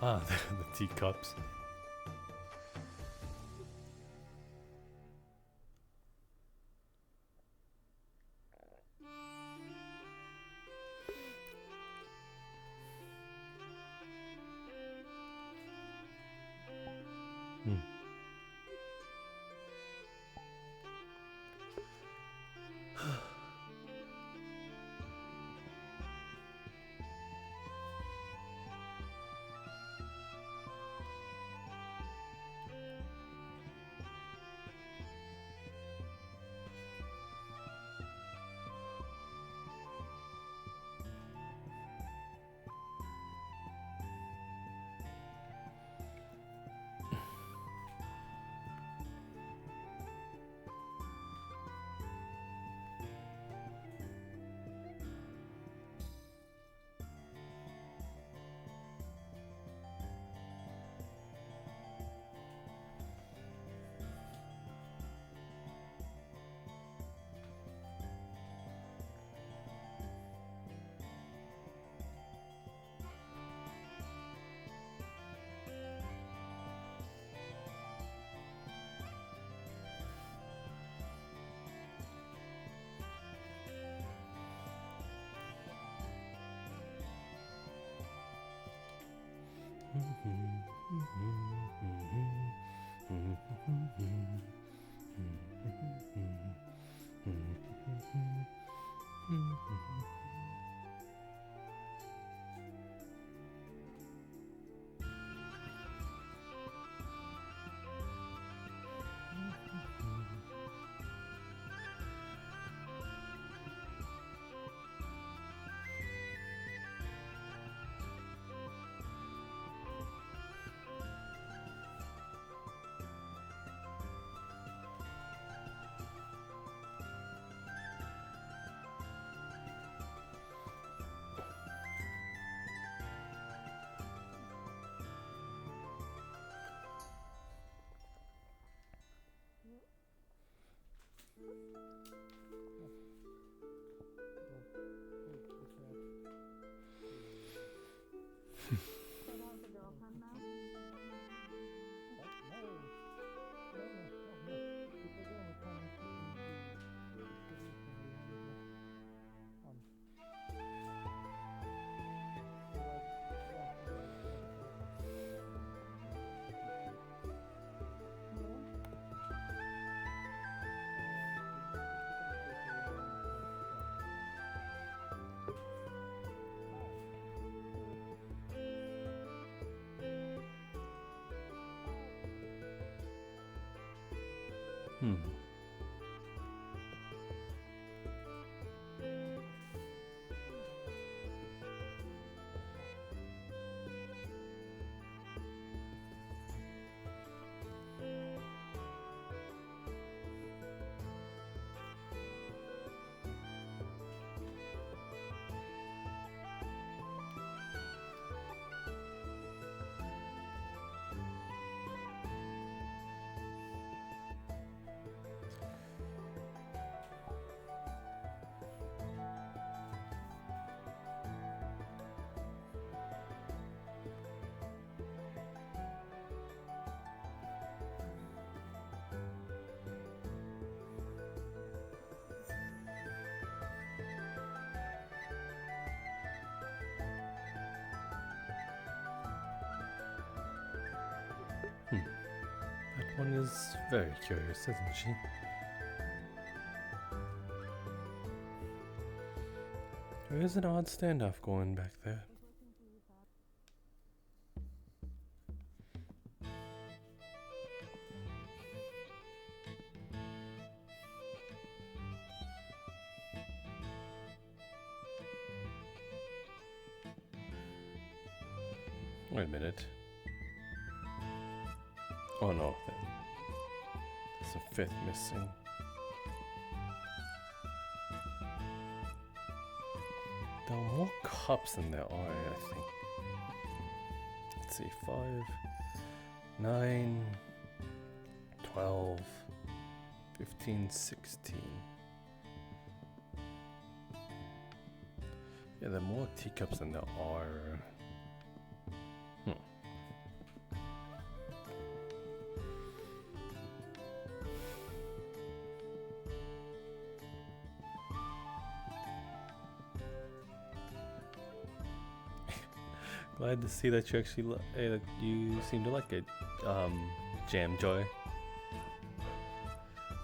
Ah, the teacups. That one is very curious, isn't she? There is an odd standoff going back there. Wait a minute. Oh no, there's a fifth missing. There are more cups than there are, I think. let's see, 5, 9, 12, 15, 16. Yeah, there are more teacups than there are. Glad to see that you actually that you seem to like it, Jam Joy.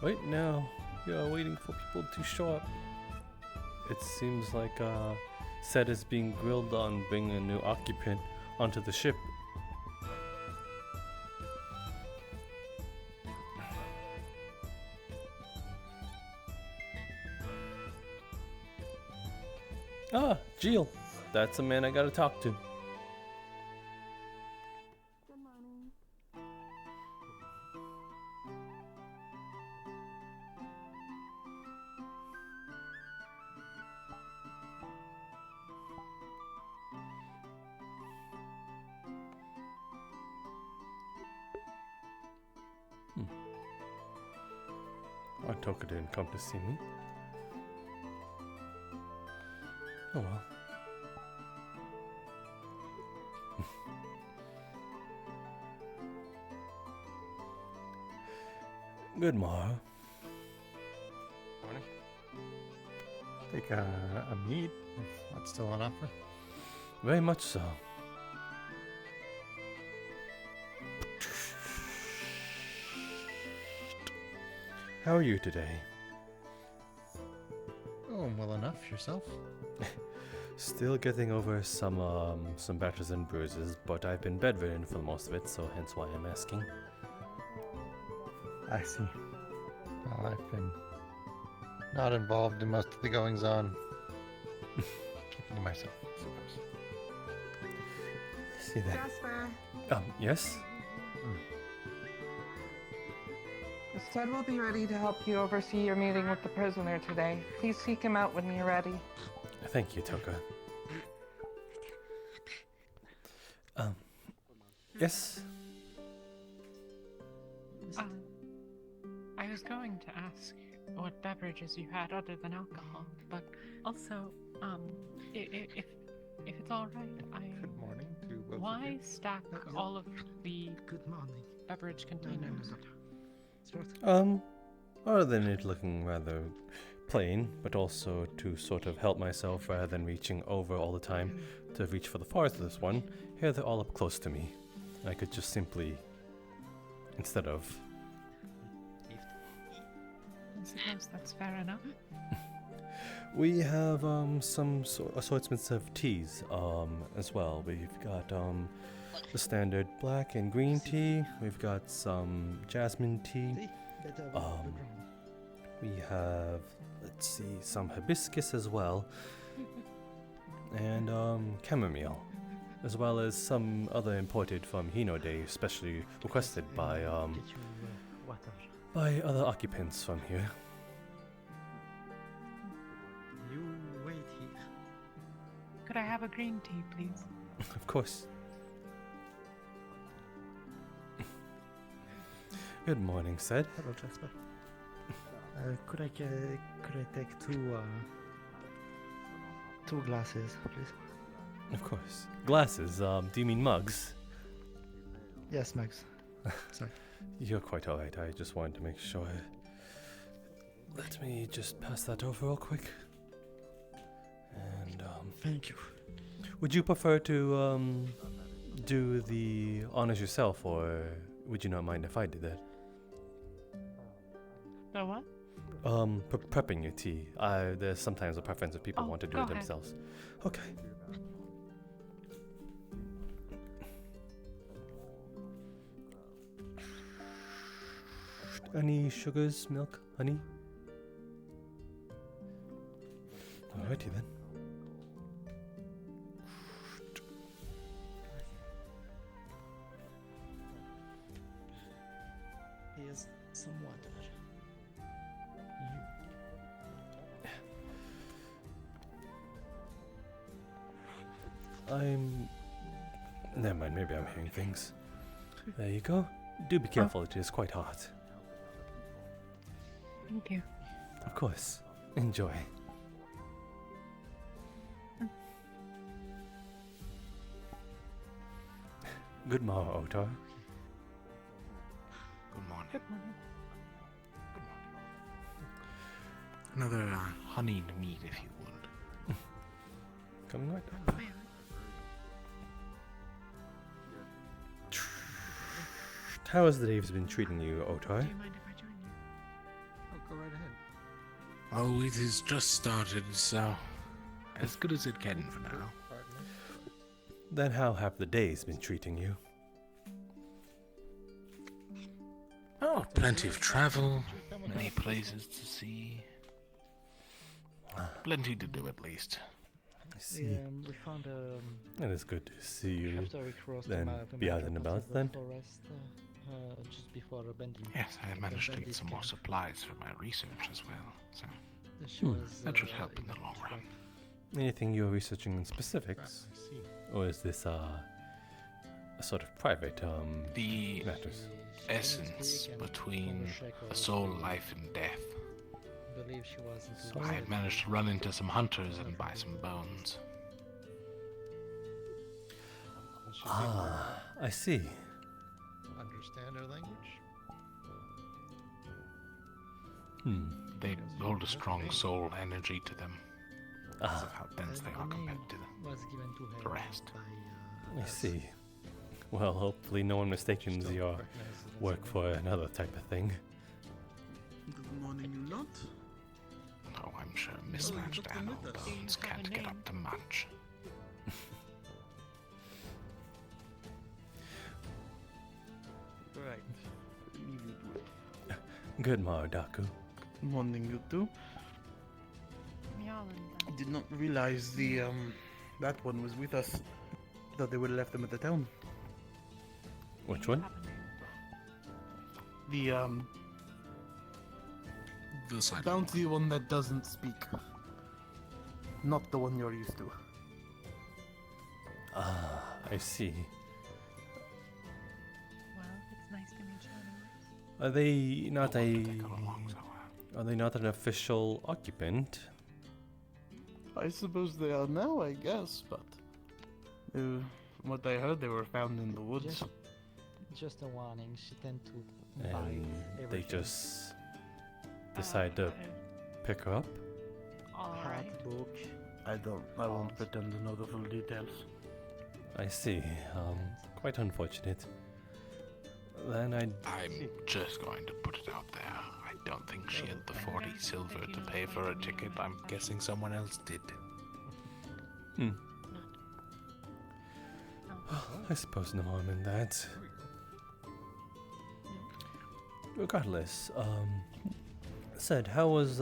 Right now, we are waiting for people to show up. It seems like Set is being grilled on bringing a new occupant onto the ship. Ah, Jill, that's the man I gotta talk to. Our Toka didn't come to see me. Oh well. Good morrow. Morning. Take a mead, if that's still on offer. Very much so. How are you today? Oh, well enough. Yourself? Still getting over some batters and bruises, but I've been bedridden for most of it, so hence why I'm asking. I see. Well, I've been not involved in most of the goings-on. Keeping to myself, I suppose. See that? Jasper, Yes? Ted will be ready to help you oversee your meeting with the prisoner today. Please seek him out when you're ready. Thank you, Toka. Yes? I was going to ask what beverages you had other than alcohol, but also, if it's all right, Good morning to both of why you. stack all of the Good morning. beverage containers? Other than it looking rather plain, but also to sort of help myself rather than reaching over all the time to reach for the farthest one, here they're all up close to me. I could just simply, instead of... I suppose that's fair enough. We have some assortments of teas as well. We've got the standard black and green tea. We've got some jasmine tea. We have, let's see, some hibiscus as well, and chamomile, as well as some other imported from Hinode, especially requested by other occupants from here. You wait here. Could I have a green tea, please? Of course. Good morning, Sed. Hello, Jasper. Could I take two glasses, please? Of course. Glasses, do you mean mugs? Yes, Max. Sorry. You're quite alright, I just wanted to make sure. Let me just pass that over real quick. And, Thank you. would you prefer to, do the honors yourself, or would you not mind if I did that? The what? Prepping your tea. There's sometimes a preference if people want to do go it ahead. themselves. Okay. Any sugars, milk, honey? Alrighty then. Here's some water. I'm Never mind, maybe I'm hearing things. There you go. Do be careful, it is quite hot. Thank you. Of course. Enjoy. Good morrow, Otar. Good morning. Good morning. Another honeyed meat, if you would. Coming right up. Oh, yeah. How has the days been treating you, Otar? Do you mind if I join you? Oh, go right ahead. Oh, it has just started, so as good as it can for now. Pardon me. Then how have the days been treating you? Oh, plenty of travel, many places to see. Plenty to do, at least. I see. We found It is good to see you. after we crossed then the be out major and part about of the then? forest, just before abandoning. Yes, I managed to get bandit some more camp. supplies for my research as well, so She was, that should help in the long run. Anything you're researching in specifics? I see. Or is this a sort of private The matters? essence between a soul, life, and death. Believe she was into So I had managed to run into some hunters and buy some bones. Does she Ah, I see. understand our language? They hold a strong soul energy to them because Ah, of how dense they the are name compared to was given to her the rest. by, I see. Well, hopefully no one mistakes Still your recognizes it as work a for another type of thing. Good morning, you lot. Oh, I'm sure mismatched looked animal at us. bones Do you have a can't get name? up to much. Right. Leave it with. Good Marudaku. Good morning, you two. I did not realize that one was with us. Thought they would have left them at the town. Which one? The The side bounty one that doesn't speak. Not the one you're used to. Ah, I see. Well, it's nice to meet you anyways. Are they not They a? got along so well. Are they not an official occupant? I suppose they are now, I guess, but from what I heard, they were found in the woods. just a warning. She tend to buy And they everything. just decide to pick her up? Alright. Hat, book. I won't pretend to know the full details. I see. Quite unfortunate. Then I. I'm just going to put it out there. I don't think she had the 40 silver to pay for a ticket. I'm guessing someone else did. I suppose no harm in that. Regardless, said, how was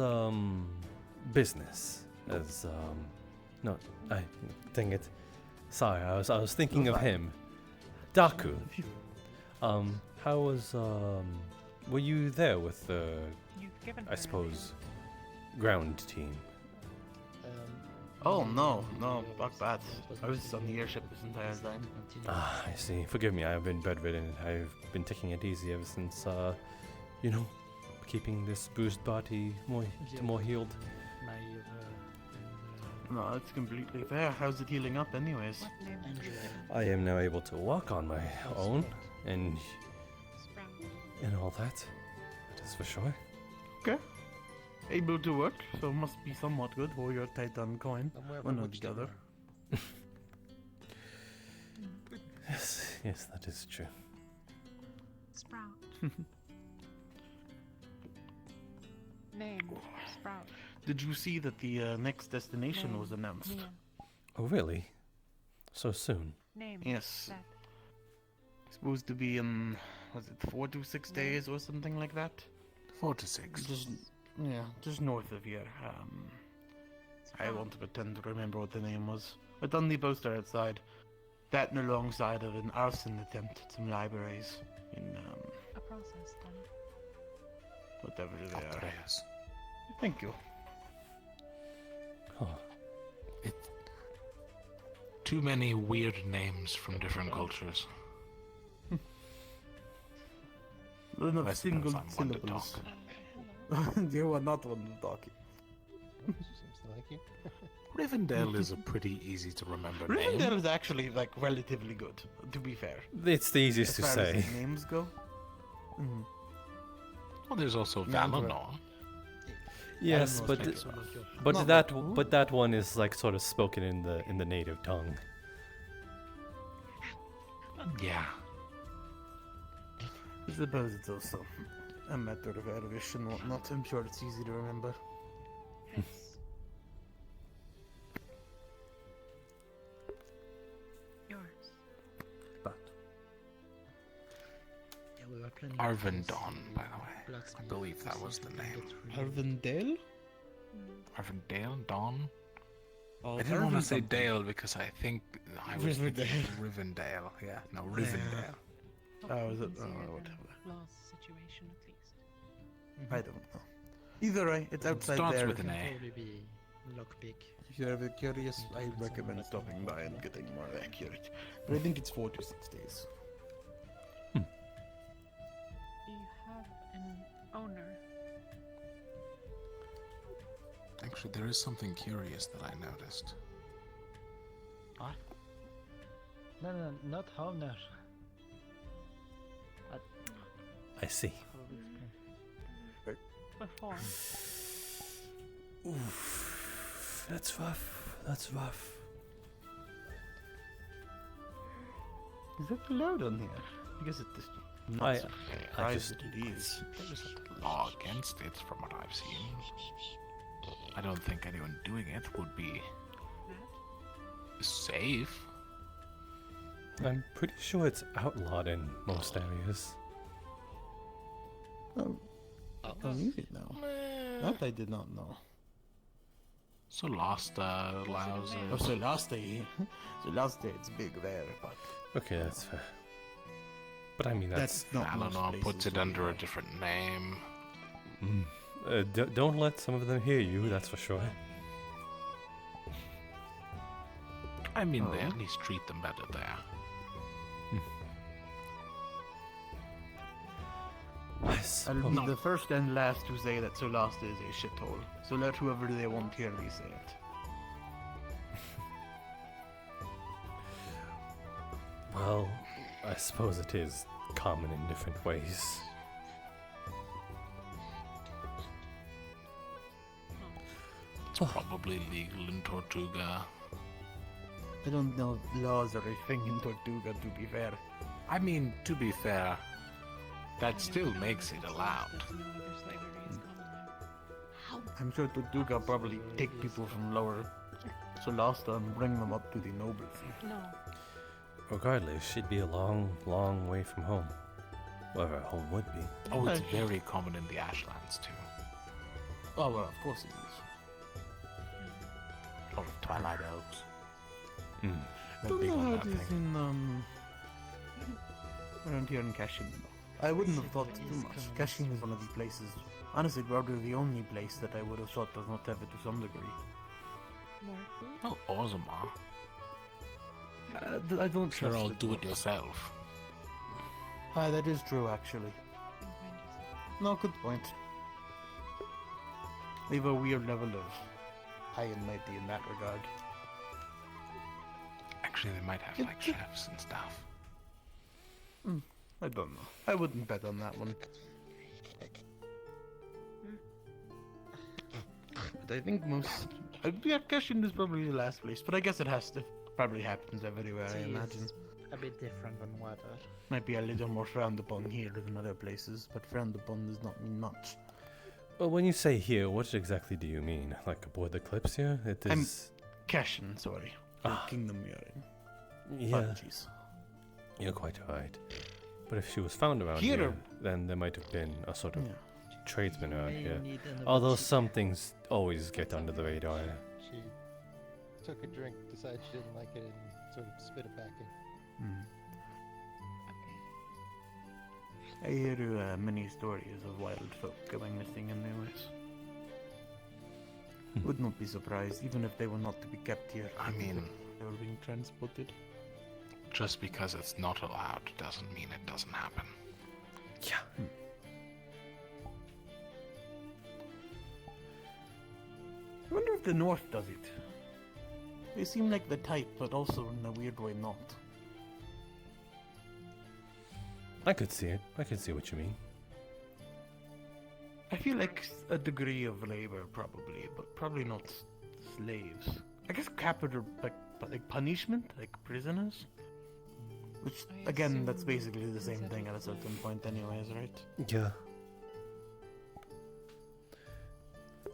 business? As no, dang it. Sorry, I was thinking of him, Daku. How was were you there with the, You've given her I a suppose, ground team? Oh no, fuck that. I was on the airship this entire time. Ah, I see. Forgive me, I've been bedridden. I've been taking it easy ever since, you know, keeping this bruised body more healed. No, it's completely fair. How's it healing up, anyways? What name? I am now able to walk on my own, and all that. That is for sure. Able to work, so must be somewhat good for your Titan coin. One or the other. Yes, that is true. Sprout. Name. Sprout. Did you see that the next destination Name. was announced? Mia. Oh, really? So soon? Name. Yes. That. Supposed to be in, was it 4 to 6 days or something like that? 4 to 6. Just north of here. I won't pretend to remember what the name was. But on the poster outside, that and alongside of an arson attempt at some libraries in, A process then. whatever they are. Andreas. Thank you. Huh. Too many weird names from different cultures. Enough I suppose single I'm one to syllables. talk. You are not one to talk. Seems to like you. Rivendell is a pretty easy to remember Rivendell name. is actually like relatively good, to be fair. It's the easiest to As far say. as the names go. Mhm. Well, there's also Yeah, Valinor. Yes, Valinor but is th- excellent. but No, that but- but that one is like sort of spoken in the native tongue. Yeah. I suppose it's also a matter of Ervish and whatnot. I'm sure it's easy to remember. Yes. Yours. But Yeah, we were planning Arvindon, by the way. I blacksmith believe that to was see the if we can name. get rid of Arvindale? Arvindale? Dawn? Oh, I didn't want to say Dale because I think I was thinking Riverdale. Rivendale. Yeah, no, Rivendell. Oh, is it? Easier Oh, than whatever. Law's situation, at least. I don't know. Either way, it's outside starts there. with It an can A. probably be lockpick. If you're ever curious, I recommend stopping by and getting more accurate. But I think it's 4 to 6 days. Do you have an owner? Actually, there is something curious that I noticed. No, not owner. I see. How do we explain? Before. Oof, that's rough. That's rough. Is that allowed on here? Because it is not I surprised just- that it is. There's a law against it, from what I've seen. I don't think anyone doing it would be safe. I'm pretty sure it's outlawed in most areas. Oh, is it now? That I did not know. So Lost allows Oh, it. so last day, it's big there, but Okay, that's fair. But I mean, that's. that's not most Valinor puts places it where under you a are. different name. Don't let some of them hear you, that's for sure. I mean, they Oh. at least treat them better there. I I'll suppose. be the first and last to say that Solasta is a shithole. So let whoever they want hear me say it. Well, I suppose it is common in different ways. It's probably legal in Tortuga. I don't know if laws are a thing in Tortuga, to be fair. I mean, to be fair, that still makes it allowed. There's no other slavery is common there. I'm sure Tortuga probably take people from lower Solasta and bring them up to the nobles. No. Regardless, she'd be a long, long way from home. Wherever home would be. Oh, it's Uh, very common in the Ashlands too. Oh, well, of course it is. Or Twilight Elves. Mm. They're Don't big know on how that it is thing. in, around here in Kashin. I wouldn't have thought too much. Kashin is one of the places, honestly, probably the only place that I would have thought does not have it to some degree. More food? Oh, Ozma. I don't Sure, trust I'll it do much. it yourself. Ah, that is true, actually. And find yourself. No, good point. They have a weird level of high and mighty in that regard. Actually, they might have like chefs and stuff. I don't know. I wouldn't bet on that one. But I think most... yeah, Kashin is probably the last place, but I guess it has to... Probably happens everywhere, I Tea imagine. is a bit different than water. Might be a little more frowned upon here than other places, but frowned upon does not mean much. Well, when you say here, what exactly do you mean? Like aboard the Kalypsia? It I'm- is. Kashin, sorry. The Ah. kingdom you're in. Yeah, Apologies. you're quite right. But if she was found around Here- here, then there might have been a sort of Yeah. tradesman around May here. need another Although chicken. some things always get under the radar. She took a drink, decided she didn't like it, and sort of spit it back in. Hmm. Okay. I hear many stories of wild folk going missing in their ways. Would not be surprised, even if they were not to be kept here. I mean, they were being transported. Just because it's not allowed doesn't mean it doesn't happen. Yeah. I wonder if the North does it. They seem like the type, but also in a weird way not. I could see it. I could see what you mean. I feel like a degree of labor, probably, but probably not slaves. I guess capital, like punishment, like prisoners. Which, I again, that's assume basically the same instead thing of at a certain point, anyways, right? Yeah.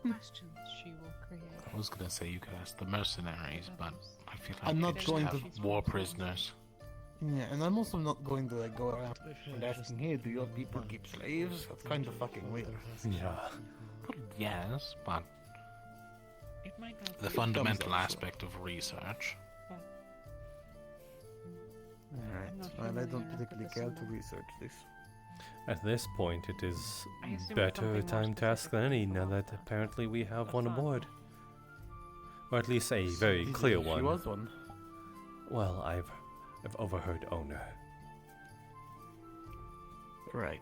questions she will create. I was gonna say you could ask the mercenaries, but I feel like I'm they not just going have to- war prisoners. Yeah, and I'm also not going to like go around and asking, hey, do your people keep slaves? That's kind of fucking weird. Yeah. Well, yes, but It might not the be fundamental so. aspect of research. Alright, not well, I familiar don't enough with particularly this care one, to though. research this. At this point, it is I assume it's better something a more time to ask than any, specific now for that Malta. apparently we have one Fun. aboard. Or at least a So very did clear she one. was one. Well, I've overheard owner. Right.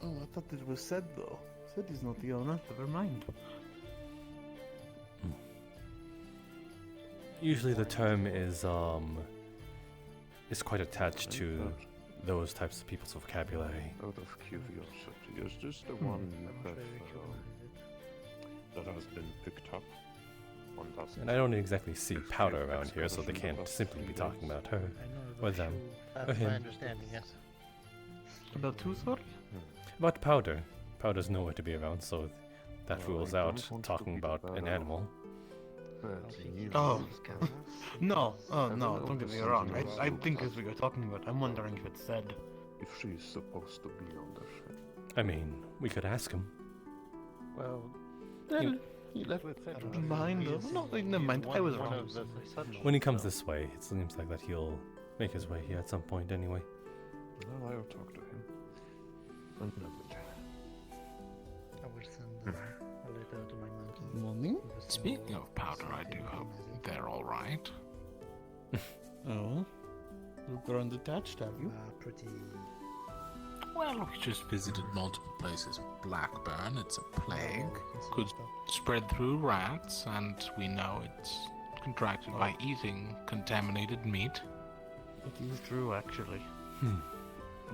Oh, I thought it was said though. Said he's not the owner. Never mind. Usually the term is quite attached to those types of people's vocabulary. Out of curiosity, is this the one that has been picked up on that? And I don't exactly see If powder you around here, so they excursion can't about simply be 3 talking days. about her. I know Or them. That's Or my him. understanding, yes. About two, sorry? About powder. Powder's nowhere to be around, so that Well, rules I out don't want to talking be about bad an at- animal. Oh. No, oh I no, don't don't get me know wrong. something I else. think as we were talking about, I'm wondering if it's said. If she's supposed to be on the ship. I mean, we could ask him. Well, He left behind though. No, never mind. I was wrong. When he comes this way, it seems like that he'll make his way here at some point anyway. well, I'll talk to him. Another day. I will send a letter to my monkey. Morning. with a Speaking symbol of powder, I do hope they're all right. Oh. You've grown detached, have you? Pretty. Well, we just visited multiple places. Blackburn, it's a plague. Could Stop. spread through rats, and we know it's contracted by eating contaminated meat. It is true, actually.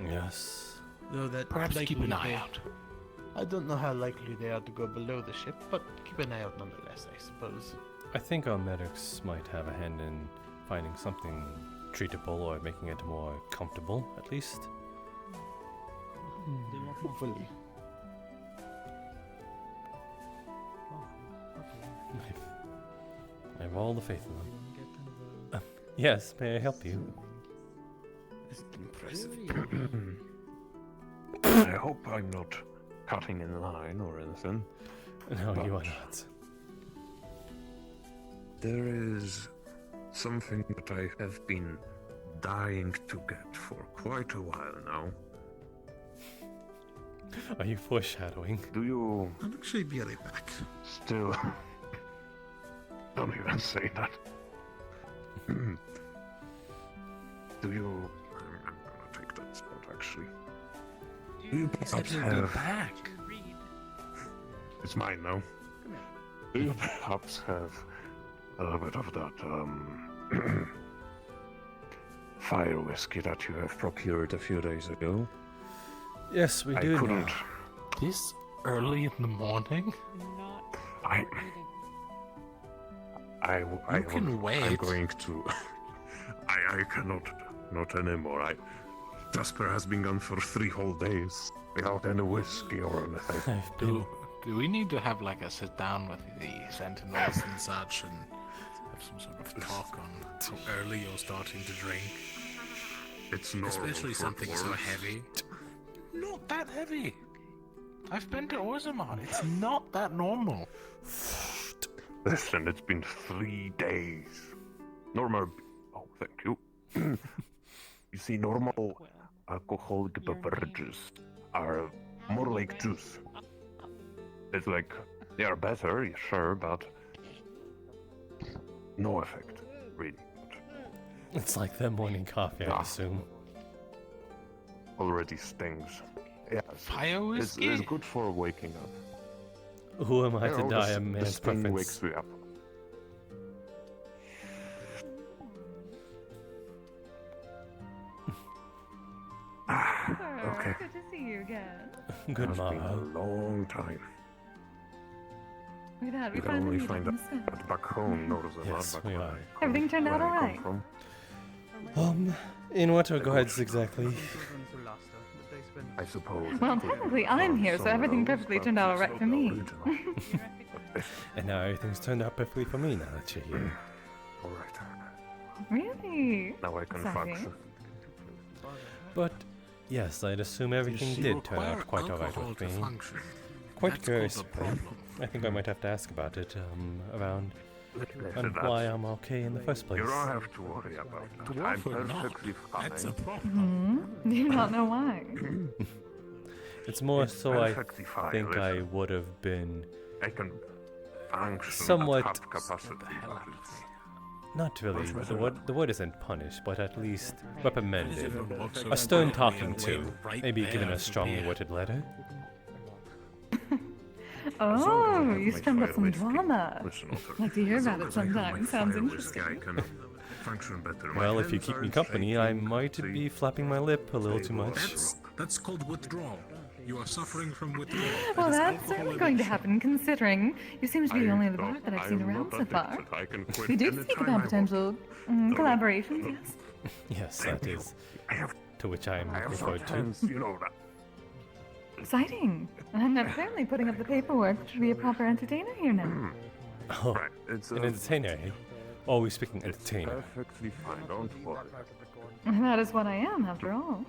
Yes. Though that Perhaps keep an likely eye they- out. I don't know how likely they are to go below the ship, but keep an eye out nonetheless, I suppose. I think our medics might have a hand in finding something treatable or making it more comfortable, at least. They want more Hopefully. Oh, okay. I have all the faith in them. Didn't get another Yes, may I help you? This is impressive. I hope I'm not cutting in line or anything. No, you are But- not. There is something that I have been dying to get for quite a while now. Are you foreshadowing? Do you I'll actually be right back. still... Don't even say that. Do you... I'm gonna take that spot, actually. Do you perhaps have... back. Read. It's mine now. Do you perhaps have a little bit of that, fire whiskey that you have procured a few days ago? Yes, we I do. couldn't... now. This early in the morning? Not I... reading. You can I'm wait. going to... I cannot... Not anymore. Jasper has been gone for 3 whole days without any whiskey or anything. I've been. Do we need to have like a sit down with the sentinels and such and have some sort of talk on how early you're starting to drink? It's normal Especially for something so dwarves. heavy. Not that heavy. I've been to Orzammar. It's not that normal. Listen, it's been 3 days. Normal... Oh, thank you. You see, normal Well, alcoholic Your name. beverages are more like juice. It's like, they are better, sure, but no effect, really. It's like their morning coffee, I Ah. assume. Already stings. Yeah, Fire it's whiskey? good for waking up. Who am I You to know, die a the man's sting preference? wakes me up. Okay. Good to see you again. Good It's been a morrow. long time. Look at that, we You can finally only meet find up out in the sun. that back home knows a lot Yes, back we where are. I come- Everything turned out where I come alright. from. In what regards exactly? I suppose. Well, it could technically be I'm from here, so somewhere everything else, perfectly but turned out it's alright for not me. original. And now everything's turned out perfectly for me now that you're here. All right. Really? Now I can Exciting. function. But yes, I'd assume everything You did turn require out quite alright alcohol with to me. function. Quite That's curious. called a problem. I think I might have to ask about it around Listen, and why I'm okay in the first place. You don't have to worry about that. I'm Dwarf or not, perfectly that's a fine. problem. Do you not know why? It's more It's so I perfectly fine, think I listen. would have been I can function somewhat- at half capacity. not really. The word isn't punished, but at least reprimanded. Everyone walks A stern over talking and to, wait right maybe there given a for strongly beer. worded letter. Oh, have you my strummed up fire some whiskey. drama. Listen, Otter, Like to hear as about long it as I have my sometimes. Sounds fire whiskey, I interesting. can function better. My Well, if you hands keep me aren't company, I shaking. might See? be flapping my lip a little too much. That's called withdrawal. You are suffering from withdrawal. Well, That is that's alcohol certainly going to addiction. happen, considering you seem to be the only other bar don't- that I've I seen am around not so far. addicted. I can quit We did anytime speak I about want. potential collaborations, yes. Yes, that is I have, to which I am I have looking some forward to. plans, you know that. Exciting. And I'm apparently putting up the paperwork to be a proper entertainer here now. Oh, Right, it's an entertainer, eh? Oh, we're speaking entertainer. perfectly fine. Don't worry. And that is what I am, after all.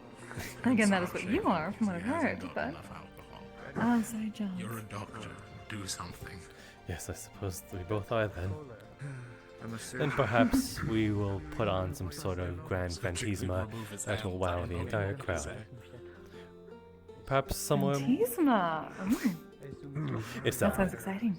Again, that is what you are, from what I've He hasn't heard, got but... enough alcohol. Oh, sorry, John. You're a doctor. Do something. Yes, I suppose we both are then. I'm a Then perhaps we will put on some sort of grand Surgically fantasma remove his that will hand. wow the entire crowd. Perhaps somewhere Fantasma. it's That sounds that. exciting.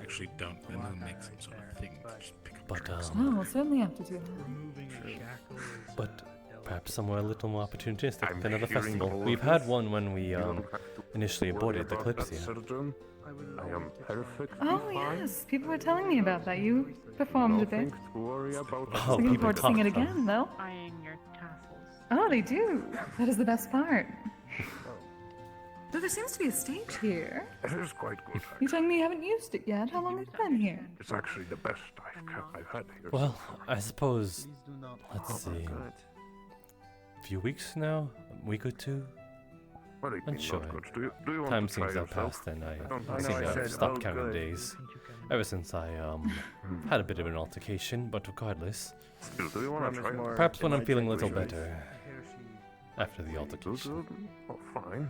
Actually, don't. Then he'll make some sort of thing. Just pick up But drinks. Oh, we'll certainly have to do that. But perhaps somewhere a little more opportunistic I'm than other hearing festival. all We've of had this. one when we You don't have to initially worry aborted the about that, Kalypsia. surgeon. I am perfectly Oh, fine. yes. People were telling me about that. You performed a bit. Nothing to worry about. Oh, Looking people forward to seeing it talk them. again, though. Eyeing your tassels. Oh, they do. That is the best part. Though there seems to be a stage here. It is quite good. You telling me you haven't used it yet? How long have you been here? It's actually the best I've had here. Well, I suppose, let's see, a few weeks now? A week or two? Well, it unsure. not good. Do you want Time to try seems to have yourself? passed and I Don't seem I to know I have said, stopped oh, counting good. days. Ever since I had a bit of an altercation, but regardless, Still, do you want to try? perhaps when I'm feeling a little better after the Do- altercation. Oh, fine.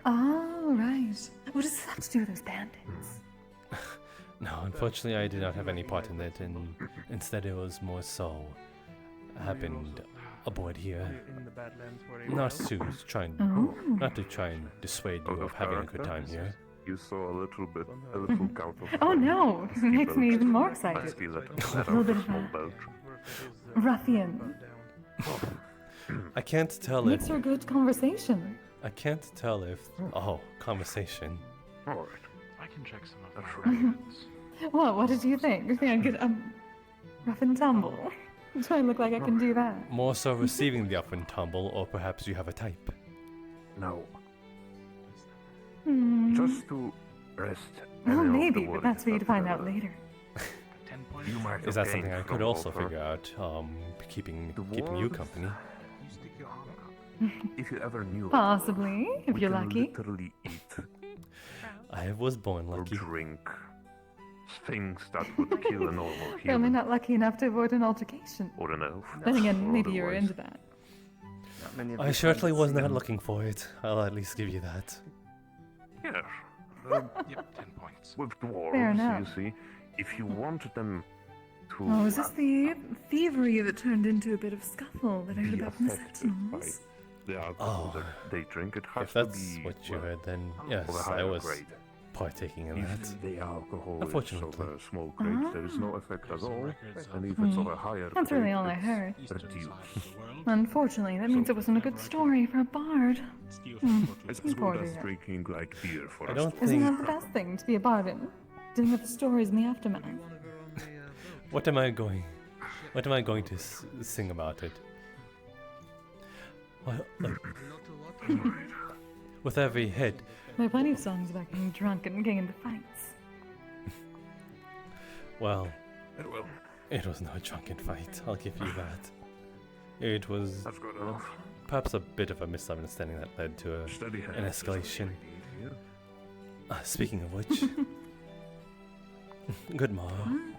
Oh, right. What does this have to do with those bandits? No, unfortunately, I did not have any part in it, and instead it was more so happened aboard here. Not to try and Oh. not to try and dissuade you Out of of having a good character? time here. You saw a little gout of. Oh, no. It makes me even more I excited. see that. A little bit of small a boat. ruffian. I can't tell Makes if for a good conversation. I can't tell if conversation. All right. I can check some of That's my right. records. What did you think? You think I could, rough and tumble? Try and look like I can do that. More so receiving the up and tumble, or perhaps you have a type. No, Hmm. just to rest. Well, any of the maybe, but worries that's for you to that find there out were. later. 10 points. You might Is have that something I gained could from also Walter. figure out? Keeping The you dwarves? company. You stick your arm out. If you ever knew, Possibly, if we you're can lucky. literally eat I was born or lucky. drink things that would kill a normal You're only human not lucky enough to avoid an altercation. or an elf. Then again, or maybe you're otherwise. into that. I certainly was not looking for it. I'll at least give you that. Yes. Yep, 10 points. With Fair dwarves, enough. you see, if you wanted them to Oh, is this the thievery that turned into a bit of scuffle that I heard be about from the affected by Sentinels? the alcohol Oh. that they drink, it has If to that's be what you well, heard, then of a yes, I higher was grade. partaking in that. Even the alcohol is Unfortunately. of a small grade. There is no effect at all. And if it's of a higher That's really grade, all I it's heard. reduced. Unfortunately, that means it wasn't a good story for a bard. It's You as poor good as dear. drinking like beer for I us. don't Isn't think. that the best thing to be a bard in? Didn't have the stories in the aftermath. What am I going? What am I going to sing about it? Well, like, with every hit, There are plenty of songs about getting drunk and getting into fights. well, It will. it was no drunken fight. I'll give you that. It was That's good enough. perhaps a bit of a misunderstanding that led to Steady hand. an escalation. Speaking of which, good morning.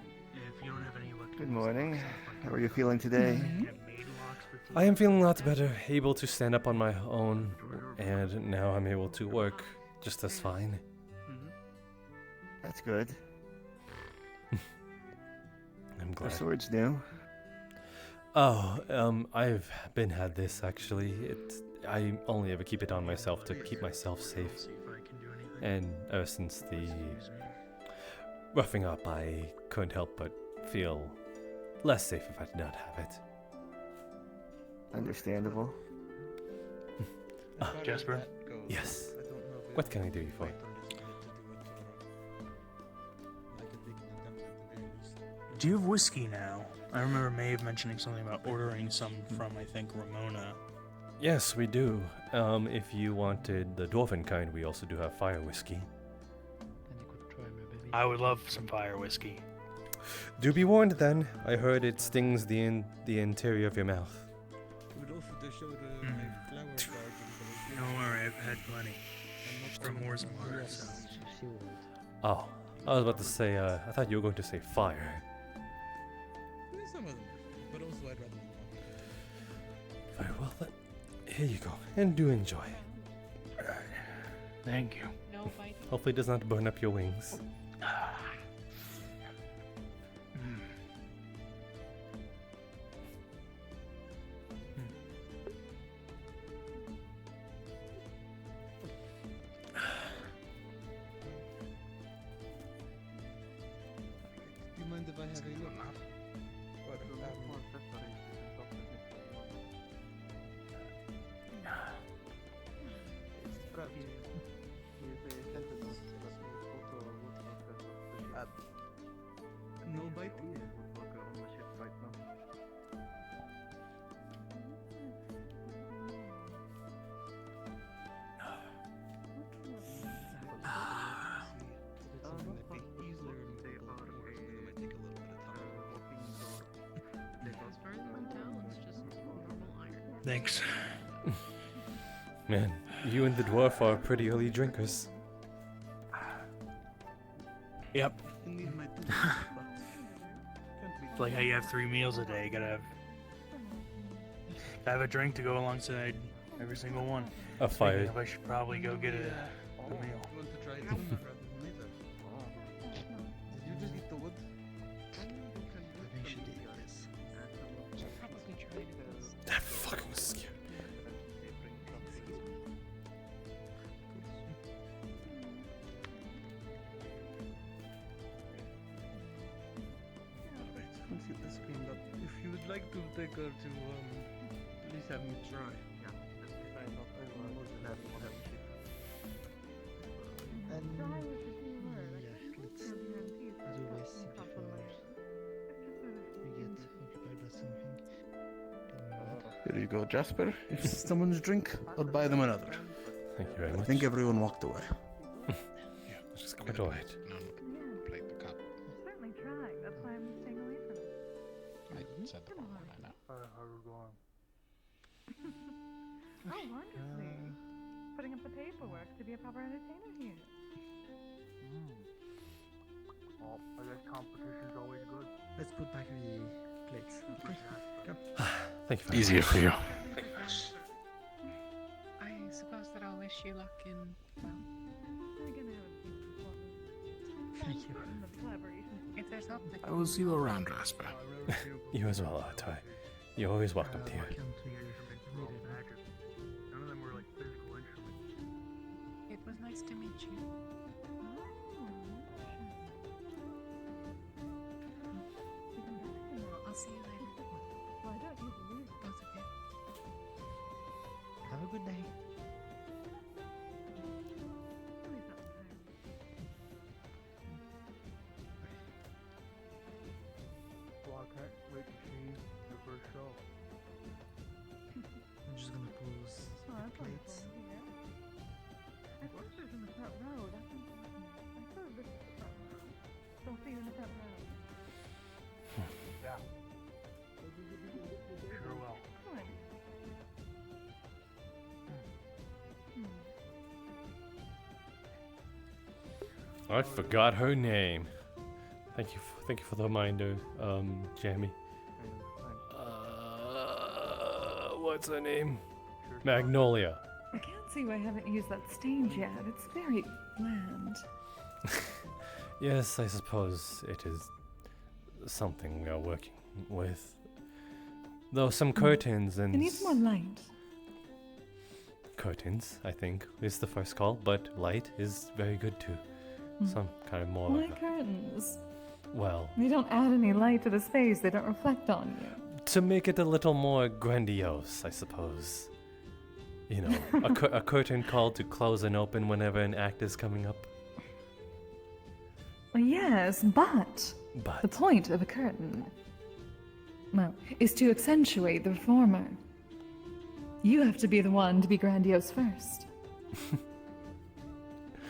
Good morning. How are you feeling today? I am feeling a lot better, able to stand up on my own, and now I'm able to work just as fine. That's good. I'm Our glad. swords new. Oh, I've had this actually. I only ever keep it on myself to keep myself safe. And ever since the roughing up, I couldn't help but feel less safe if I did not have it. Understandable. Jasper? Yes. What can I do you for? Do you have whiskey now? I remember Maeve mentioning something about ordering some from, I think, Ramona. Yes, we do. If you wanted the dwarven kind, we also do have fire whiskey. I would love some fire whiskey. Do be warned then. I heard it stings the interior of your mouth. Don't worry, I've had plenty. From Moorsmore, so. Oh, I was about to say, I thought you were going to say fire. Some of them, but also I'd rather be Very well then. Here you go, and do enjoy. Thank you. No biting. Hopefully it does not burn up your wings. Do you mind if I have a look? No biting? Thanks. Man, you and the dwarf are pretty early drinkers. Yep. It's like how you have 3 meals a day. You gotta have a drink to go alongside every single one. A fire. Speaking of, I should probably go get a meal. You want to try it sooner rather than later? Did you just eat the wood? That fucking scared. Let's get this cleaned up. If you would like to take her to, please have me try. Yeah, let's find out. I'm more than happy to have you. Here you go, Jasper. If someone's drink, I'll buy them another. Thank you very I much. think everyone walked away. Which is quite alright. Plate the cup. Certainly trying. That's why I'm staying away from it. I said the wrong one, I know. Oh, wonderfully. Putting up the paperwork to be a proper entertainer here. Oh, I guess competition's always good. Let's put back the plates. Thank you. Easier for you. I suppose that I'll wish you luck in, well, We're gonna have a beautiful Thank you. collaboration. if there's something. I will see you around, Jasper. You as well, Artoy. You're always welcome here. None of them were like physical instruments. It was nice to meet you. Yeah. Sure will. I forgot her name. Thank you for the reminder, Jamie. What's her name? Magnolia. I can't see why I haven't used that stage yet. It's very bland. Yes, I suppose it is something we are working with. Though some curtains and... It needs more light. Curtains, I think, is the first call, but light is very good too. Some kind of more... Why curtains? Well... They don't add any light to the space, they don't reflect on you. To make it a little more grandiose, I suppose. You know, a curtain call to close and open whenever an act is coming up. Well, yes, but the point of a curtain, well, is to accentuate the performer. You have to be the one to be grandiose first.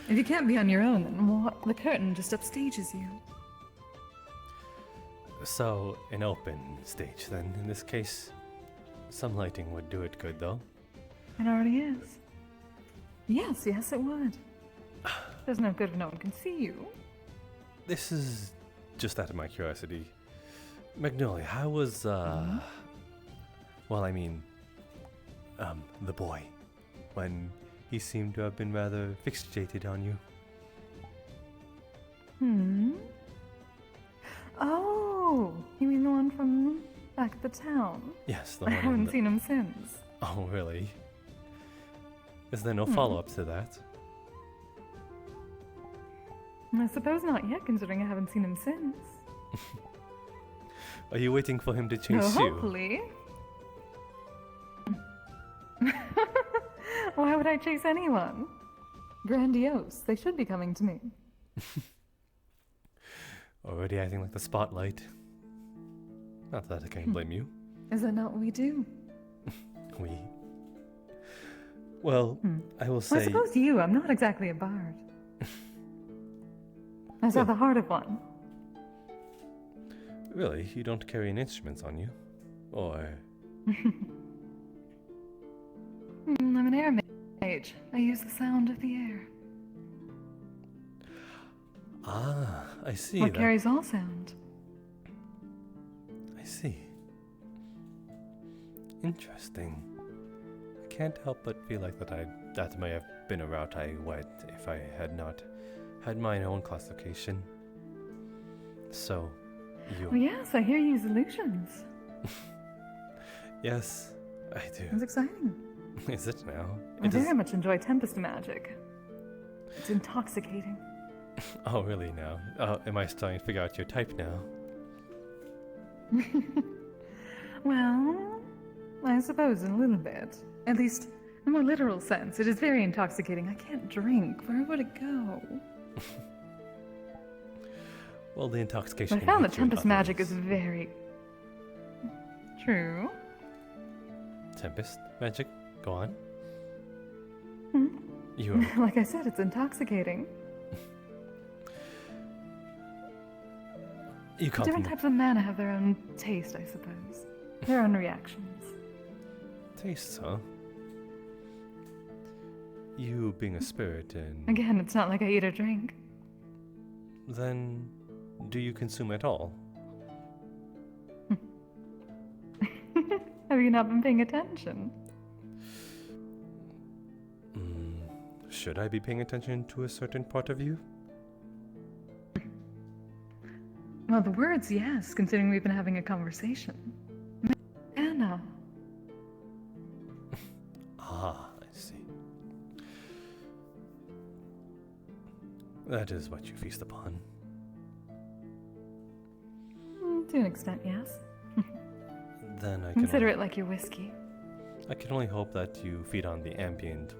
If you can't be on your own, then what? The curtain just upstages you. So, an open stage then, in this case. Some lighting would do it good, though. It already is. Yes, it would. There's no good if no one can see you. This is just out of my curiosity. Magnolia, how was, well, I mean, the boy, when he seemed to have been rather fixated on you? Oh, you mean the one from back at the town? Yes, the I one. haven't seen him since. Oh, really? Is there no follow-up to that? I suppose not yet, considering I haven't seen him since. Are you waiting for him to chase No, you? hopefully. Why would I chase anyone? Grandiose. They should be coming to me. Already acting like the spotlight. Not that I can blame you. Is that not what we do? We. Well, I will say... I suppose you. I'm not exactly a bard. I just have the heart of one. Really? You don't carry any instruments on you? Or... I'm an air mage. I use the sound of the air. Ah, I see What that. carries all sound. I see. Interesting. I can't help but feel like that may have been a route I went if I had not had my own classification. So, you... Oh yes, I hear you use illusions. Yes, I do. It's exciting. Is it now? I very much enjoy Tempest magic. It's intoxicating. Oh, really now? Am I starting to figure out your type now? Well, I suppose in a little bit. At least, in a more literal sense, it is very intoxicating. I can't drink. Where would it go? Well, the intoxication... I found that hit you in Tempest other magic ways. is very... true. Tempest magic? Go on. Hmm? You are... Like I said, it's intoxicating. You can't... Different types of mana have their own taste, I suppose. Their own reactions. Tastes, huh? You being a spirit and... Again, it's not like I eat or drink. Then, do you consume at all? Have you not been paying attention? Should I be paying attention to a certain part of you? Well, the words, yes, considering we've been having a conversation. Anna. Ah, I see. That is what you feast upon. To an extent, yes. Then I can Consider it like your whiskey. I can only hope that you feed on the ambient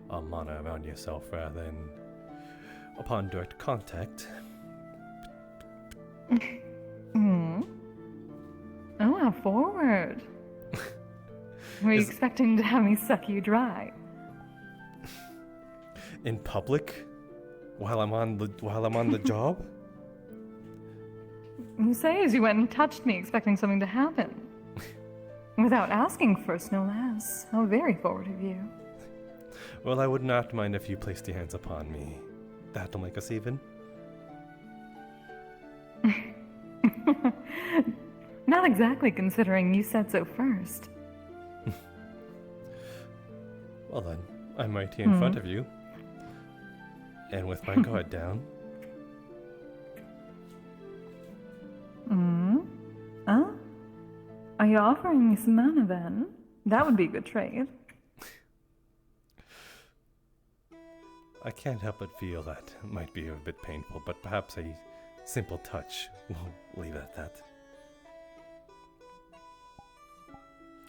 mana around yourself rather than upon direct contact. Oh, how forward. Were you expecting to have me suck you dry? In public? While I'm on the job? You say as you went and touched me, expecting something to happen. Without asking first, no less. How very forward of you. Well, I would not mind if you placed your hands upon me. That'll make us even. Not exactly, considering you said so first. Well then, I'm right here in front of you. And with my guard down. Huh? Are you offering me some mana then? That would be a good trade. I can't help but feel that it might be a bit painful, but perhaps a simple touch will leave it at that.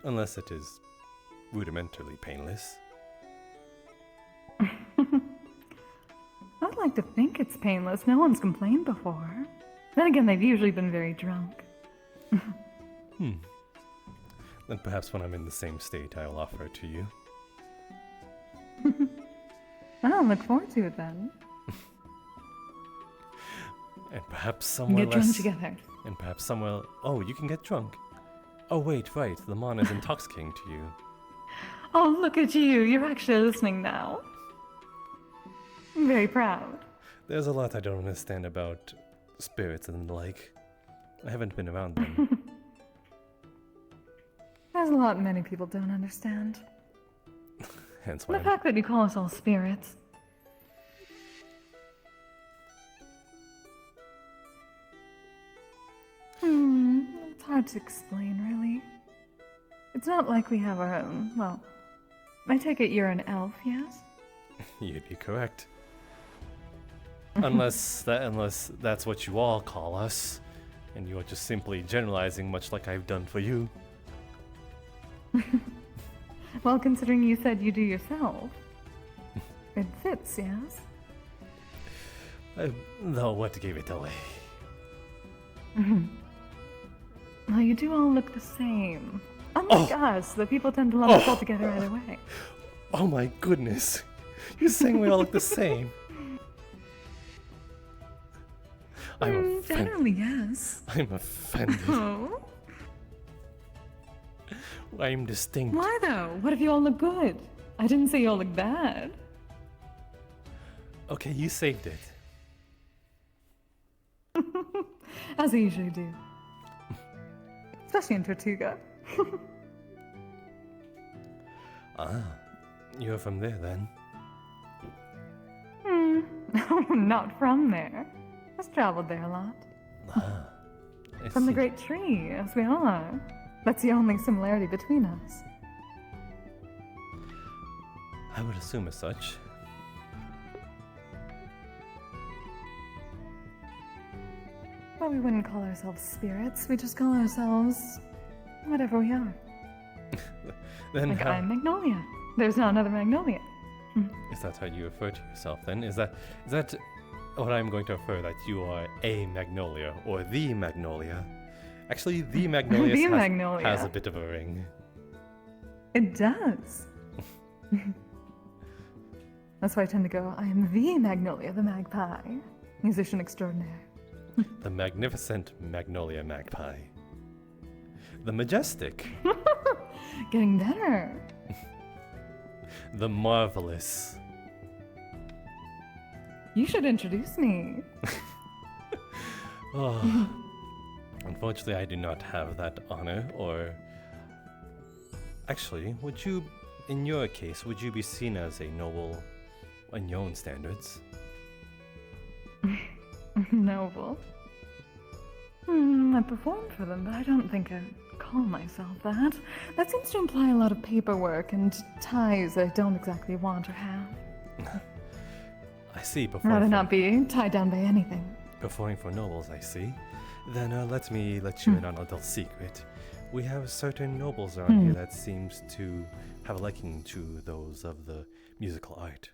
Unless it is rudimentarily painless. I'd like to think it's painless. No one's complained before. Then again, they've usually been very drunk. Then perhaps when I'm in the same state, I'll offer it to you. I'll look forward to it then. And perhaps somewhere Get drunk together. And perhaps somewhere... Oh, you can get drunk. Oh, wait, right. The mana is intoxicating to you. Oh, look at you. You're actually listening now. I'm very proud. There's a lot I don't understand about spirits and the like. I haven't been around them. There's a lot many people don't understand. Hence why The fact that you call us all spirits. It's hard to explain, really. It's not like we have our own. Well, I take it you're an elf, yes? You'd be correct. Unless that's what you all call us, and you are just simply generalizing much like I've done for you. Well, considering you said you do yourself, it fits, yes? Though what gave it away? Well, you do all look the same. Unlike us, the people tend to lump us all together either way. Oh my goodness. You're saying we all look the same. I'm offended. Generally, yes. I'm offended. Oh? I'm distinct. Why though? What if you all look good? I didn't say you all look bad. Okay, you saved it. As I usually do. Especially in Tortuga. You're from there then? Not from there. Just traveled there a lot. From the Great Tree, as we all are. That's the only similarity between us. I would assume as such. But we wouldn't call ourselves spirits. We just call ourselves whatever we are. Then like how... I'm Magnolia. There's not another Magnolia. Is that how you refer to yourself then? Is that what I'm going to refer, that you are a Magnolia or the Magnolia? Actually, the Magnolia has a bit of a ring. It does. That's why I tend to go, I am the Magnolia, the Magpie, musician extraordinaire. The magnificent Magnolia Magpie. The majestic. Getting better. The marvelous. You should introduce me. Oh. Unfortunately, I do not have that honor, or... Actually, would you, in your case, would you be seen as a noble in your own standards? Noble? I performed for them, but I don't think I'd call myself that. That seems to imply a lot of paperwork and ties that I don't exactly want or have. I see. Rather not be tied down by anything. Performing for nobles, I see. Then let me let you in on a little secret. We have certain nobles around here that seems to have a liking to those of the musical art.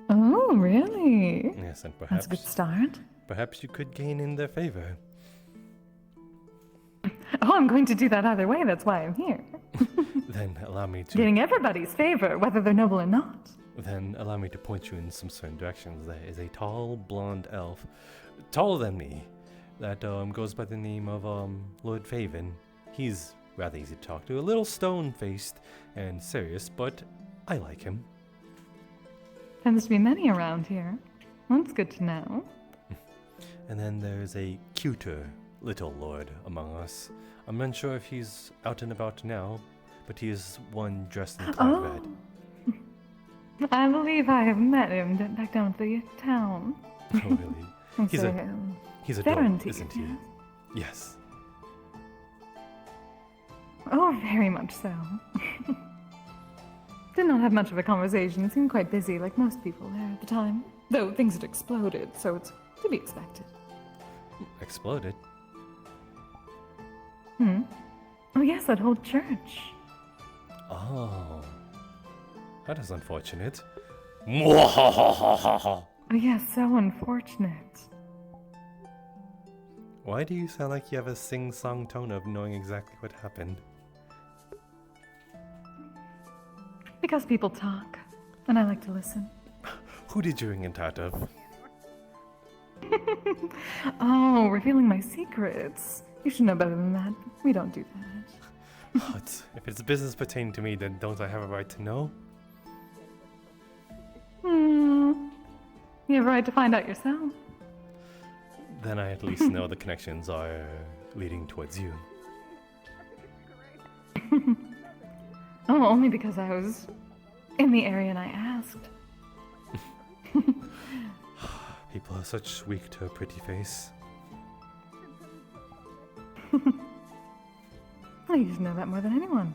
Oh, really? Yes, and perhaps... That's a good start. Perhaps you could gain in their favor. Oh, I'm going to do that either way. That's why I'm here. Then allow me to... Getting everybody's favor, whether they're noble or not. Then allow me to point you in some certain directions. There is a tall, blonde elf, taller than me, that goes by the name of Lord Faven. He's rather easy to talk to, a little stone-faced and serious, but I like him. Tends to be many around here. That's good to know. And then there's a cuter little lord among us. I'm not sure if he's out and about now, but he is one dressed in plaid red. I believe I have met him back down at the town. Oh, really? He's a dog, isn't he? Yes. Oh, very much so. Did not have much of a conversation. Seemed quite busy, like most people there at the time. Though things had exploded, so it's to be expected. Exploded? Oh yes, that whole church. Oh. That is unfortunate. Oh yes, so unfortunate. Why do you sound like you have a sing-song tone of knowing exactly what happened? Because people talk, and I like to listen. Who did you ring it out of? Oh, revealing my secrets. You should know better than that. We don't do that. If it's business pertaining to me, then don't I have a right to know? You have a right to find out yourself. Then I at least know the connections are leading towards you. Oh, only because I was in the area and I asked. People are such weak to a pretty face. Well, you should know that more than anyone.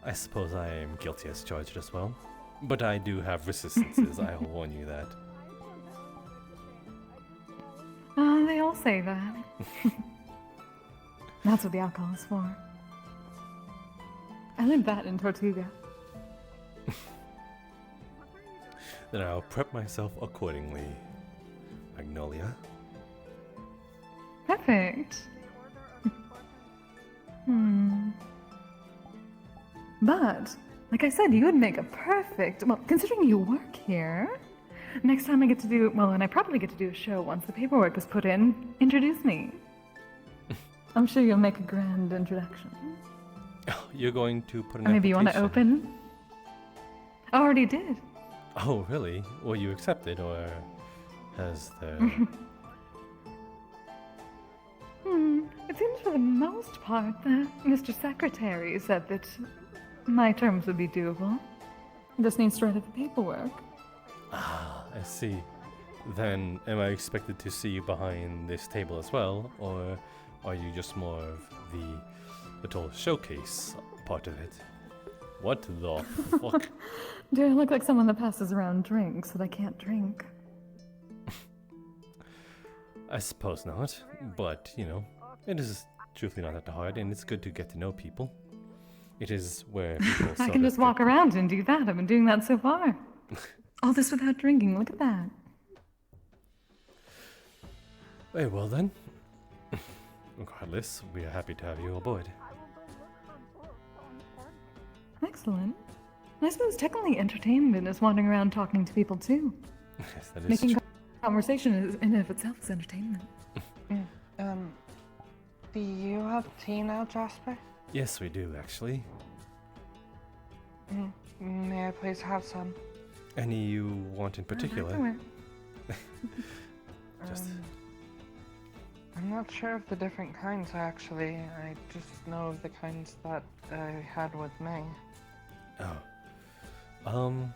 I suppose I am guilty as charged as well. But I do have resistances, I will warn you that. They all say that. That's what the alcohol is for. I learned that in Tortuga. Then I'll prep myself accordingly, Magnolia. Perfect. But, like I said, you would make a perfect... Well, considering you work here, next time I get to do... Well, and I probably get to do a show once the paperwork is put in, introduce me. I'm sure you'll make a grand introduction. You're going to put an Maybe you want to open? I already did. Oh, really? Will you accept it, or has there... It seems for the most part that Mr. Secretary said that my terms would be doable. Just needs to write up the paperwork. Ah, I see. Then am I expected to see you behind this table as well, or are you just more of the little showcase part of it? What the fuck? Do I look like someone that passes around drinks that I can't drink? I suppose not, but, you know, it is truthfully not that hard, and it's good to get to know people. It is where people I can just walk around and do that. I've been doing that so far. All this without drinking. Look at that. Very well then. Regardless, we are happy to have you aboard. Excellent. I suppose technically entertainment is wandering around talking to people too. Yes, that is Making true. conversation is, in and of itself is entertainment. Do you have tea now, Jasper? Yes, we do, actually. May I please have some? Any you want in particular? Just... I'm not sure of the different kinds, actually. I just know of the kinds that I had with May. Oh,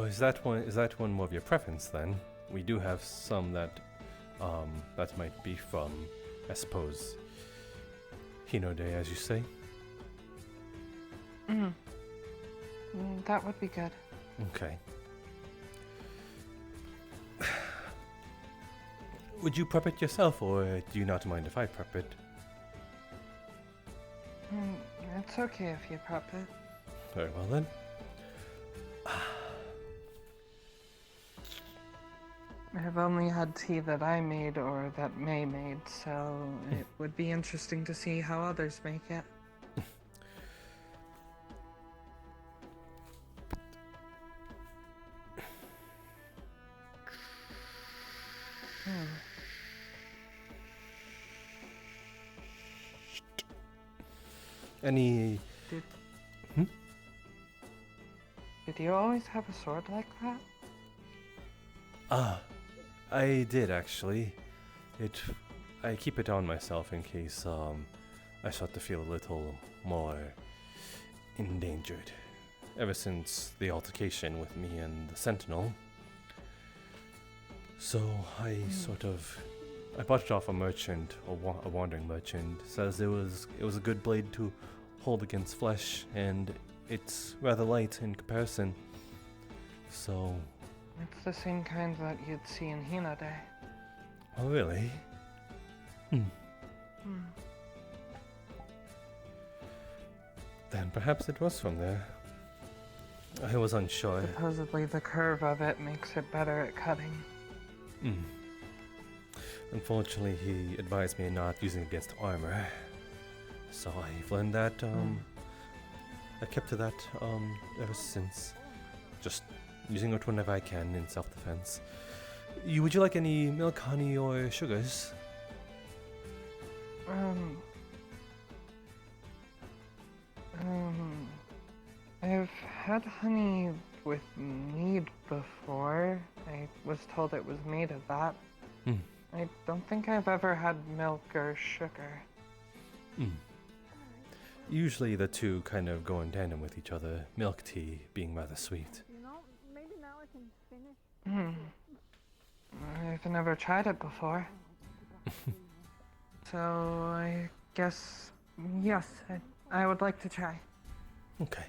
is that one more of your preference then? We do have some that that might be from, I suppose, Hino Day, as you say. That would be good. Okay. Would you prep it yourself, or do you not mind if I prep it? It's okay if you prep it. Very well then. I've only had tea that I made or that May made, so it would be interesting to see how others make it. Any... Did, Hmm? did you always have a sword like that? Ah, I did actually. I keep it on myself in case, I start to feel a little more endangered. Ever since the altercation with me and the Sentinel. So I I bought it off a merchant, a wandering merchant. Says it was a good blade to hold against flesh, and it's rather light in comparison. So. It's the same kind that you'd see in Hinode. Oh really? Then perhaps it was from there. I was unsure. Supposedly the curve of it makes it better at cutting. Unfortunately, he advised me not using it against armor. So I've learned that, I kept to that, ever since. Just using it whenever I can in self-defense. Would you like any milk, honey, or sugars? I've had honey with mead before. I was told it was made of that. I don't think I've ever had milk or sugar. Usually the two kind of go in tandem with each other, milk tea being rather sweet. You know, maybe now I can finish. I've never tried it before. So I guess, yes, I would like to try. Okay.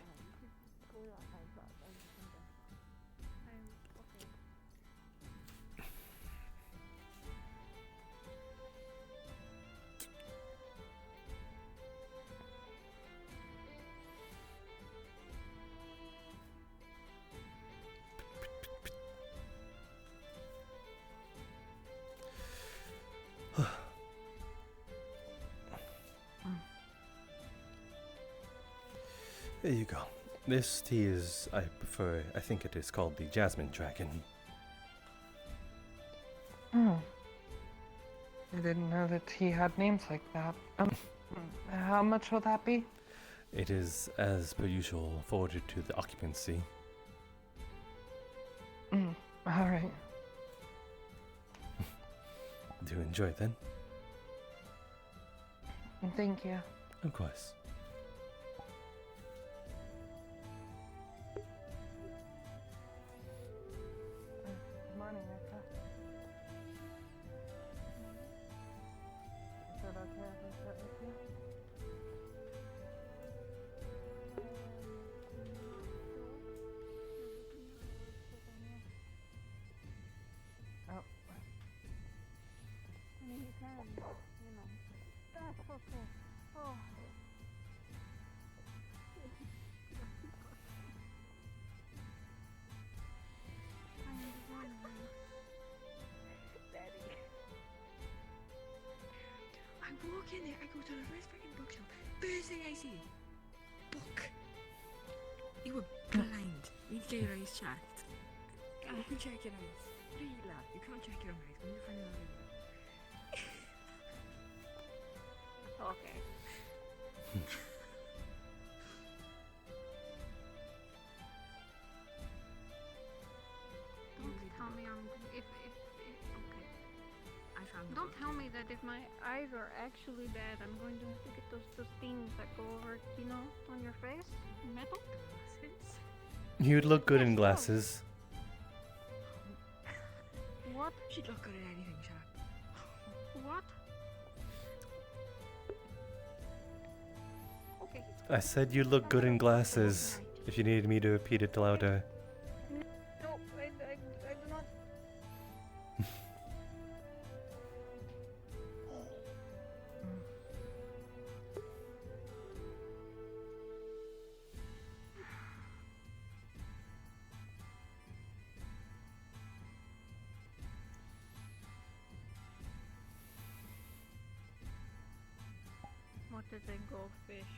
There you go. This tea is, I think it is called the Jasmine Dragon. I didn't know that he had names like that. How much will that be? It is, as per usual, forwarded to the occupancy. Alright. Do enjoy then. Thank you. Of course. Good morning, Eka. Is it okay if I sit with you? Oh. I mean, you can, you know. That's okay. Oh. Daddy. I walk in there, I go to the first freaking bookshelf. First thing I see, book. You were blind. You need to get your eyes checked. Go and check your eyes. Really, lad, you can't check your own eyes. When you find out. Okay. Don't tell me if okay. I found the Don't book. tell me that if my eyes are actually bad, I'm going to have to get those things that go over, you know, on your face. Metal glasses. You'd look good in glasses. What? She'd look good at anything, Sharp. What? Okay. I said you'd look good in glasses. If you needed me to repeat it louder. No, I do not. What is a goldfish?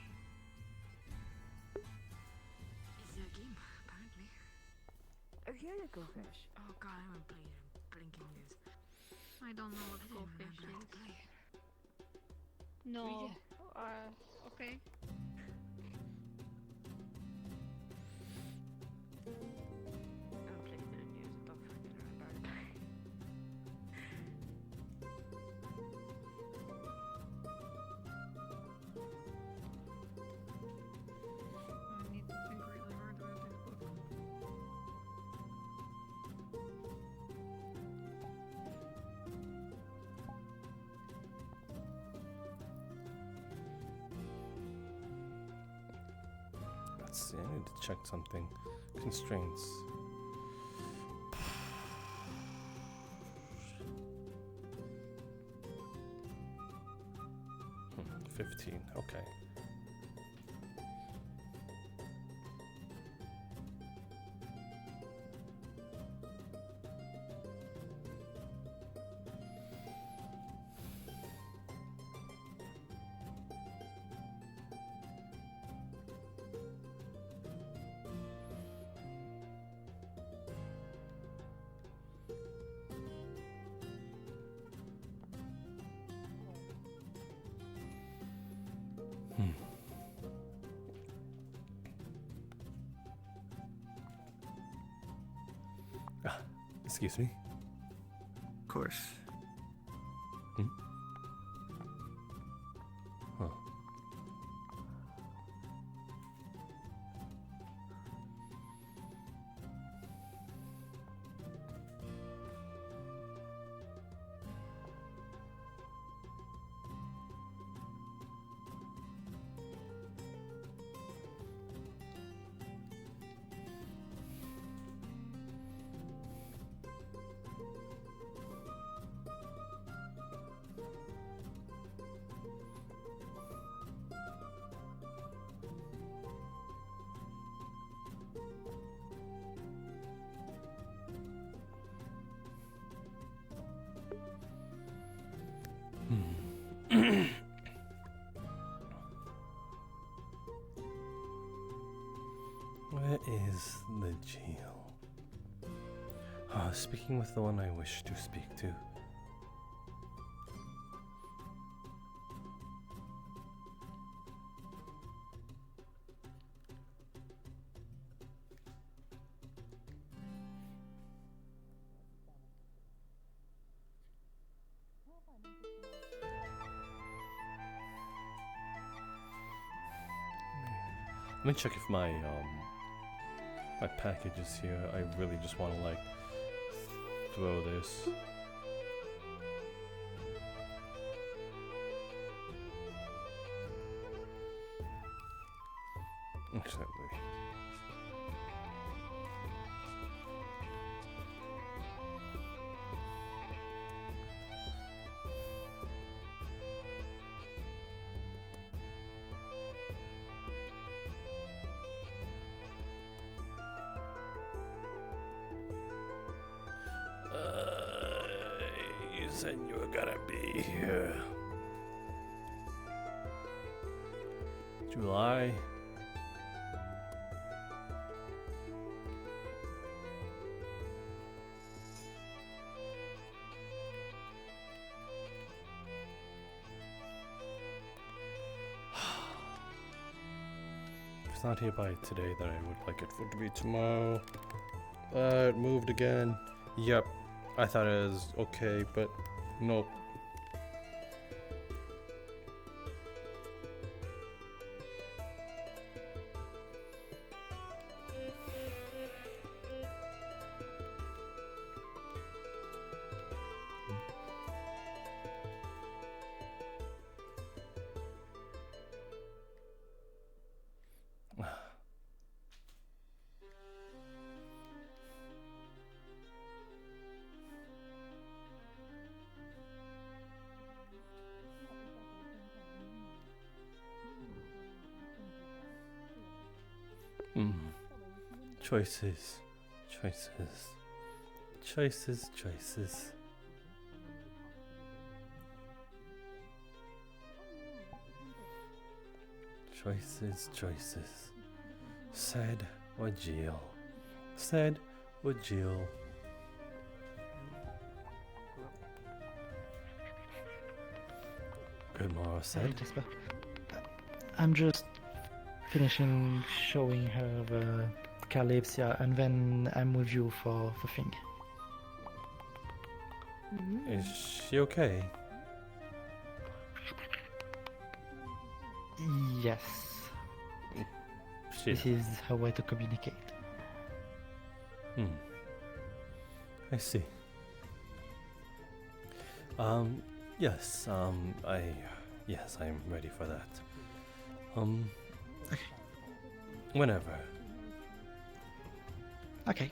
It's a game, apparently. Oh, you're a goldfish. Oh god, I haven't played in blinking years. I don't know what I didn't goldfish remember how is. to play it. No. Read it. Okay. see, I need to check something. Constraints. 15, okay. Excuse me? Of course. Hmm? Huh. Where is the jail? Speaking with the one I wish to speak to. Let me check if my package is here. I really just want to like throw this. Exactly. You said you were gonna be here. July. If it's not here by today, then I would like it for it to be tomorrow. It moved again. Yep. I thought it was okay, but nope. Choices, choices, choices, choices. Choices, choices. Sad or jail? Sad or jail? Good morrow, Sad. Jasper. I'm just finishing showing her the Kalypsia, and then I'm with you for the thing. Is she okay? Yes. This is her way to communicate. I see. Yes, yes, I'm ready for that. Whenever. Okay.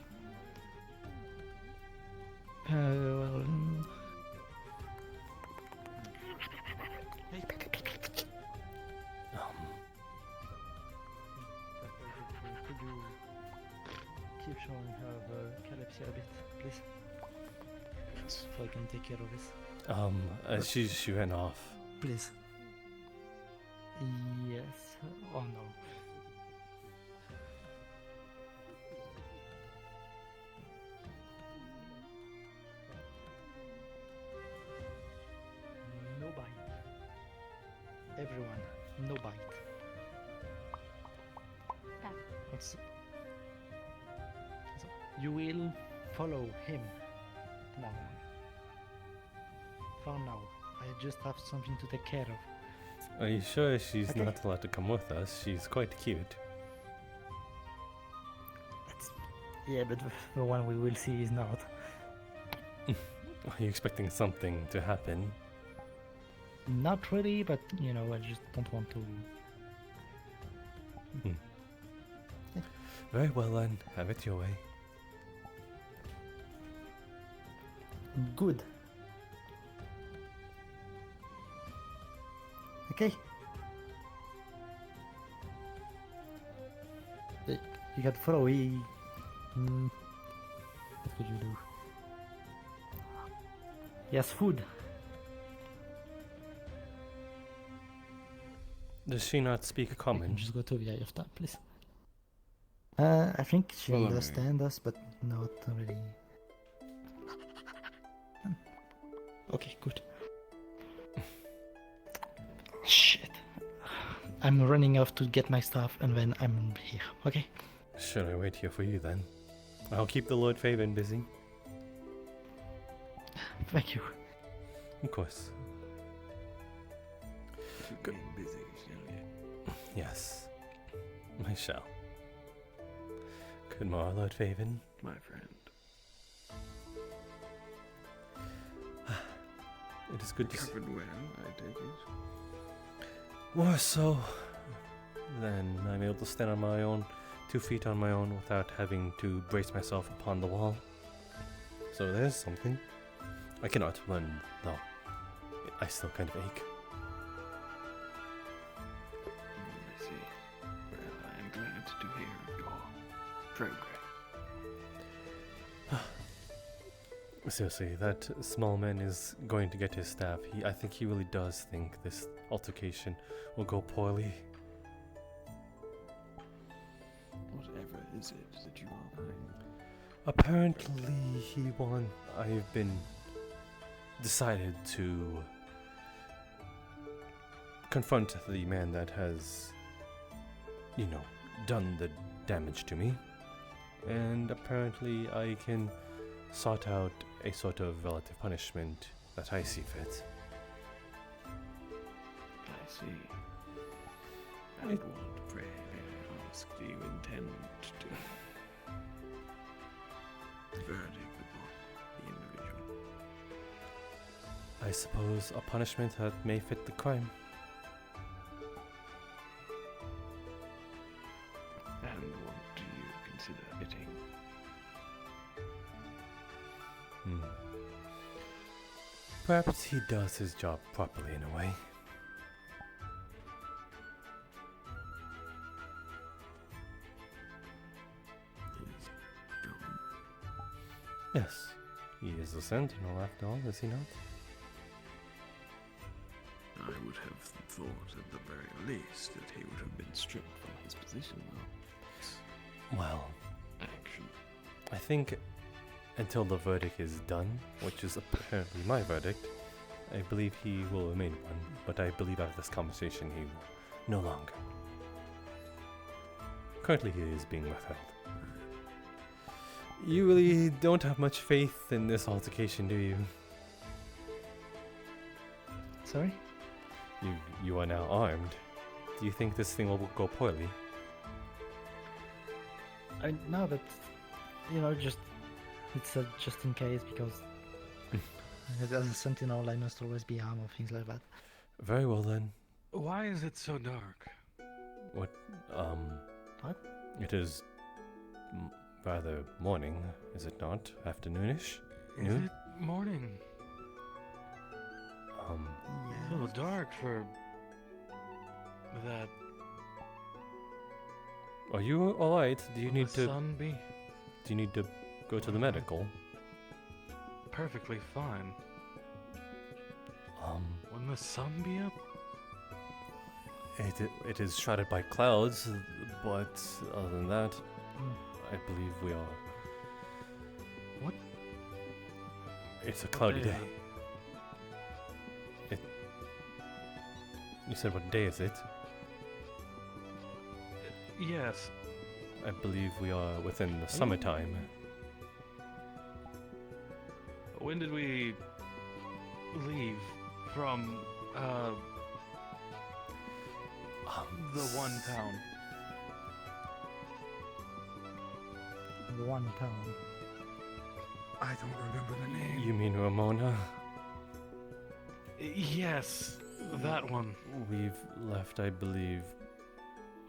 Well. Could you keep showing her the Kalypsia a bit, please? So I can take care of this. She ran off. Please. Yes. Oh no. No bite. Everyone, no bite. What's... So, you will follow him now. For now, I just have something to take care of. Are you sure she's Okay. not allowed to come with us? She's quite cute. Yeah, but the one we will see is not. Are you expecting something to happen? Not really, but you know, I just don't want to. Very well then, have it your way. Good. Okay. You got to follow. What could you do? Yes, food. Does she not speak You can common? just go to the eye of that, please. I think she Follow me. understands us, but not really. Okay, good. Shit. I'm running off to get my stuff and then I'm here, okay? Should I wait here for you then? I'll keep the Lord Faven busy. Thank you. Of course. Keep being busy, shall you? Yes. I shall. Good morrow, Lord Faven. My friend. It is good to see. Recovered well, I take it. More so than I'm able to stand on my own, 2 feet on my own, without having to brace myself upon the wall. So there's something. I cannot run, though. I still kind of ache. I see. Well, I am glad to hear of your progress. Seriously, that small man is going to get his staff. I think he really does think this altercation will go poorly. Whatever is it that you are behind? Apparently, I've been decided to confront the man that has, done the damage to me. And apparently, I can sort out a sort of relative punishment that I see fit. I see. And what, pray, may I ask, do you intend to verdict upon the individual? I suppose a punishment that may fit the crime. And what do you consider fitting? Perhaps he does his job properly in a way. He's gone. Yes, he is a sentinel after all, is he not? I would have thought at the very least that he would have been stripped from his position. Well, Action. I think until the verdict is done, which is apparently my verdict, I believe he will remain one, but I believe after this conversation he will no longer. Currently he is being withheld. You really don't have much faith in this altercation, do you? Sorry? You are now armed. Do you think this thing will go poorly? No, but just it's just in case, because as a sentinel I must always be armed or things like that. Very well then. Why is it so dark? What? What? It is rather morning, is it not? Afternoonish? Is Noon? it morning? It's a little dark for that. Are you alright? Do you need the to sun be do you need to go to the medical? perfectly fine? Wouldn't the sun be up? It is shrouded by clouds, but other than that, I believe we are. What? It's a cloudy day day. You said what day is it? Yes. I believe we are within the summertime. When did we leave from the one town? One town. I don't remember the name. You mean Ramona? Yes, that one. We've left, I believe,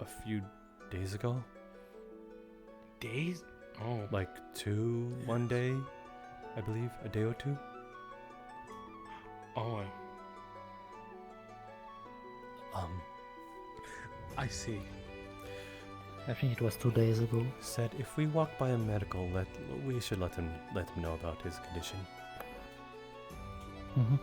a few days ago. Days? Oh. Like one day, I believe, a day or two. Oh. I see. I think it was 2 days ago. Said if we walk by a medical, we should let him know about his condition. Mm-hmm.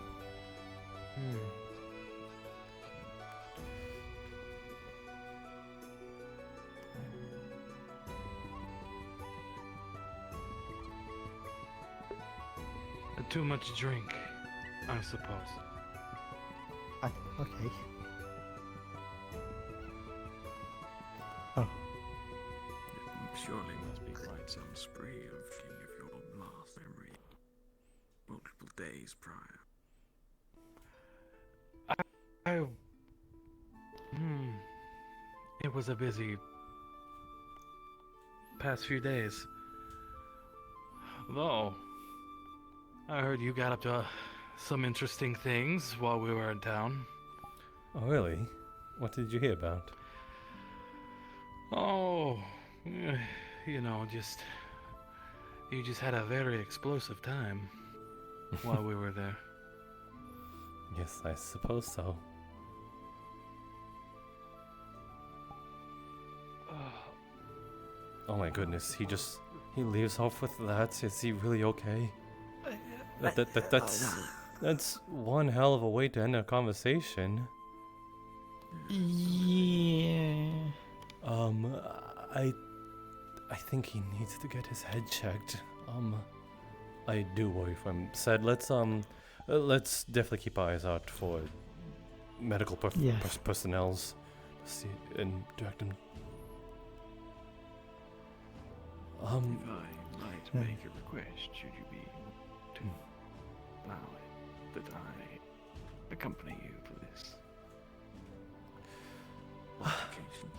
Too much drink, I suppose. Okay. Surely must be quite some spree of king of your last memory. Multiple days prior. It was a busy past few days. Though, I heard you got up to some interesting things while we were in town. Oh, really? What did you hear about? Oh, you know, you just had a very explosive time while we were there. Yes, I suppose so. Oh my goodness, he leaves off with that. Is he really okay? That's one hell of a way to end a conversation. Yeah. I think he needs to get his head checked. I do worry for him. Said, let's definitely keep our eyes out for medical personnels. See and direct him. If I might make a request, should you be able to allow it that I accompany you for this occasion?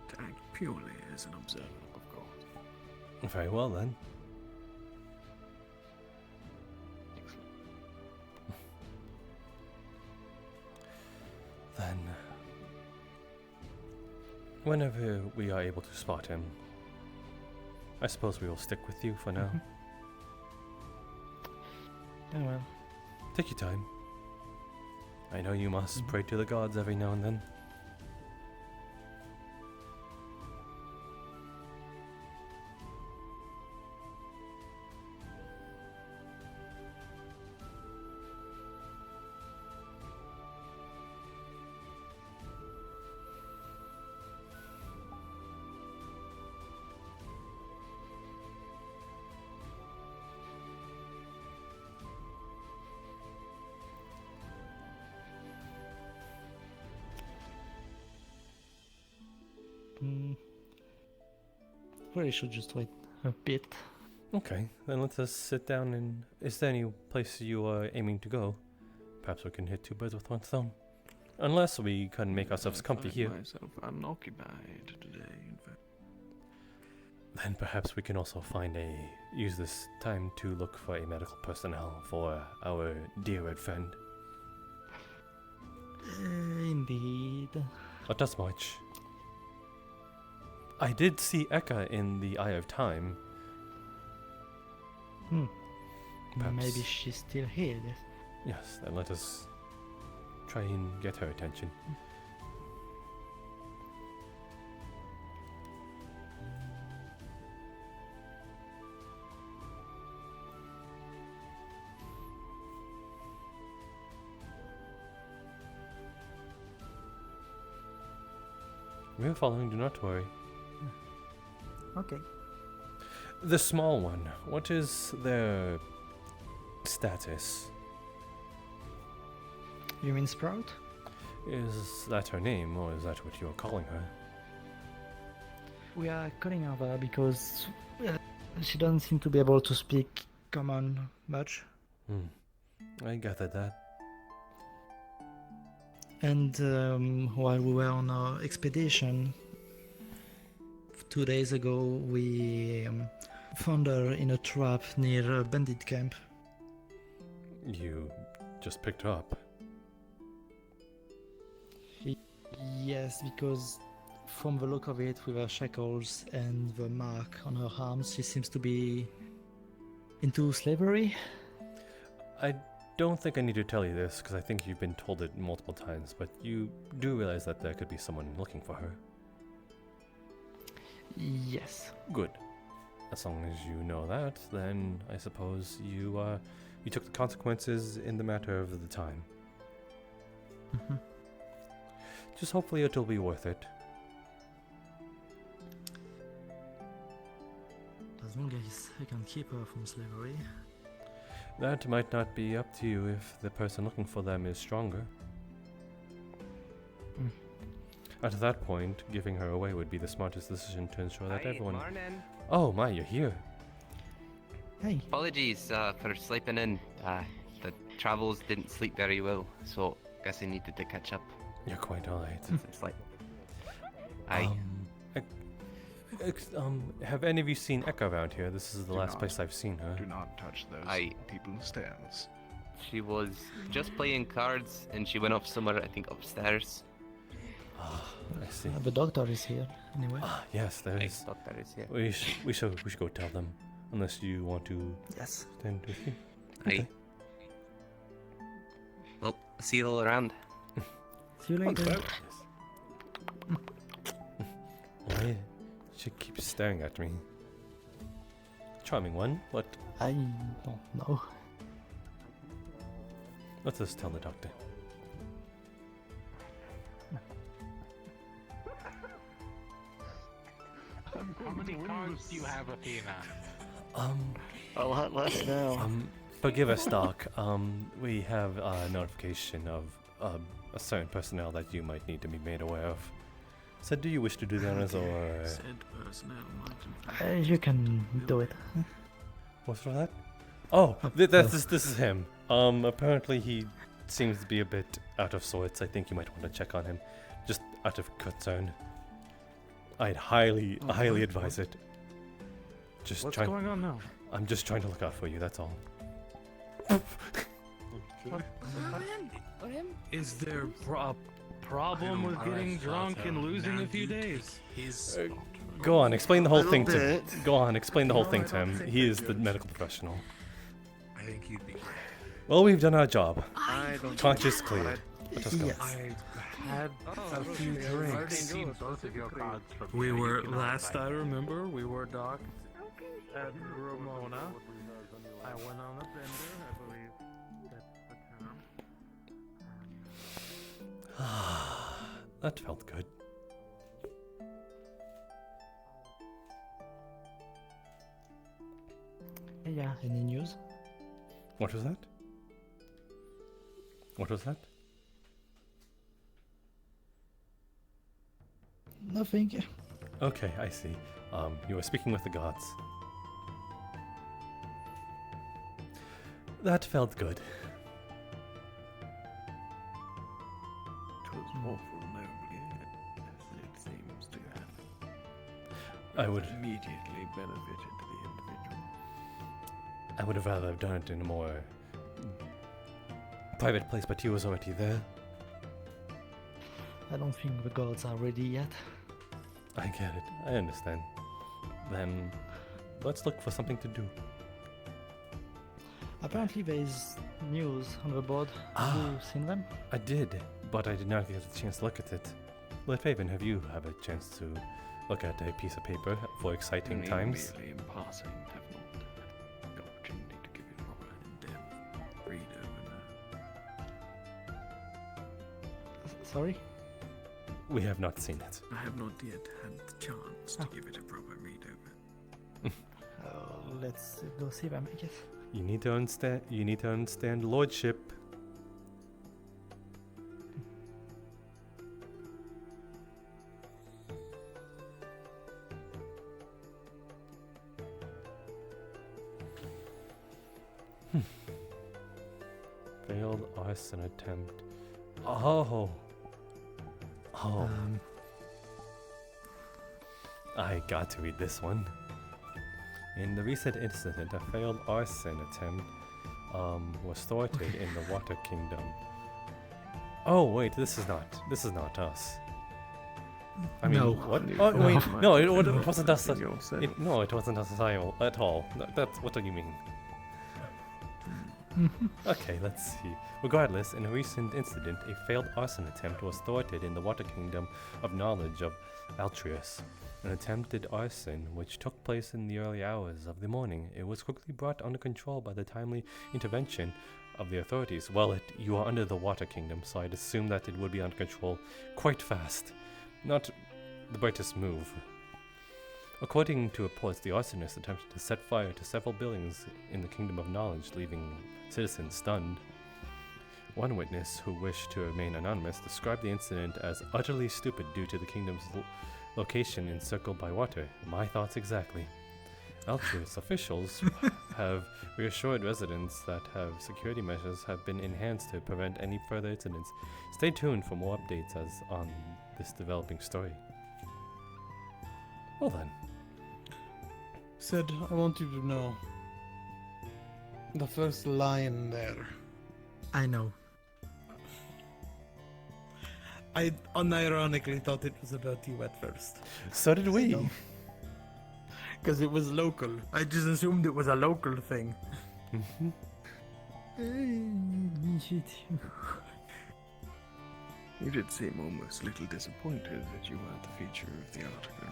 To act purely as an observer, of course. Very well then. Then, whenever we are able to spot him, I suppose we will stick with you for now. Oh well. Take your time. I know you must pray to the gods every now and then. We should just wait a bit. Okay, then let us sit down and... Is there any place you are aiming to go? Perhaps we can hit two birds with one stone. Unless we can make ourselves comfy here. I find myself unoccupied today, in fact. Then perhaps we can also use this time to look for a medical personnel for our dear red friend. Indeed. Not as much. I did see Eka in the Eye of Time. Maybe she's still here. Yes, then let us try and get her attention. We're following, do not worry. Okay. The small one, what is their status? You mean Sprout? Is that her name, or is that what you are calling her? We are calling her that because she doesn't seem to be able to speak common much. I gathered that. And while we were on our expedition 2 days ago, we found her in a trap near a bandit camp. You just picked her up? Yes, because from the look of it, with her shackles and the mark on her arms, she seems to be into slavery. I don't think I need to tell you this, because I think you've been told it multiple times, but you do realize that there could be someone looking for her. Yes. Good. As long as you know that, then I suppose you took the consequences in the matter of the time. Just hopefully it'll be worth it. As long as I can keep her from slavery. That might not be up to you if the person looking for them is stronger. At that point, giving her away would be the smartest decision to ensure that everyone... Morning. Oh my, you're here. Hey. Apologies for sleeping in. The travels didn't sleep very well, so guess I needed to catch up. You're quite alright. It's like... Aye. Have any of you seen Eka around here? This is the last place I've seen her. Do not touch those people's stairs. She was just playing cards and she went off somewhere, I think upstairs. I see. The doctor is here, anyway. Yes, there is. Doctor is here. We should go tell them, unless you want to. Yes. Stand with you. Aye. Well, see you all around. See you later. Why? She keeps staring at me. Charming one, but I don't know. Let us tell the doctor. How many cards do you have, Athena? A lot less now. Forgive us, Doc. We have a notification of a certain personnel that you might need to be made aware of. So, do you wish to do that, or? Said personnel might You can do it. What's for that? Oh, this is him. Apparently he seems to be a bit out of sorts. I think you might want to check on him, just out of concern. I'd highly advise it. What's going on now? I'm just trying to look out for you. That's all. Is there a problem with getting drunk and losing a few days? Go on, explain the whole thing to him. Go on, explain the whole thing to him. He is the medical professional. I think he'd be great. Well, we've done our job. I don't Conscious cleared. Let us go. I had a few drinks. We were, last I remember, we were docked at Ramona. I went on a bender, I believe that's the term. That felt good. Yeah, any news? What was that? What was that? Nothing. Okay, I see. You were speaking with the gods. That felt good. It was awful nobly, as it seems to have. I would immediately benefited the individual. I would have rather done it in a more private place, but he was already there. I don't think the gods are ready yet. I get it. I understand. Then let's look for something to do. Apparently there is news on the board. Have you seen them? I did, but I did not get a chance to look at it. Lefaven, have you had a chance to look at a piece of paper for exciting times? Merely in passing, have not had the opportunity to give it a proper in-depth read over. Sorry? We have not seen it. I have not yet had the chance to give it a proper read over. Let's go see them, I guess. You need to understand. You need to understand lordship. Failed arson attempt. Oh. I got to read this one. In the recent incident, a failed arson attempt was thwarted in the Water Kingdom. Oh wait, this is not us. I mean, No. what? Oh wait, no, it wasn't us. No, it wasn't us at all. What do you mean? Okay, let's see. Regardless, in a recent incident, a failed arson attempt was thwarted in the Water Kingdom of Knowledge of Altrius. An attempted arson, which took place in the early hours of the morning, it was quickly brought under control by the timely intervention of the authorities. Well, you are under the Water Kingdom, so I'd assume that it would be under control quite fast. Not the brightest move. According to reports, the arsonist attempted to set fire to several buildings in the Kingdom of Knowledge, leaving citizens stunned. One witness, who wished to remain anonymous, described the incident as utterly stupid due to the kingdom's location encircled by water. My thoughts exactly. Altrius officials have reassured residents that security measures have been enhanced to prevent any further incidents. Stay tuned for more updates on this developing story. Well then. Said, I want you to know. The first line there. I know. I unironically thought it was about you at first. So did we. Because it was local. I just assumed it was a local thing. You did seem almost a little disappointed that you weren't the feature of the article.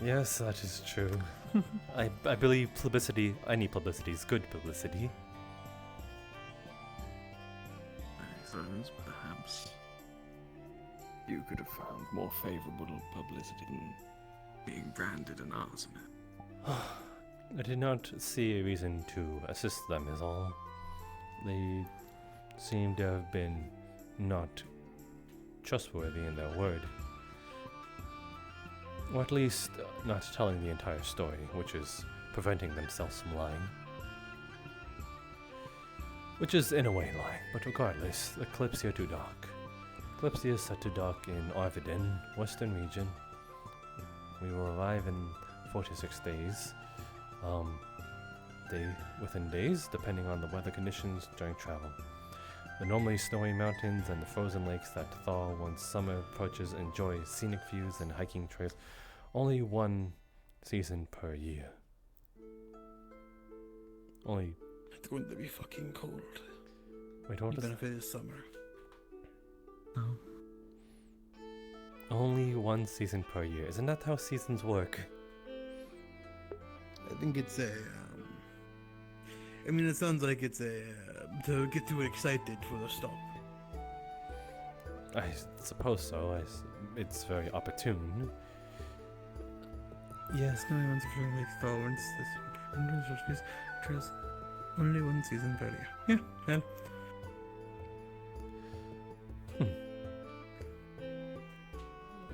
Yes, that is true. I believe publicity, any publicity is good publicity. I suppose perhaps you could have found more favorable publicity than being branded an arsonist. I did not see a reason to assist them is all. They seem to have been not trustworthy in their word. Or at least not telling the entire story, which is preventing themselves from lying. Which is in a way lying, but regardless, the Kalypsia to dock. Kalypsia is set to dock in Arviden, Western region. We will arrive in 4 to 6 days. Within days, depending on the weather conditions during travel. The normally snowy mountains and the frozen lakes that thaw once summer approaches enjoy scenic views and hiking trails. Only one season per year. Only. It's going to be fucking cold. Wait, what Even is if it is summer. No. Only one season per year. Isn't that how seasons work? I think it's a. I mean, it sounds like it's a. To get too excited for the stop. I suppose so. It's very opportune. Yes, no one's feeling like tolerance. This trails only one season per year. Yeah, well.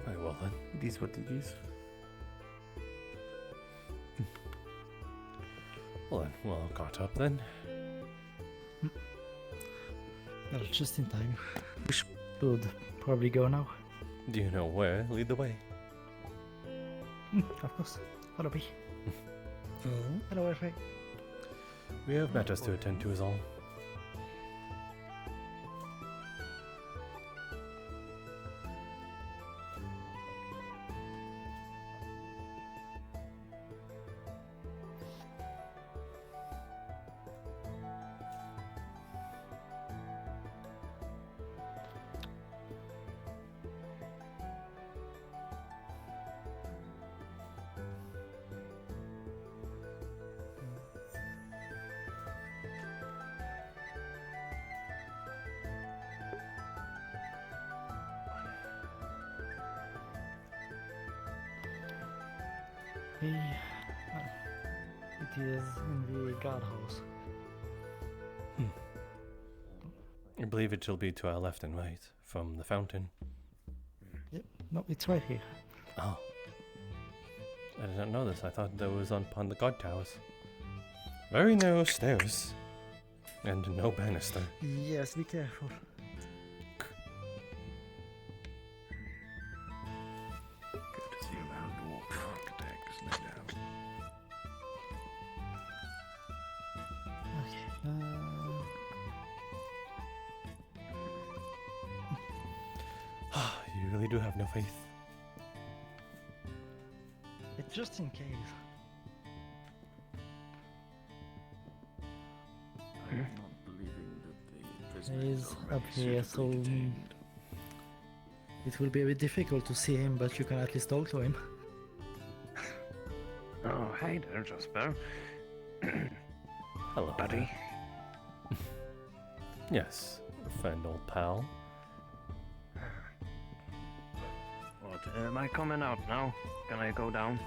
Very well then. It is what it is. Well then, well caught up then. Well, just in time. We should probably go now. Do you know where? Lead the way. Of course. Follow me. Oh. Hello, Wi-Fi. We have matters to attend to is all. Okay. It is in the guardhouse. I believe it will be to our left and right from the fountain. Yep. No, it's right here. Oh. I did not know this. I thought that was upon the guard towers. Very narrow stairs. And no banister. Yes, be careful. Courtesy of our dwarf architects, no doubt. You really do have no faith. It's just in case. I'm not believing that the prisoner He's already up here, so suitably detained. it will be a bit difficult to see him, but you can at least talk to him. Oh, hey there, Jasper. Hello, buddy. Yes, friend, old pal. What, am I coming out now? Can I go down?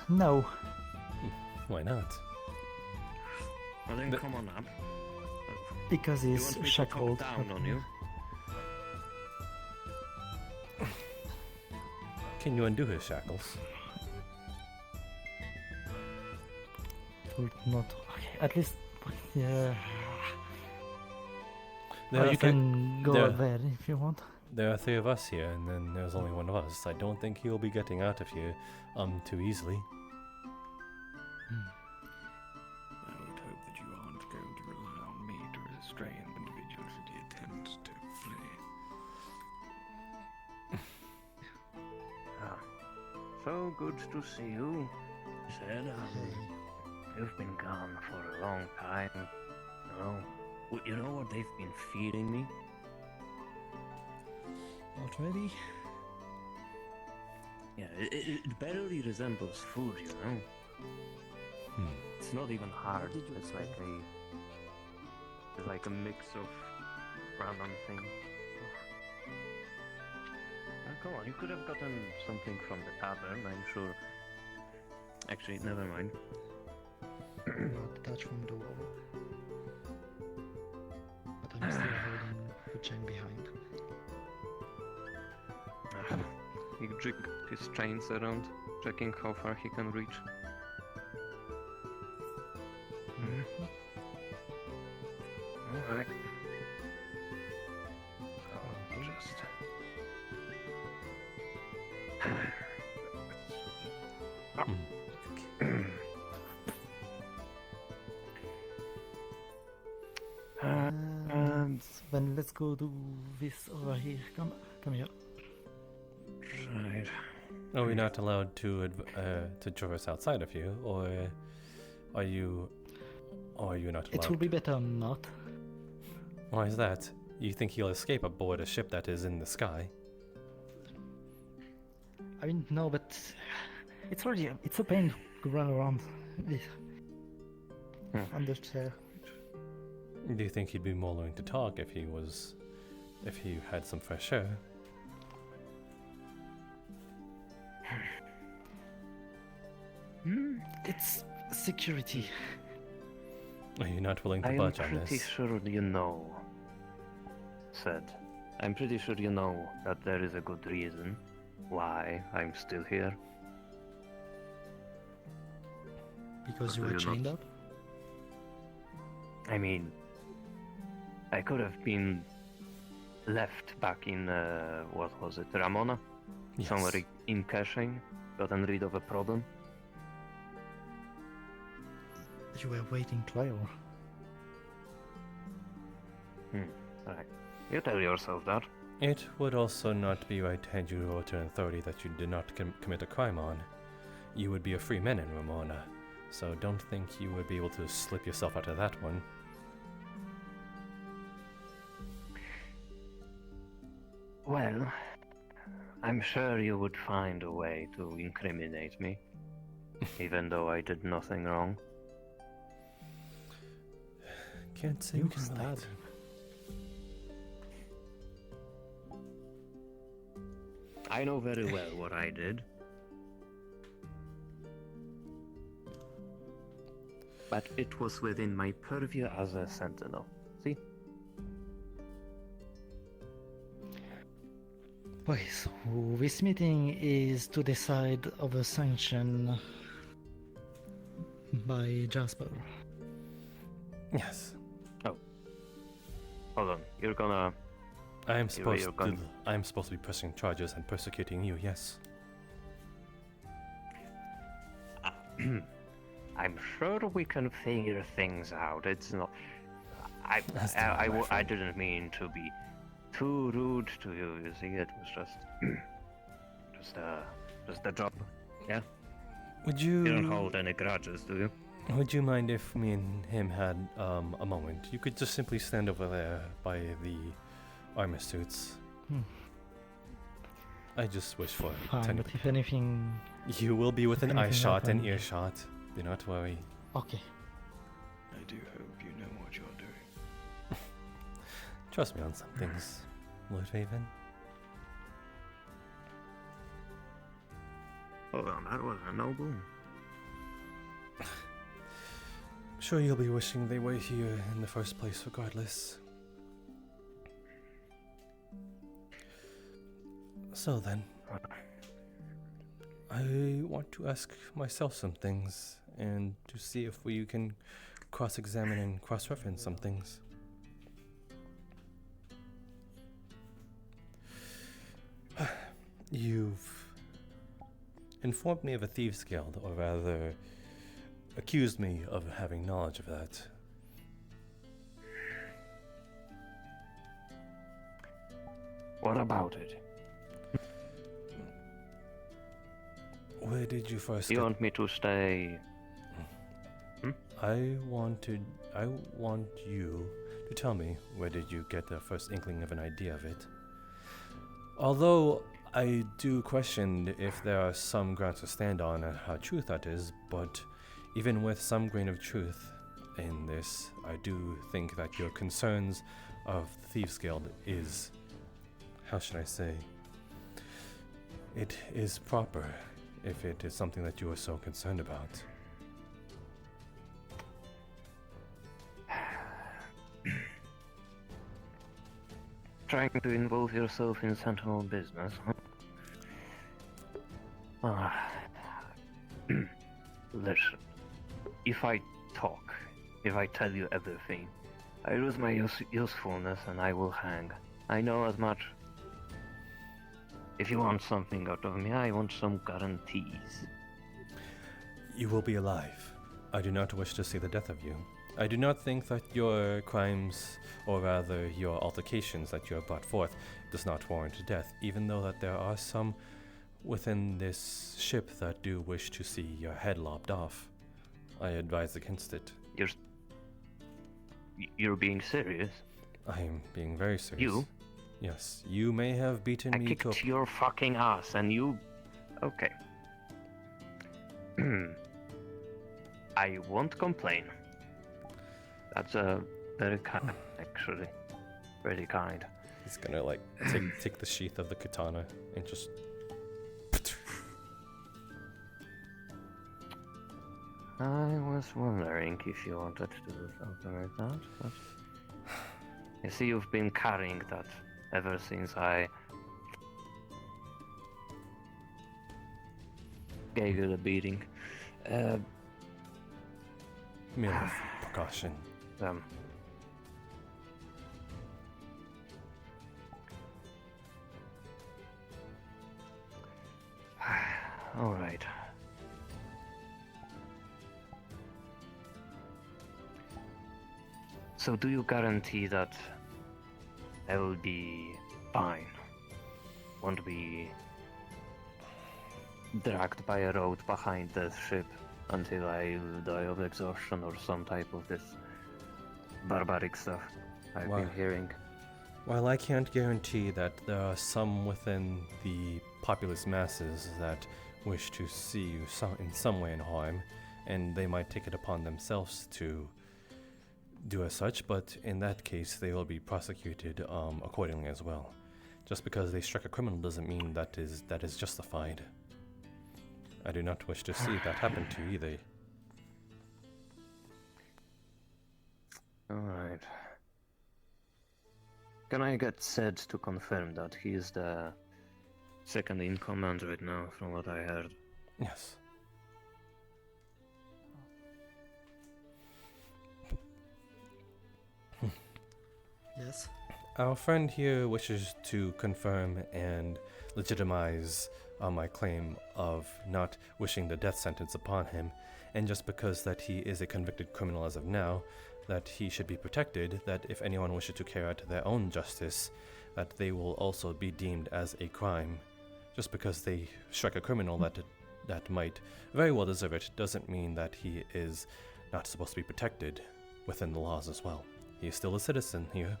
No. Why not? Well then, come on up. Because You he's want me to shackled. talk down on you? Can you undo his shackles? Would not. Okay, at least. Yeah. There are you can go up there if you want. There are 3 of us here, and then there's only one of us. I don't think he'll be getting out of here too easily. I would hope that you aren't going to rely on me to restrain individuals should he attempt to flee. So good to see you. Said, you've been gone for a long time. No. You know what they've been feeding me? Already? Yeah, it barely resembles food, you know? It's not even hard. It's like a mix of random things. Oh, come on, you could have gotten something from the tavern, I'm sure. Actually, never mind. Not touch from the wall. But I'm still holding the chain behind. He jigged his chains around, checking how far he can reach. Alright. Then let's go do this over here. Come here. Right. Are we not allowed to traverse outside of you, or are you not allowed? It will be better not. Why is that? You think he'll escape aboard a ship that is in the sky? I mean, no, but it's a pain to run around with under chair. Do you think he'd be more willing to talk if he had some fresh air? It's security. Are you not willing to budge on I'm pretty this? sure you know, said. I'm pretty sure you know that there is a good reason why I'm still here. Because you were chained up? I mean, I could have been left back in, what was it, Ramona? Yes. Somewhere in caching, gotten rid of a problem. You were waiting trial. Right. You tell yourself that. It would also not be right to hand you over to an authority that you did not commit a crime on. You would be a free man in Ramona, so don't think you would be able to slip yourself out of that one. Well, I'm sure you would find a way to incriminate me, even though I did nothing wrong. Can't say You we can stabbed wait. I know very well what I did. But it was within my purview as a sentinel. See? Okay, so this meeting is to decide of a sanction by Jasper. Yes. Oh. Hold on. You're gonna... I'm supposed to be pressing charges and persecuting you, yes. I'm sure we can figure things out. It's not... I didn't mean to be too rude to you, you see. It was just a job. Yeah? Would you... You don't hold any grudges, do you? Would you mind if me and him had a moment? You could just simply stand over there by the armor suits. I just wish for Fine, but if anything... You will be within eye shot and earshot. Do not worry. Okay. I do hope you know what you're doing. Trust me on some things, Lord Raven. Hold on, that was a noble. Sure, you'll be wishing they were here in the first place regardless. So then, I want to ask myself some things and to see if we can cross-examine and cross-reference some things. You've informed me of a thieves' guild, or rather, accused me of having knowledge of that. What about it? Where did you first You want me to stay? I want you to tell me, where did you get the first inkling of an idea of it? Although I do question if there are some grounds to stand on and how true that is, but even with some grain of truth in this, I do think that your concerns of the Thieves Guild is, how should I say, it is proper if it is something that you are so concerned about. Trying to involve yourself in Sentinel business, huh? Listen, if I talk, if I tell you everything, I lose my usefulness and I will hang. I know as much. If you want something out of me, I want some guarantees. You will be alive. I do not wish to see the death of you. I do not think that your crimes, or rather your altercations that you have brought forth, does not warrant death, even though that there are some within this ship that do wish to see your head lopped off. I advise against it. You're being serious? I am being very serious. You? Yes, you may have beaten me I kicked your fucking ass and you... Okay. I won't complain. That's very kind, actually. Very kind. He's gonna like take the sheath of the katana and just... I was wondering if you wanted to do something like that, but... You see, you've been carrying that ever since I gave you the beating. Mere precaution. All right. So do you guarantee that I will be fine? Won't be dragged by a road behind the ship until I die of exhaustion or some type of this barbaric stuff I've been hearing? While I can't guarantee that there are some within the populous masses that wish to see you in some way in harm, and they might take it upon themselves to do as such, but in that case they will be prosecuted accordingly as well. Just because they struck a criminal doesn't mean that is justified. I do not wish to see that happen to you either. Alright. Can I get Zed to confirm that he is the second in command right now, from what I heard? Yes. Yes. Our friend here wishes to confirm and legitimize my claim of not wishing the death sentence upon him, and just because that he is a convicted criminal as of now, that he should be protected, that if anyone wishes to carry out their own justice, that they will also be deemed as a crime. Just because they strike a criminal that might very well deserve it, doesn't mean that he is not supposed to be protected within the laws as well. He is still a citizen here.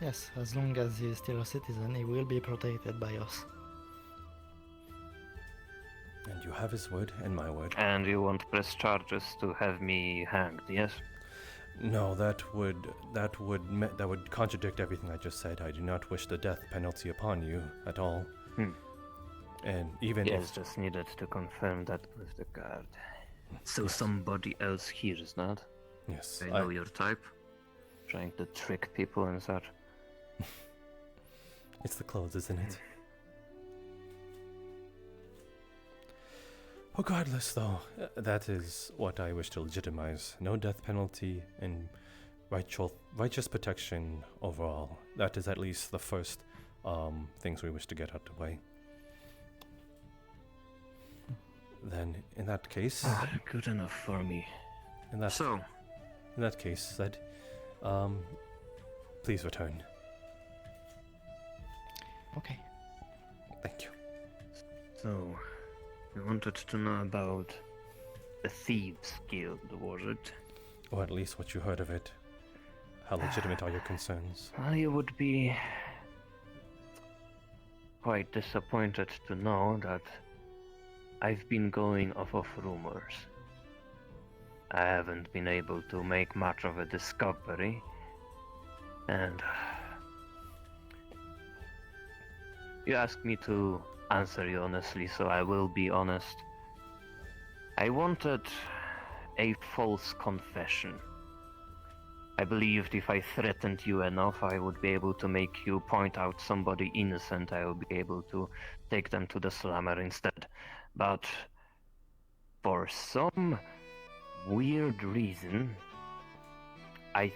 Yes, as long as he is still a citizen, he will be protected by us. And you have his word and my word. And you won't press charges to have me hanged, yes? No, that would contradict everything I just said. I do not wish the death penalty upon you at all. And even yes, just needed to confirm that with the guard. So somebody else hears that? Yes. I know your type. Trying to trick people and such. It's the clothes, isn't it? Regardless, though, that is what I wish to legitimize. No death penalty and righteous protection overall. That is at least the first things we wish to get out of the way. Then, in that case... good enough for me. In that case, said, please return. Okay. Thank you. So, you wanted to know about the Thieves Guild, was it? Or at least what you heard of it. How legitimate are your concerns? Well, you would be quite disappointed to know that I've been going off of rumors. I haven't been able to make much of a discovery, and you asked me to answer you honestly, so I will be honest. I wanted a false confession. I believed if I threatened you enough, I would be able to make you point out somebody innocent. I would be able to take them to the slammer instead. But for some weird reason, I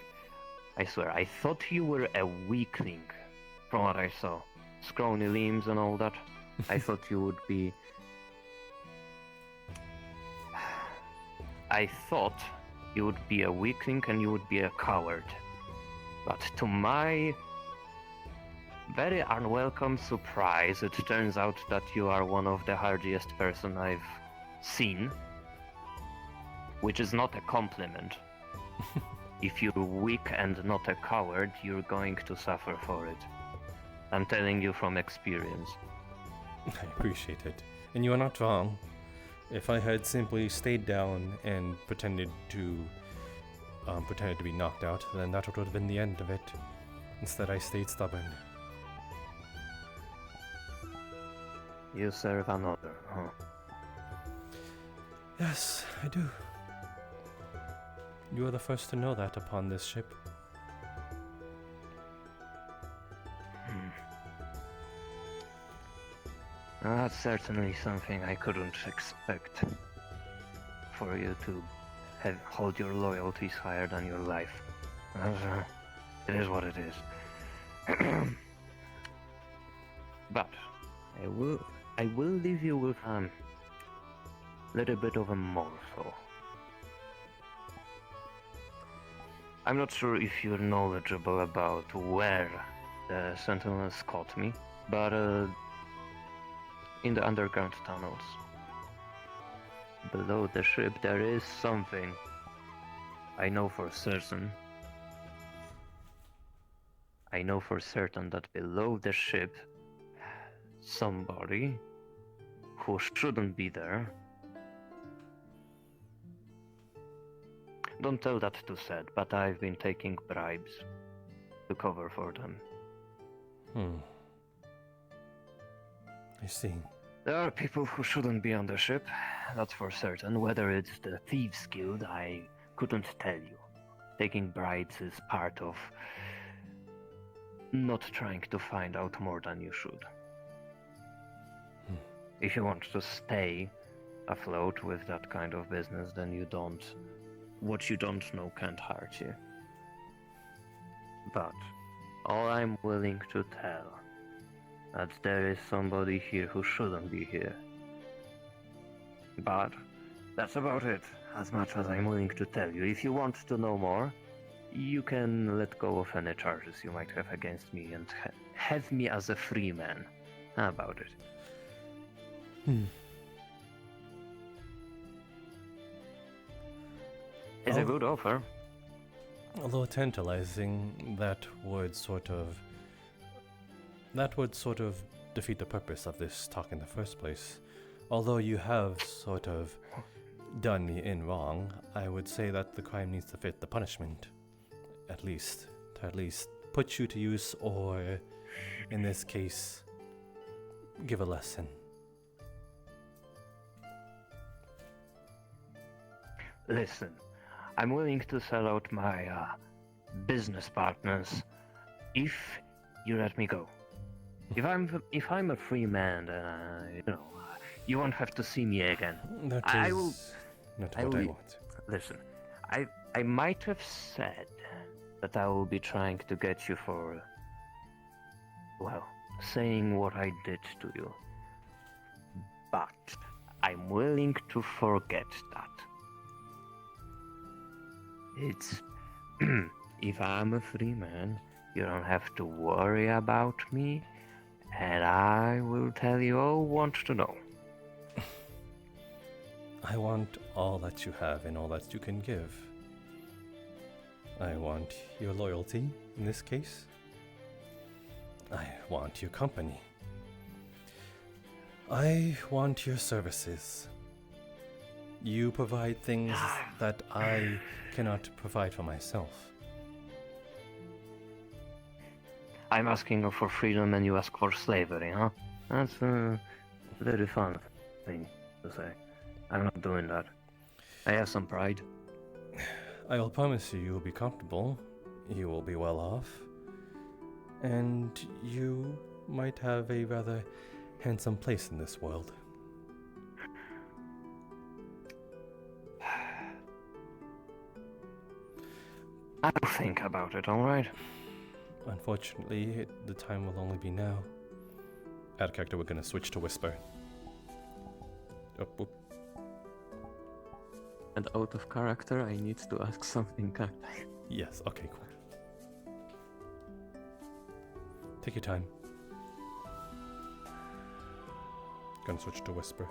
swear, I thought you were a weakling from what I saw. Scrawny limbs and all that. I thought you would be... I thought you would be a weakling and you would be a coward. But to my very unwelcome surprise, it turns out that you are one of the hardiest person I've seen. Which is not a compliment. If you're weak and not a coward, you're going to suffer for it. I'm telling you from experience. I appreciate it. And you are not wrong. If I had simply stayed down and pretended to be knocked out, then that would have been the end of it. Instead, I stayed stubborn. You serve another, huh? Yes, I do. You are the first to know that upon this ship. Well, that's certainly something I couldn't expect. For you to hold your loyalties higher than your life. It is what it is. But I will leave you with a little bit of a morsel. I'm not sure if you're knowledgeable about where the Sentinels caught me, but in the underground tunnels. Below the ship there is something. I know for certain. I know for certain that below the ship, somebody who shouldn't be there. Don't tell that to Seth, but I've been taking bribes to cover for them. I see. There are people who shouldn't be on the ship, that's for certain. Whether it's the Thieves Guild, I couldn't tell you. Taking bribes is part of not trying to find out more than you should. If you want to stay afloat with that kind of business, then you don't. What you don't know can't hurt you. But all I'm willing to tell, that there is somebody here who shouldn't be here. But that's about it, as much as I'm willing to tell you. If you want to know more, you can let go of any charges you might have against me and have me as a free man. How about it? It's a good offer. Although tantalizing, that would sort of defeat the purpose of this talk in the first place. Although you have sort of done me in wrong, I would say that the crime needs to fit the punishment. To at least put you to use, or in this case, give a lesson. Listen, I'm willing to sell out my business partners if you let me go. If I'm a free man, you won't have to see me again. That is I will. not what I want. Listen, I might have said that I will be trying to get you for, well, saying what I did to you. But I'm willing to forget that. It's if I'm a free man, you don't have to worry about me, and I will tell you all you want to know. I want all that you have and all that you can give. I want your loyalty, in this case. I want your company. I want your services. You provide things that I cannot provide for myself. I'm asking for freedom and you ask for slavery, huh? That's a very fun thing to say. I'm not doing that. I have some pride. I will promise you will be comfortable, you will be well off, and you might have a rather handsome place in this world. I'll think about it, alright? Unfortunately, the time will only be now. Out of character, we're gonna switch to Whisper. Oh. And out of character, I need to ask something. Yes, okay, cool. Take your time. Gonna switch to Whisper.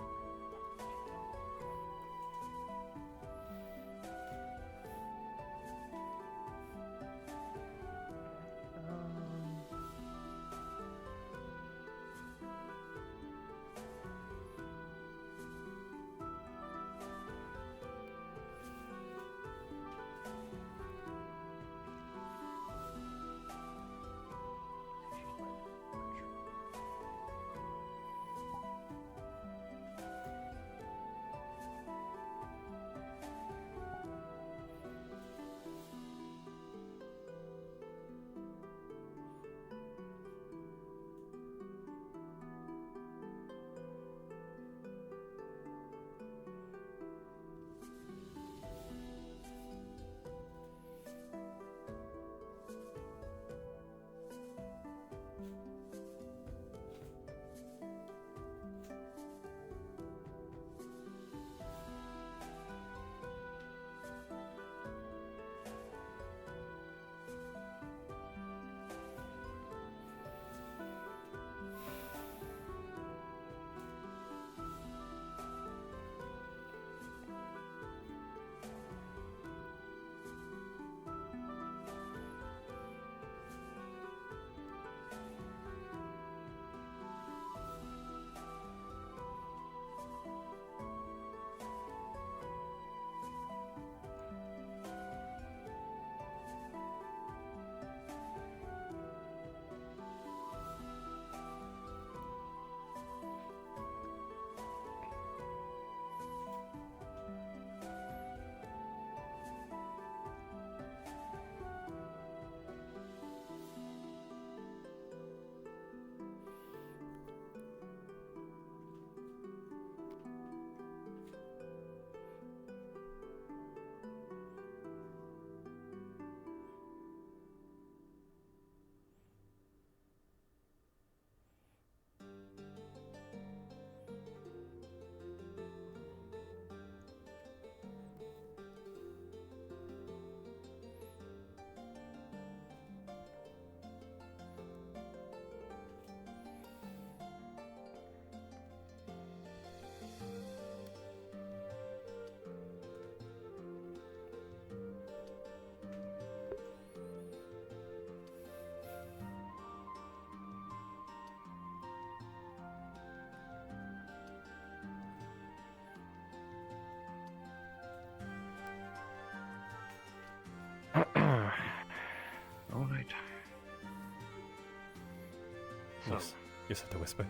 You said to whisper.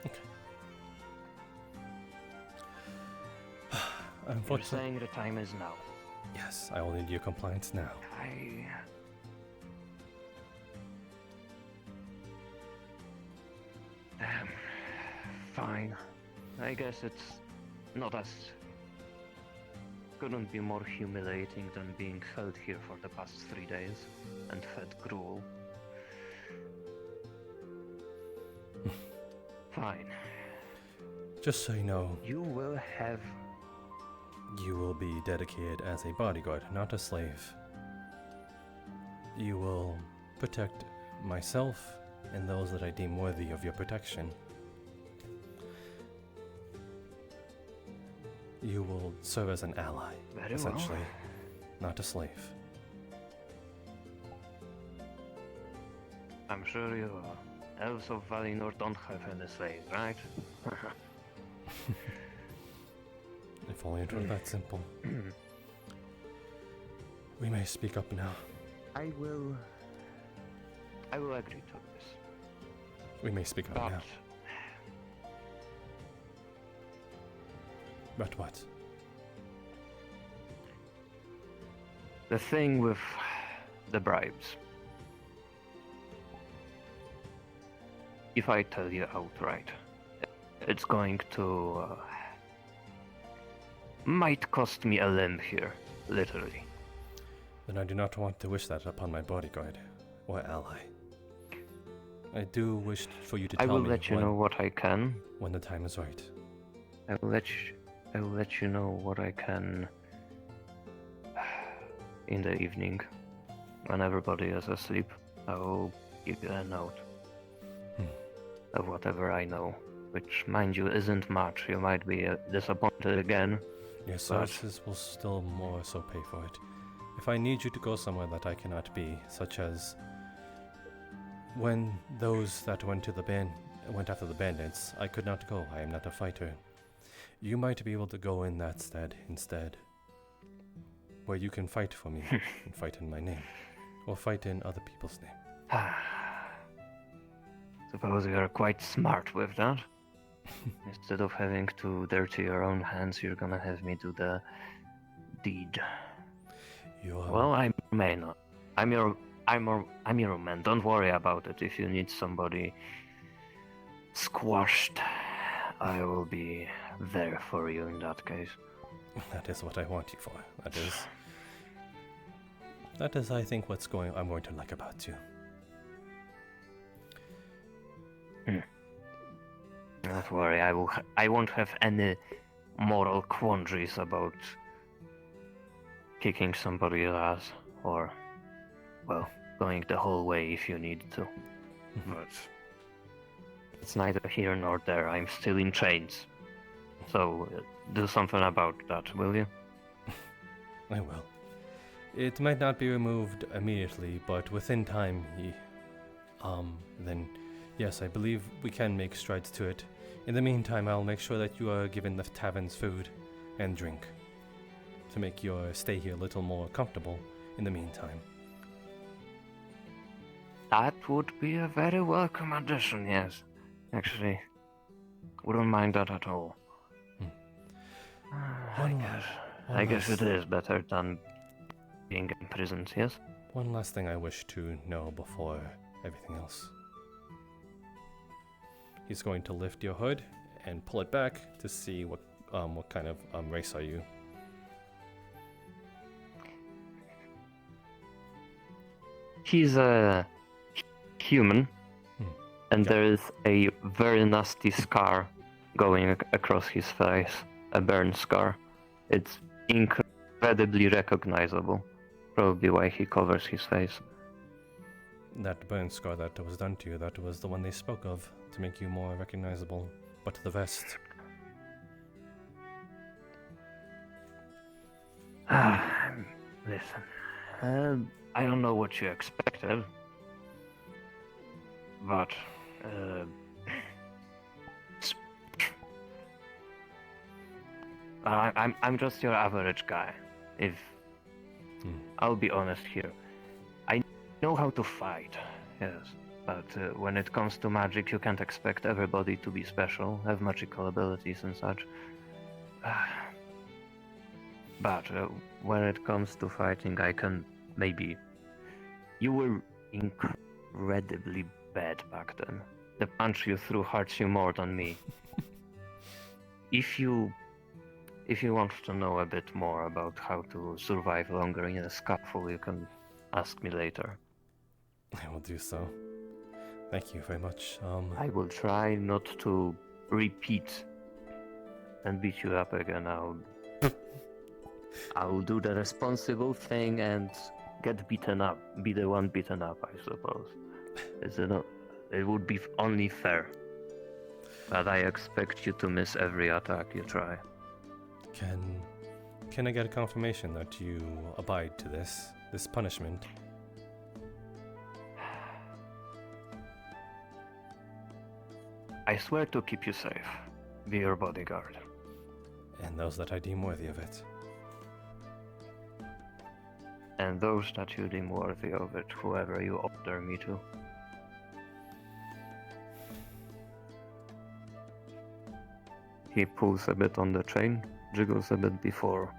Okay. You're Unfortunately. saying the time is now. Yes, I will need your compliance now. Fine. I guess it's not as... couldn't be more humiliating than being held here for the past 3 days and fed gruel. Fine. Just so you know, You will have... you will be dedicated as a bodyguard, not a slave. You will protect myself and those that I deem worthy of your protection. You will serve as an ally, Very essentially, well. not a slave. I'm sure you elves of Valinor don't have any slaves, right? If only it were that simple. We may speak up now. I will agree to this. We may speak up But now. But what? the thing with the bribes. If I tell you outright, it's going to... might cost me a limb here, literally. Then I do not want to wish that upon my bodyguard or ally. I do wish for you to I tell will me let you know what I can. when the time is right. I will let you know what I can in the evening. When everybody is asleep, I will give you a note of whatever I know. Which, mind you, isn't much. You might be disappointed again. Your services will still more so pay for it. If I need you to go somewhere that I cannot be, such as when those that went after the bandits, I could not go. I am not a fighter. You might be able to go in that stead instead, where you can fight for me and fight in my name, or fight in other people's name. Suppose you are quite smart with that. Instead of having to dirty your own hands, you're gonna have me do the deed. Well, I may not. I'm your man. Don't worry about it. If you need somebody squashed, I will be there for you in that case. That is what I want you for. That is, I think, I'm going to like about you. Don't worry. I won't have any moral quandaries about kicking somebody's ass, or, well, going the whole way if you need to. But it's neither here nor there. I'm still in chains. So do something about that, will you? I will. It might not be removed immediately, but within time, then yes, I believe we can make strides to it. In the meantime, I'll make sure that you are given the tavern's food and drink to make your stay here a little more comfortable in the meantime. That would be a very welcome addition, yes. Actually, wouldn't mind that at all. I guess it is better than being imprisoned, yes? One last thing I wish to know before everything else. He's going to lift your hood and pull it back to see what kind of race are you. He's a human, and there is a very nasty scar going across his face, a burn scar. It's incredibly recognizable, probably why he covers his face. That burn scar that was done to you, that was the one they spoke of to make you more recognizable. But the vest. Listen, I don't know what you expected, but I'm just your average guy. If I'll be honest here, I know how to fight, yes, But when it comes to magic, you can't expect everybody to be special, have magical abilities and such. But when it comes to fighting, I can maybe... You were incredibly bad back then. The punch you threw hurts you more than me. If you want to know a bit more about how to survive longer in a scuffle, you can ask me later. I will do so. Thank you very much. I will try not to repeat and beat you up again. I'll do the responsible thing and get beaten up. Be the one beaten up, I suppose. It would be only fair. But I expect you to miss every attack you try. Can I get a confirmation that you abide to this punishment? I swear to keep you safe. Be your bodyguard. And those that I deem worthy of it. And those that you deem worthy of it, whoever you order me to. He pulls a bit on the chain, jiggles a bit before.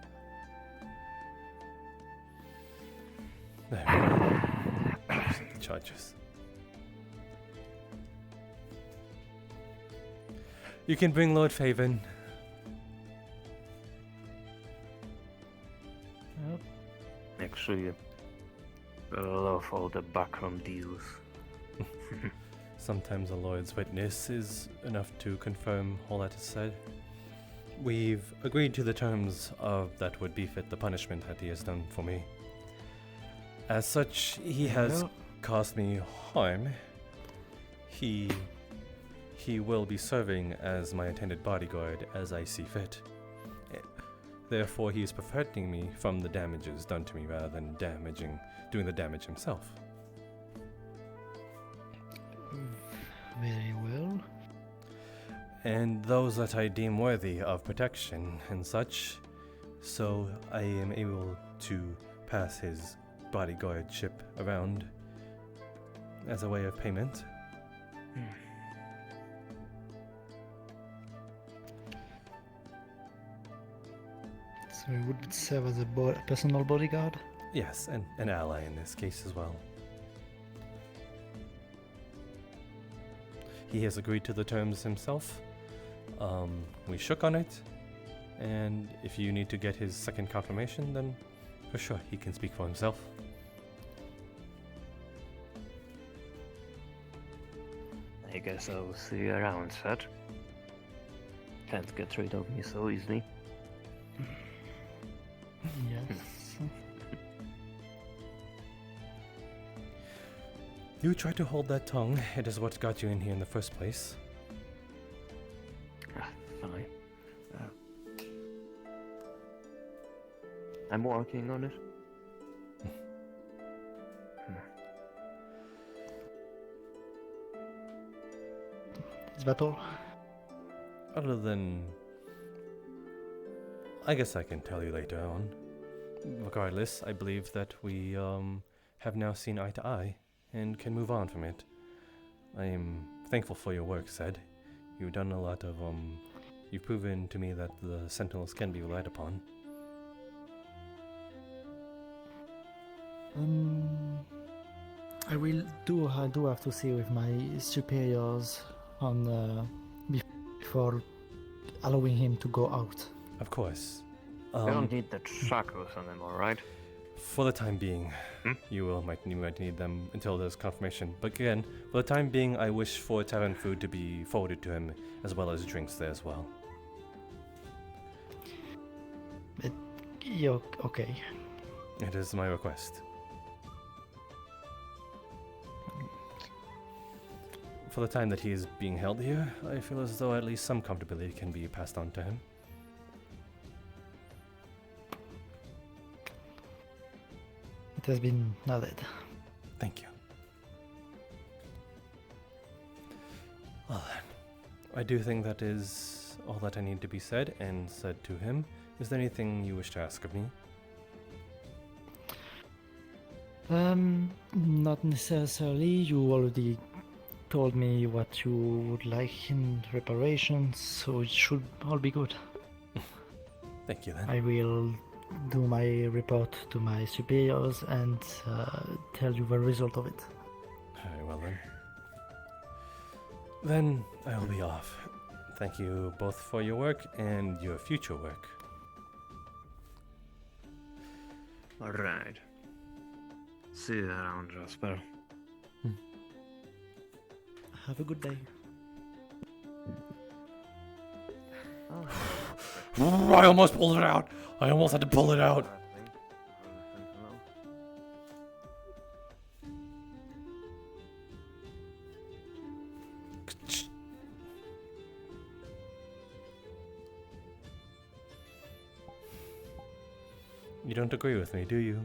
The charges. You can bring Lord Faven. Yep. Actually, I love all the backroom deals. Sometimes a Lord's witness is enough to confirm all that is said. We've agreed to the terms of that would befit the punishment that he has done for me. As such, he has caused me harm. He will be serving as my intended bodyguard as I see fit. Therefore, he is preventing me from the damages done to me rather than doing the damage himself. Very well. And those that I deem worthy of protection and such, so I am able to pass his bodyguardship around as a way of payment. So he would serve as a personal bodyguard? Yes, and an ally in this case as well. He has agreed to the terms himself. We shook on it, and if you need to get his second confirmation, then for sure he can speak for himself. I guess I'll see you around, sir. Can't get rid of me so easily. Yes. You try to hold that tongue. It is what got you in here in the first place. Fine. I'm working on it. Is that all? Other than... I guess I can tell you later on. Regardless, I believe that we have now seen eye to eye and can move on from it. I am thankful for your work, Zed. You've done a lot of, you've proven to me that the Sentinels can be relied upon. I do have to see with my superiors on before allowing him to go out. Of course. You don't need the shackles anymore, right? For the time being, you might need them until there's confirmation. But again, for the time being, I wish for tavern food to be forwarded to him, as well as drinks there as well. Okay. It is my request. For the time that he is being held here, I feel as though at least some comfortability can be passed on to him. It has been noted. Thank you. Well then, I do think that is all that I need to be said and said to him. Is there anything you wish to ask of me? Not necessarily. You already told me what you would like in reparations, so it should all be good. Thank you then. I will do my report to my superiors and tell you the result of it. Very well then. Then I will be off. Thank you both for your work and your future work. Alright. See you around, Jasper. Have a good day. I almost pulled it out. I almost had to pull it out. You don't agree with me, do you?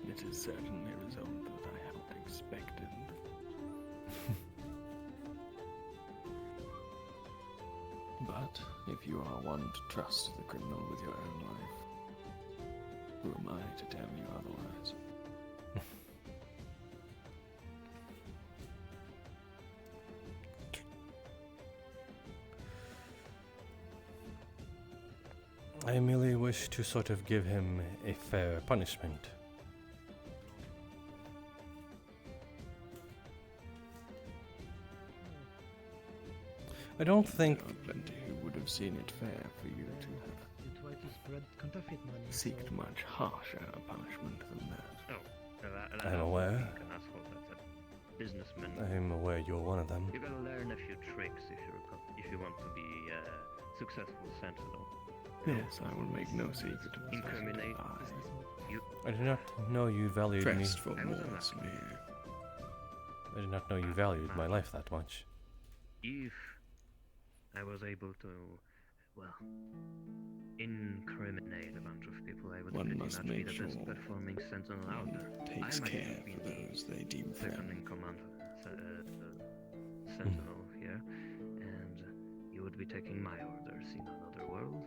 It is certainly a result that I hadn't expected. But if you are one to trust the criminal with your own life, who am I to tell you otherwise? I merely wish to sort of give him a fair punishment. I don't think... There are plenty who would have seen it fair for you to have You try to spread counterfeit money. seeked much harsher punishment than that. Oh, I'm aware. An asshole, that's a businessman. I'm aware you're one of them. You gotta learn a few tricks if you want to be a successful sentinel. Yes, I will make no secret of the Incriminate. fact that You. I did not know you valued me. pressed for I was more an severe. I did not know you valued my life that much. If I was able to, well, incriminate a bunch of people, I would One pretty must much be make the sure best performing sentinel out there. Takes I might care have been for those they deem second in friend. command sentinel here, and you would be taking my orders in another world.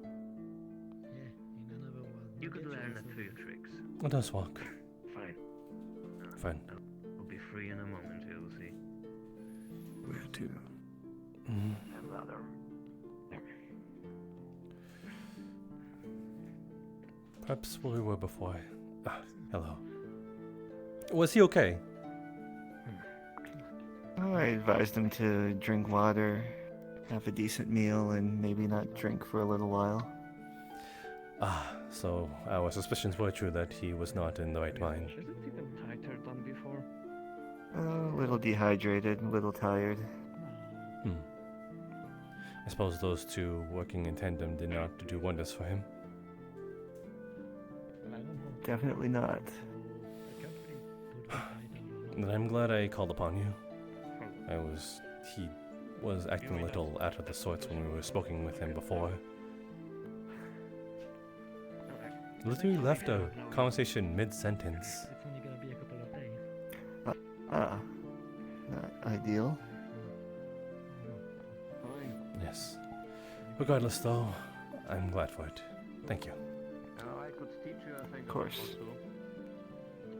Yeah, in another world. You could learn a few tricks. Let us walk. Fine. Fine. I'll be free in a moment, you'll see. Where to? Rather. Perhaps where we were before. Ah, hello. Was he okay? Oh, I advised him to drink water, have a decent meal, and maybe not drink for a little while. Ah, so our suspicions were true that he was not in the right mind. Is it even tighter than before? A little dehydrated, a little tired. I suppose those two working in tandem did not do wonders for him. Definitely not. Then I'm glad I called upon you. He was acting a little out of the sorts when we were speaking with him before. Literally left a conversation mid-sentence. It's only gonna be a couple of days. Not ideal. Yes. Regardless though, I'm glad for it. Thank you. I could teach you a thing Of course.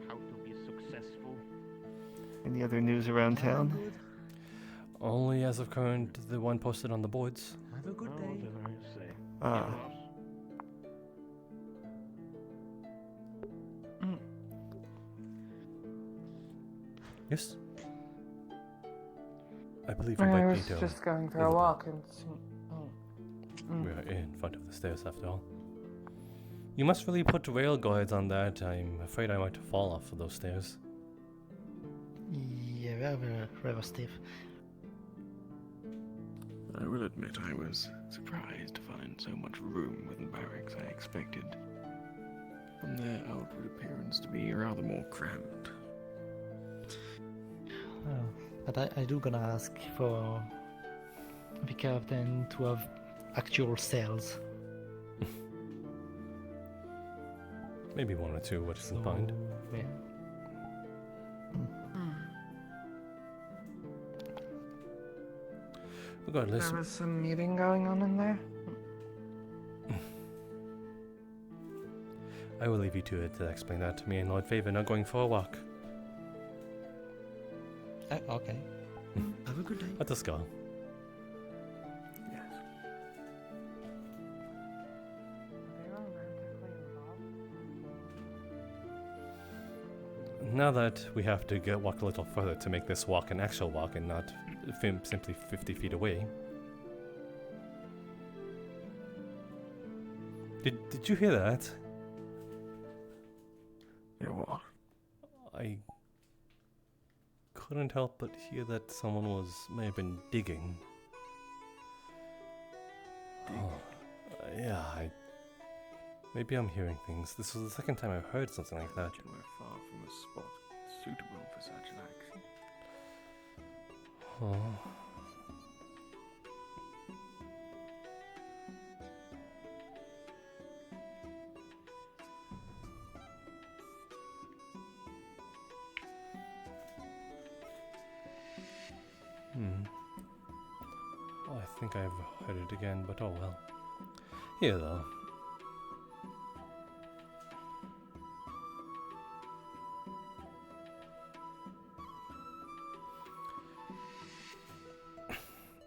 how to be successful. Any other news around town? Only as of current, the one posted on the boards. Have a good day. Whatever you say. Ah. Yes? I believe you I might was need to... just going for a walk and see. Oh. We are in front of the stairs after all. You must really put rail guards on that. I'm afraid I might fall off of those stairs. Yeah, rather stiff. I will admit I was surprised to find so much room within barracks. I expected, from their outward appearance, to be rather more cramped. But I do gonna ask for the captain to have actual cells. Maybe one or two, what doesn't mind. Yeah. Regardless, There was some meeting going on in there. I will leave you to it to explain that to me and Lord Faven are going for a walk. Okay. Have a good day. Let us go. Yes. Now that we have to walk a little further to make this walk an actual walk and not simply 50 feet away. Did you hear that? Yeah, what? I couldn't help but hear that someone may have been digging. Yeah, maybe I'm hearing things. This was the second time I've heard something like that. We're far from a spot suitable for such an action. Oh. Well, I think I've heard it again, but oh well. Here, though.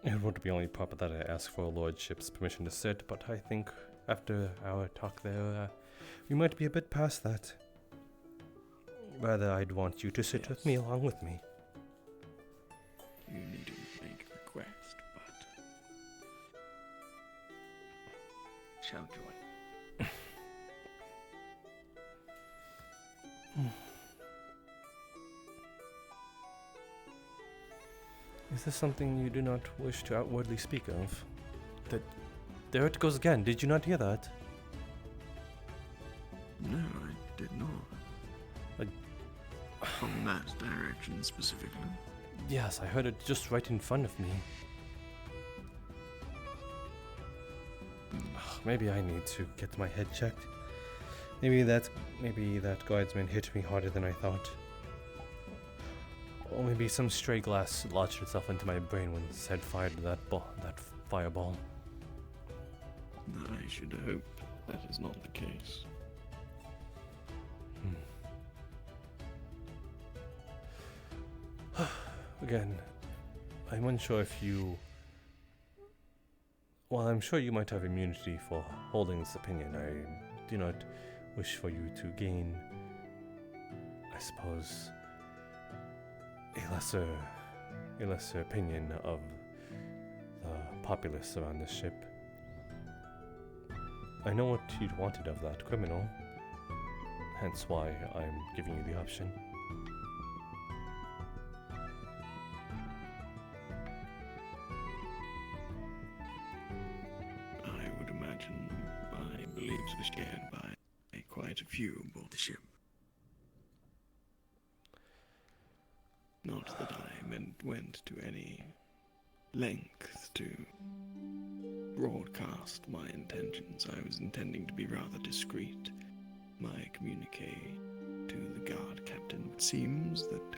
It would be only proper that I ask for a lordship's permission to sit, but I think after our talk there, we might be a bit past that. Rather, I'd want you to sit with me along with me. You needn't make a request, but shall join. Is this something you do not wish to outwardly speak of? There it goes again. Did you not hear that? No, I did not. From that direction specifically? Yes, I heard it just right in front of me. Maybe I need to get my head checked. Maybe that guardsman hit me harder than I thought. Or maybe some stray glass lodged itself into my brain when his head fired that fireball. I should hope that is not the case. Again, I'm unsure if you... While I'm sure you might have immunity for holding this opinion, I do not wish for you to gain, I suppose, a lesser opinion of the populace around this ship. I know what you'd wanted of that criminal, hence why I'm giving you the option. I would imagine my beliefs were shared by quite a few aboard the ship. Not that I went to any length to broadcast my intentions. I was intending to be rather discreet. My communique to the guard captain. It seems that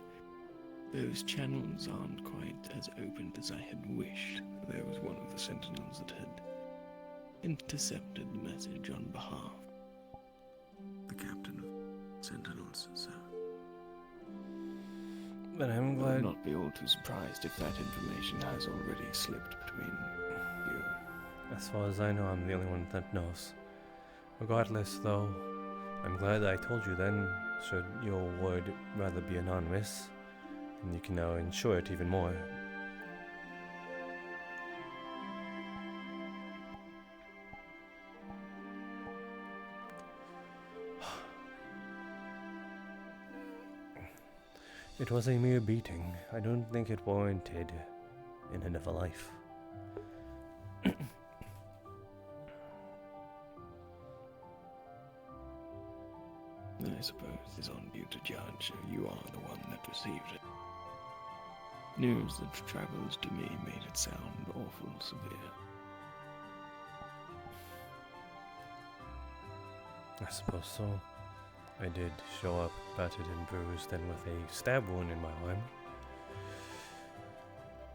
those channels aren't quite as open as I had wished. There was one of the sentinels that had intercepted the message on behalf of the captain of sentinels, sir. But I'm glad... I would not be all too surprised if that information has already slipped between you. As far as I know, I'm the only one that knows. Regardless, though, I'm glad I told you then, should your word rather be anonymous, and you can now ensure it even more. It was a mere beating. I don't think it warranted an end of a life. I suppose it's on you to judge. You are the one that received it. News that travels to me made it sound awful severe. I suppose so. I did show up battered and bruised and with a stab wound in my arm.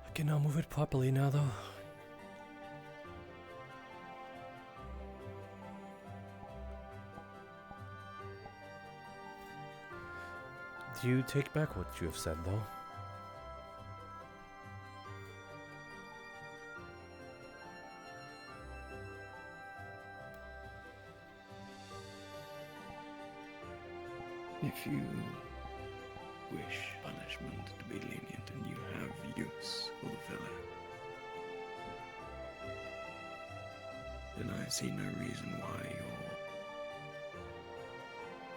I can now move it properly now, though. Do you take back what you have said, though? If you wish punishment to be lenient and you have use for the fellow, then I see no reason why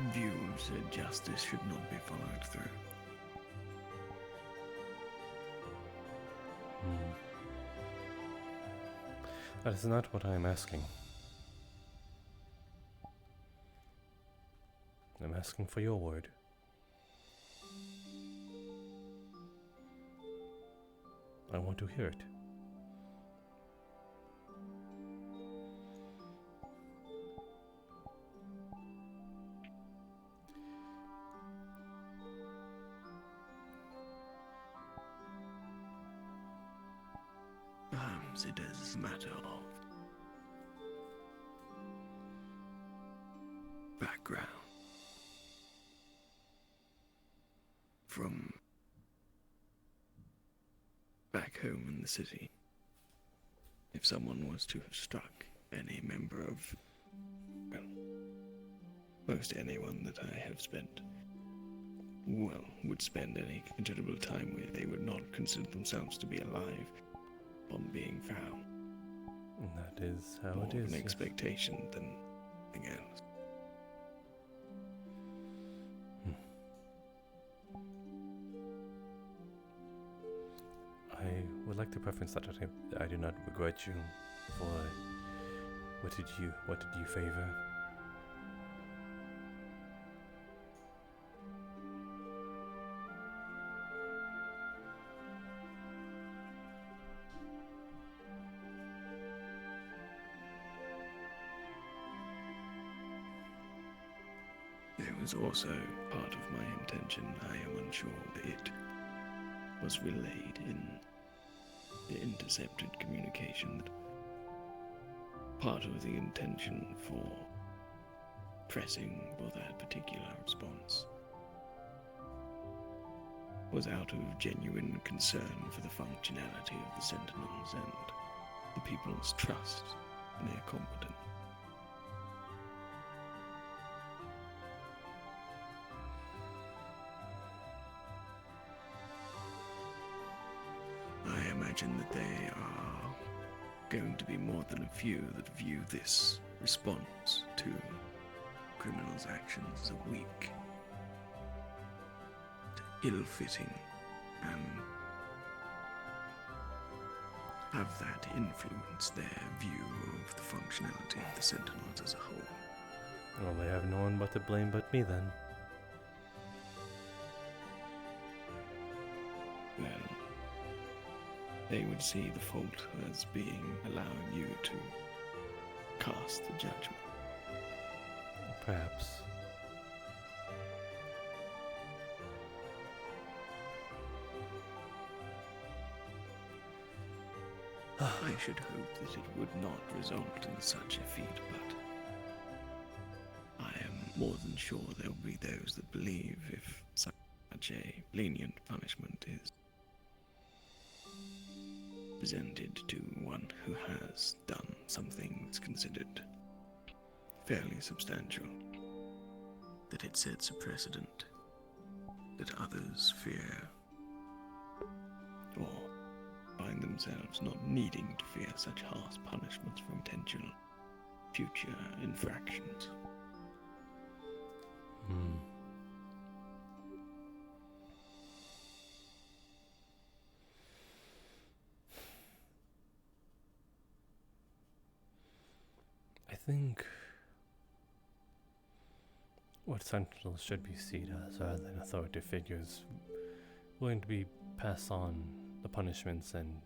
your views that justice should not be followed through. That is not what I am asking. I'm asking for your word. I want to hear it. Perhaps it is a matter of background. From back home in the city, if someone was to have struck any member of, well, most anyone that I have spent, well, would spend any considerable time with, they would not consider themselves to be alive upon being found. And that is how More it is. an expectation than anything else. I would like to preference that I do not begrudge you for what did you favor? There was also part of my intention, I am unsure that it was relayed in the intercepted communication, that part of the intention for pressing for that particular response was out of genuine concern for the functionality of the Sentinels and the people's trust in their competence. I imagine that they are going to be more than a few that view this response to criminals' actions as weak, ill-fitting, and have that influence their view of the functionality of the Sentinels as a whole. Well, they have no one but to blame but me then. Well, they would see the fault as being allowing you to cast the judgment. Perhaps. I should hope that it would not result in such a feat, but I am more than sure there will be those that believe if such a lenient punishment is presented to one who has done something that's considered fairly substantial, that it sets a precedent that others fear or find themselves not needing to fear such harsh punishments for intentional future infractions. I think what Sentinels should be seen as, rather than authoritative figures, willing to be pass on the punishments and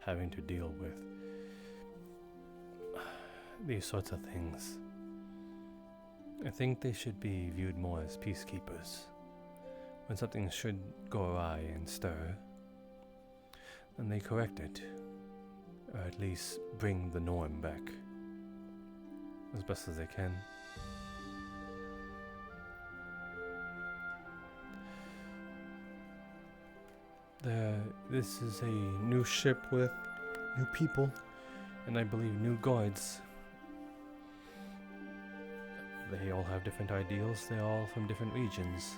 having to deal with these sorts of things. I think they should be viewed more as peacekeepers. When something should go awry and stir, then they correct it, or at least bring the norm back as best as they can. This is a new ship with new people, and I believe new guards. they all have different ideals, they're all from different regions.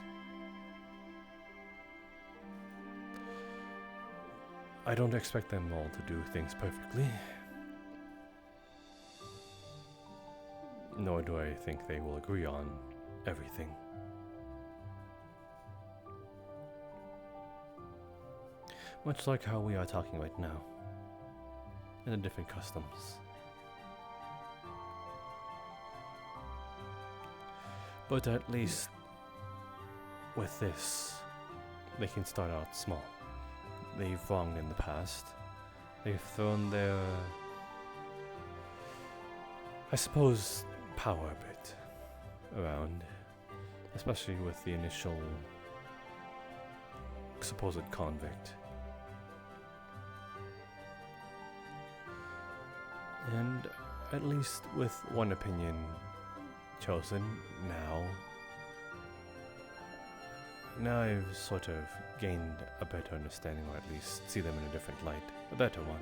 I don't expect them all to do things perfectly. Nor do I think they will agree on everything. Much like how we are talking right now, in the different customs. But at least with this, they can start out small. They've wronged in the past. They've thrown their, I suppose, power a bit around, especially with the initial supposed convict. And at least with one opinion chosen now I've sort of gained a better understanding, or at least see them in a different light, a better one.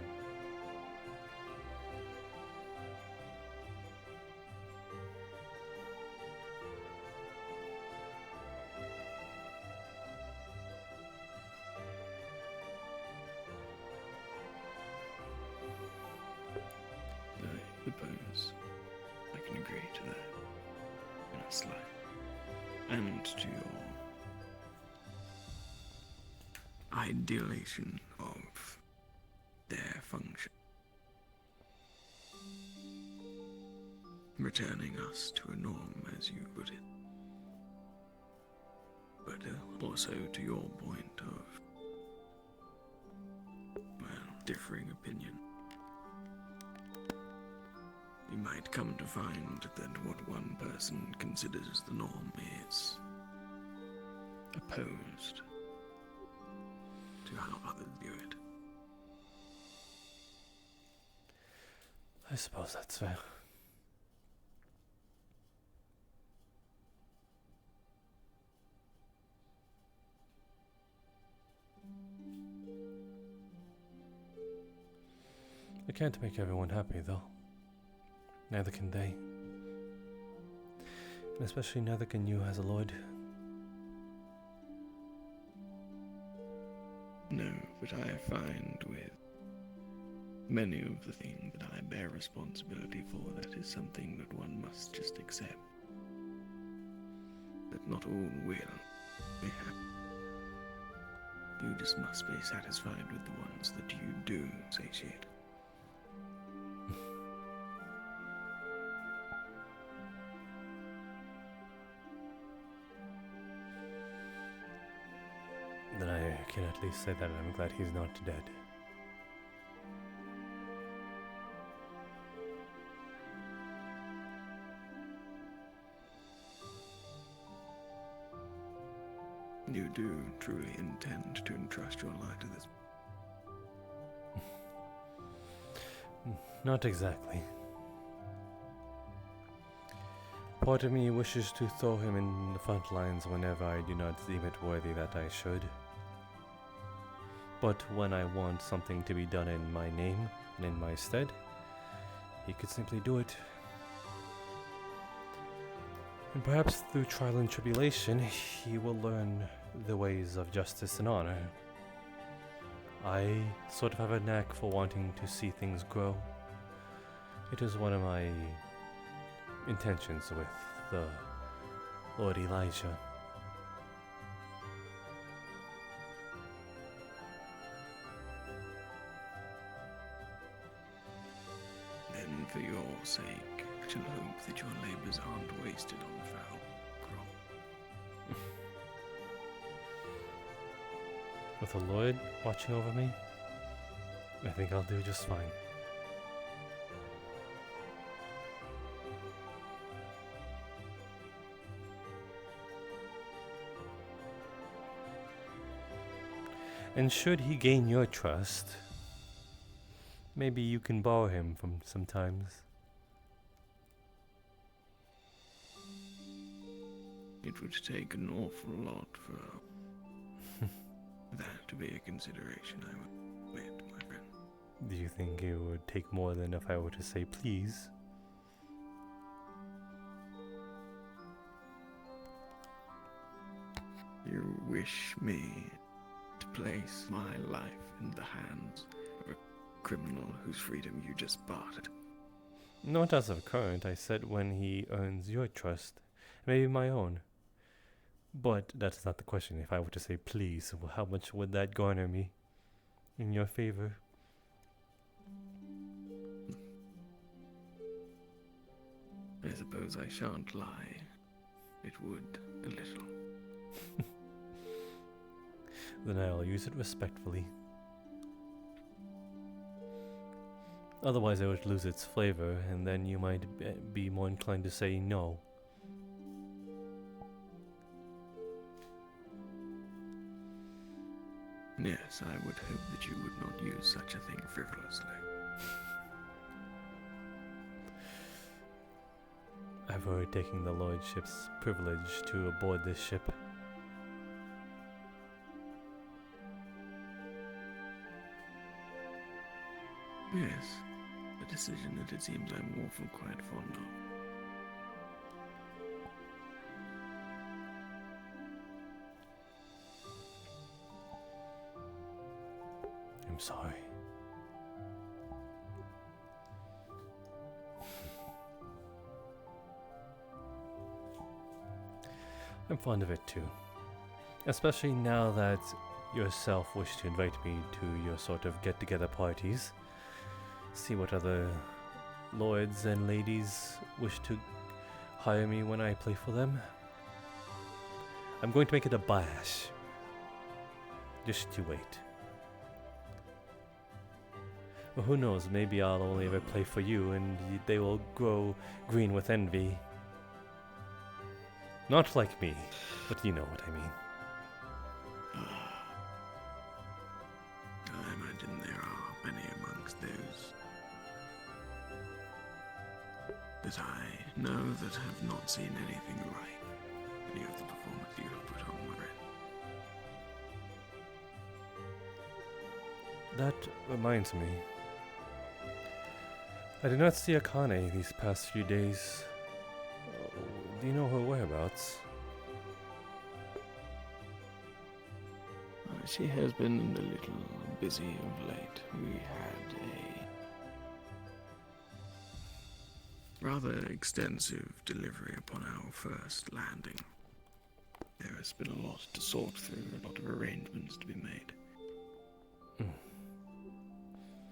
I suppose I can agree to that in a slight, and to your ideation of their function, returning us to a norm, as you put it. But also to your point of, well, differing opinion. You might come to find that what one person considers the norm is opposed to how others view it. I suppose that's fair. I can't make everyone happy, though. Neither can they. And especially neither can you as a lord. No, but I find with many of the things that I bear responsibility for, that is something that one must just accept. That not all will be happy. You just must be satisfied with the ones that you do satiate. Then I can at least say that I'm glad he's not dead. You do truly intend to entrust your life to this? Not exactly. Part of me wishes to throw him in the front lines whenever I do not deem it worthy that I should. But when I want something to be done in my name and in my stead, he could simply do it. And perhaps through trial and tribulation, he will learn the ways of justice and honor. I sort of have a knack for wanting to see things grow. It is one of my intentions with the Lord Elijah. Then for your sake, I shall hope that your labors aren't wasted on foul crop. With the Lord watching over me, I think I'll do just fine. And should he gain your trust, maybe you can borrow him from sometimes. It would take an awful lot for that to be a consideration, I would admit, my friend. Do you think it would take more than if I were to say please? You wish me to place my life in the hands of a criminal whose freedom you just bartered? Not as of current, I said when he earns your trust, maybe my own. But that's not the question. If I were to say please, how much would that garner me in your favor? I suppose I shan't lie. It would, a little. Then I'll use it respectfully. Otherwise, it would lose its flavor, and then you might be more inclined to say no. Yes, I would hope that you would not use such a thing frivolously. I've already taken the Lordship's privilege to aboard this ship. Yes, a decision that it seems I'm often quite fond of. I'm sorry. I'm fond of it too. Especially now that yourself wish to invite me to your sort of get-together parties. See what other lords and ladies wish to hire me when I play for them. I'm going to make it a bash. Just you wait. Well, who knows, maybe I'll only ever play for you and they will grow green with envy. Not like me, but you know what I mean. I imagine there are many amongst those that I know that have not seen anything like any of the performance you have put on, my friend. That reminds me. I did not see Akane these past few days. Do you know her whereabouts? She has been a little busy of late. We had a rather extensive delivery upon our first landing. There has been a lot to sort through, a lot of arrangements to be made.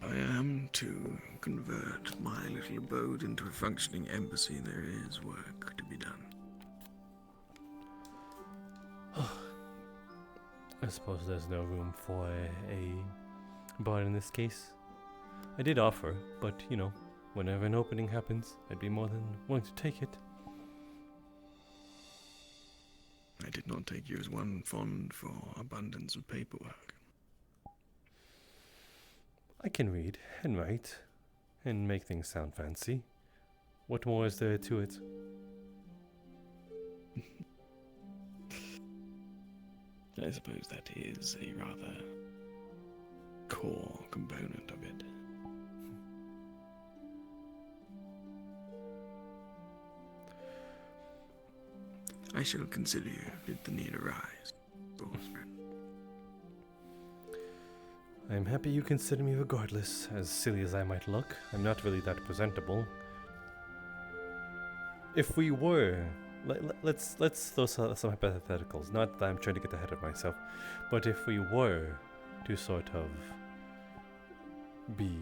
I am to convert my little abode into a functioning embassy. There is work to be done. I suppose there's no room for a bar in this case. I did offer, but you know, whenever an opening happens, I'd be more than willing to take it. I did not take you as one fond for abundance of paperwork. I can read and write and make things sound fancy. What more is there to it? I suppose that is a rather core component of it. I shall consider you if the need arise. I'm happy you consider me regardless, as silly as I might look. I'm not really that presentable. If we were... Let's throw some hypotheticals. Not that I'm trying to get ahead of myself, but if we were to sort of be...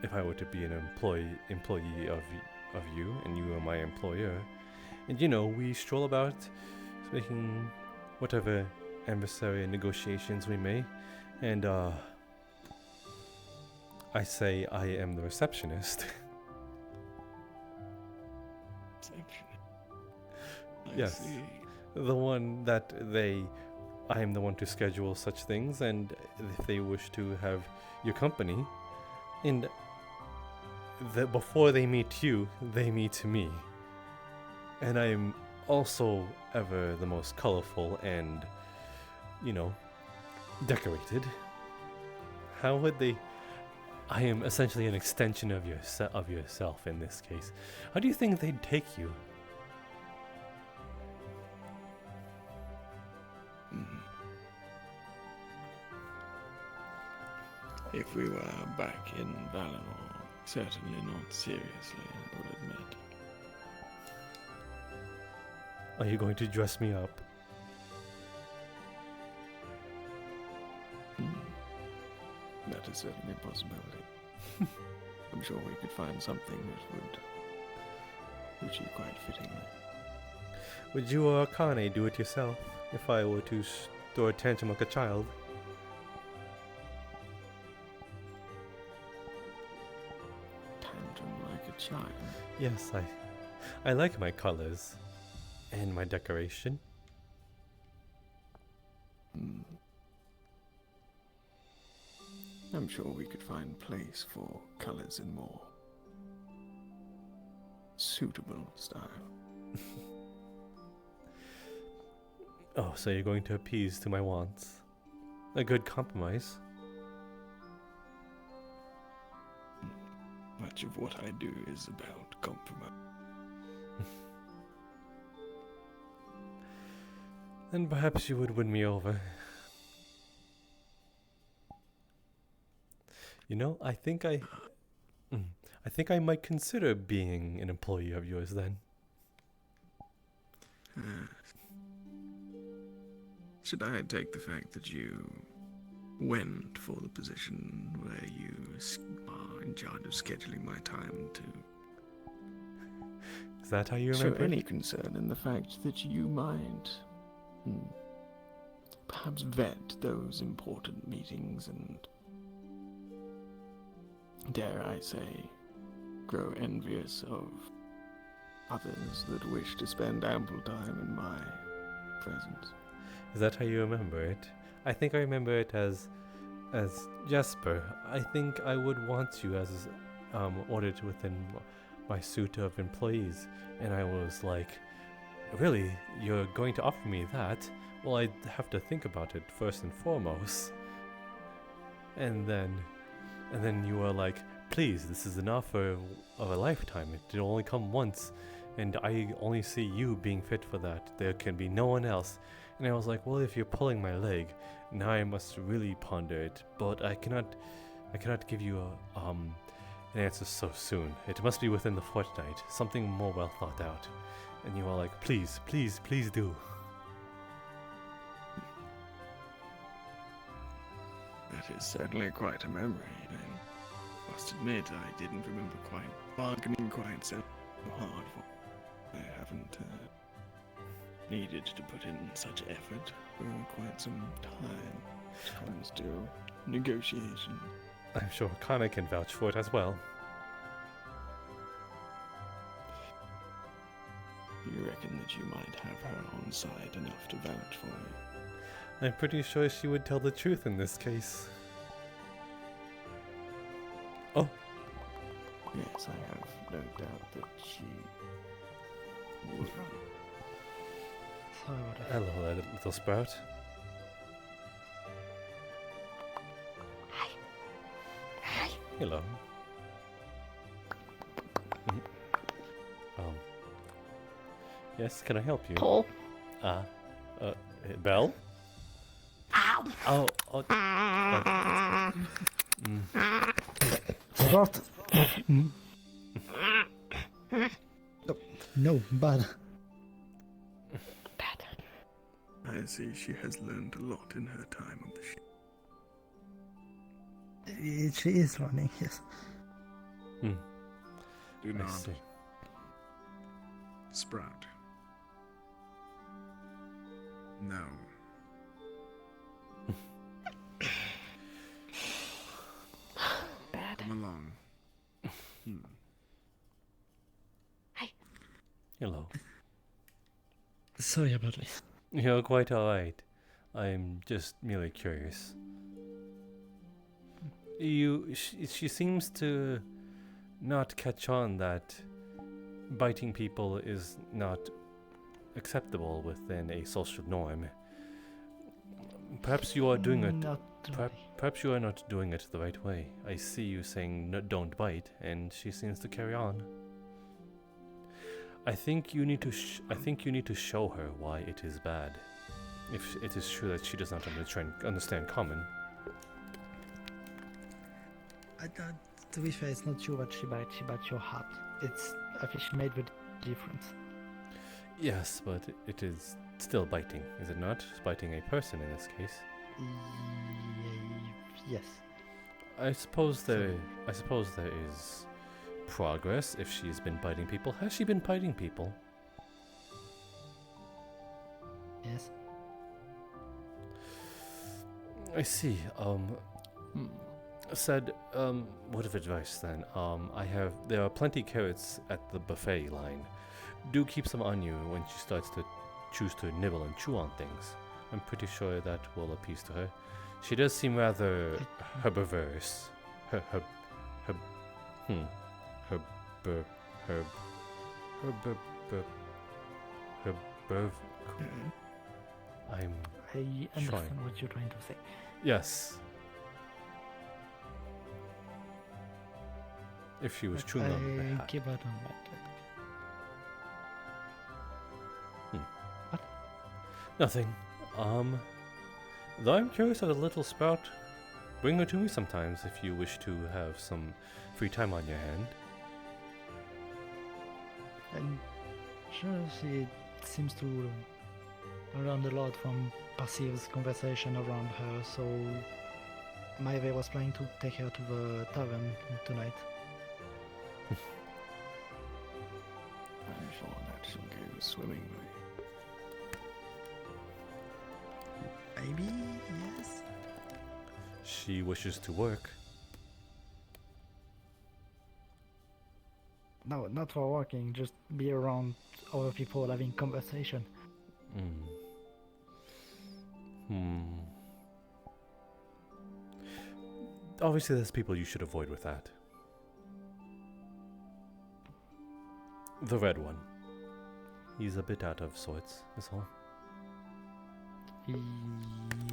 If I were to be an employee of you, and you are my employer, and you know, we stroll about making whatever adversary negotiations we may, and I say I am the receptionist. Yes, the one that I am the one to schedule such things, and if they wish to have your company, and before they meet you, they meet me. And I am also ever the most colorful and, you know, decorated. How would they... I am essentially an extension of yourself in this case. How do you think they'd take you? if we were back in Valinor, certainly not seriously, I will admit. Are you going to dress me up? That is certainly a possibility. I'm sure we could find something that would suit you quite fittingly. Would you or Akane do it yourself if I were to throw a tantrum like a child? Tantrum like a child? Yes, I like my colors and my decoration. I'm sure we could find place for colors in more suitable style. Oh, so you're going to appease to my wants. A good compromise. Much of what I do is about compromise. Then perhaps you would win me over. You know, I think I might consider being an employee of yours then. Should I take the fact that you went for the position where you are in charge of scheduling my time to... Is that how you remember? Show any concern in the fact that you might perhaps vet those important meetings and, dare I say, grow envious of others that wish to spend ample time in my presence. Is that how you remember it? I think I remember it as Jasper. I think I would want you as ordered within my suite of employees. And I was like, really? You're going to offer me that? Well, I'd have to think about it first and foremost. And then you were like, please, this is an offer of a lifetime. It'll only come once. And I only see you being fit for that. There can be no one else. And I was like, well, if you're pulling my leg, now I must really ponder it. But I cannot give you an answer so soon. It must be within the fortnight. Something more well thought out. And you are like, please, please, please do. That is certainly quite a memory. I must admit I didn't remember bargaining quite so hard for. I haven't needed to put in such effort for quite some time when it comes to negotiation. I'm sure Kana can vouch for it as well. You reckon that you might have her on side enough to vouch for you? I'm pretty sure she would tell the truth in this case. Oh. Yes, I have no doubt that she would. Hello, little sprout. Hi. Hello. Yes, can I help you? Paul. Belle? Ow. Oh. What? No, bad. I see she has learned a lot in her time on the ship. She is running, yes. Do not see. sprout. No. Bad. Come along. Hi. Hello. Sorry about this. You're quite alright. I'm just merely curious. She seems to not catch on that biting people is not acceptable within a social norm. Perhaps you are doing it. Perhaps you are not doing it the right way. I see you saying no, don't bite, and she seems to carry on. I think you need to show her why it is bad. If it is true that she does not understand common. To be fair, it's not you what she bites. She bites your heart. I think she made the difference. Yes, but it is still biting, is it not? It's biting a person in this case. Yes. I suppose there is progress if she's been biting people. Has she been biting people? Yes. I see. Said, word of advice then. There are plenty carrots at the buffet line. Do keep some on you when she starts to choose to nibble and chew on things. I'm pretty sure that will appease to her. She does seem rather herbivorous. I understand what you're trying to say. Yes. If she was chewing on the hat. Give out on that. What? Nothing. Though I'm curious of the little sprout. Bring her to me sometimes if you wish to have some free time on your hand. And sure, she seems to learn a lot from Perceive's conversation around her, so Maeve was planning to take her to the tavern tonight. I'm sure that she'll go swimmingly. Maybe, yes. She wishes to work. No, not for working, just be around other people having conversation. Obviously, there's people you should avoid with that. The red one. He's a bit out of sorts, is all.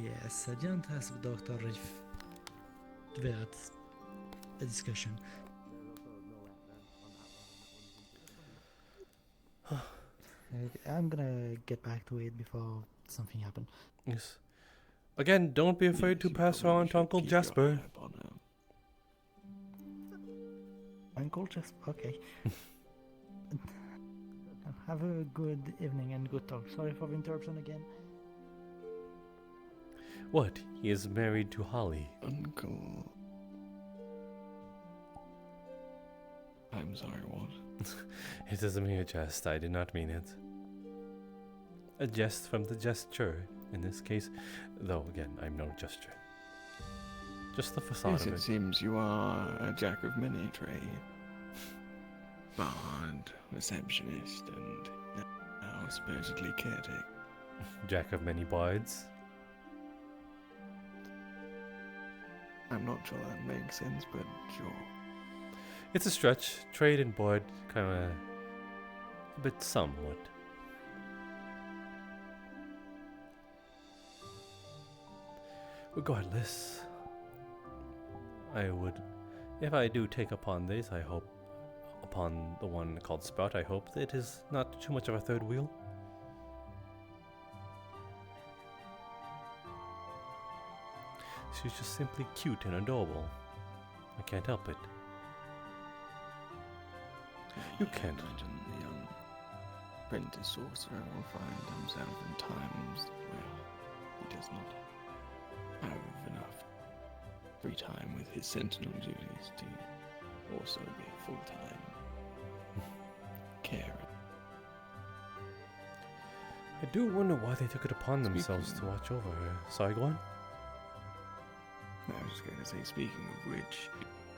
Yes, I didn't ask the doctor if that's a discussion. I'm gonna get back to it before something happens. Yes. Again, don't be afraid to pass her on to Uncle Jasper. Uncle Jasper, okay. Have a good evening and good talk. Sorry for the interruption again. What? He is married to Holly. Uncle. I'm sorry, what? It is a mere jest. I did not mean it. A jest from the gesture, in this case. Though, again, I'm no gesture. Just the facade Yes, of it it. seems you are a jack of many trades. Bard, receptionist, and now supposedly caretaker. Jack of many bards. I'm not sure that makes sense, but sure. It's a stretch. Trade and board, kind of a bit somewhat. Regardless, I would, if I do take upon this, I hope, upon the one called Sprout, I hope that it is not too much of a third wheel. She's just simply cute and adorable. I can't help it. You can't. Imagine the young apprentice sorcerer will find himself in times where he does not have enough free time with his sentinel duties to also be full-time carer. I do wonder why they took it upon themselves to watch over her. Sorry, go on. I was just going to say, speaking of which,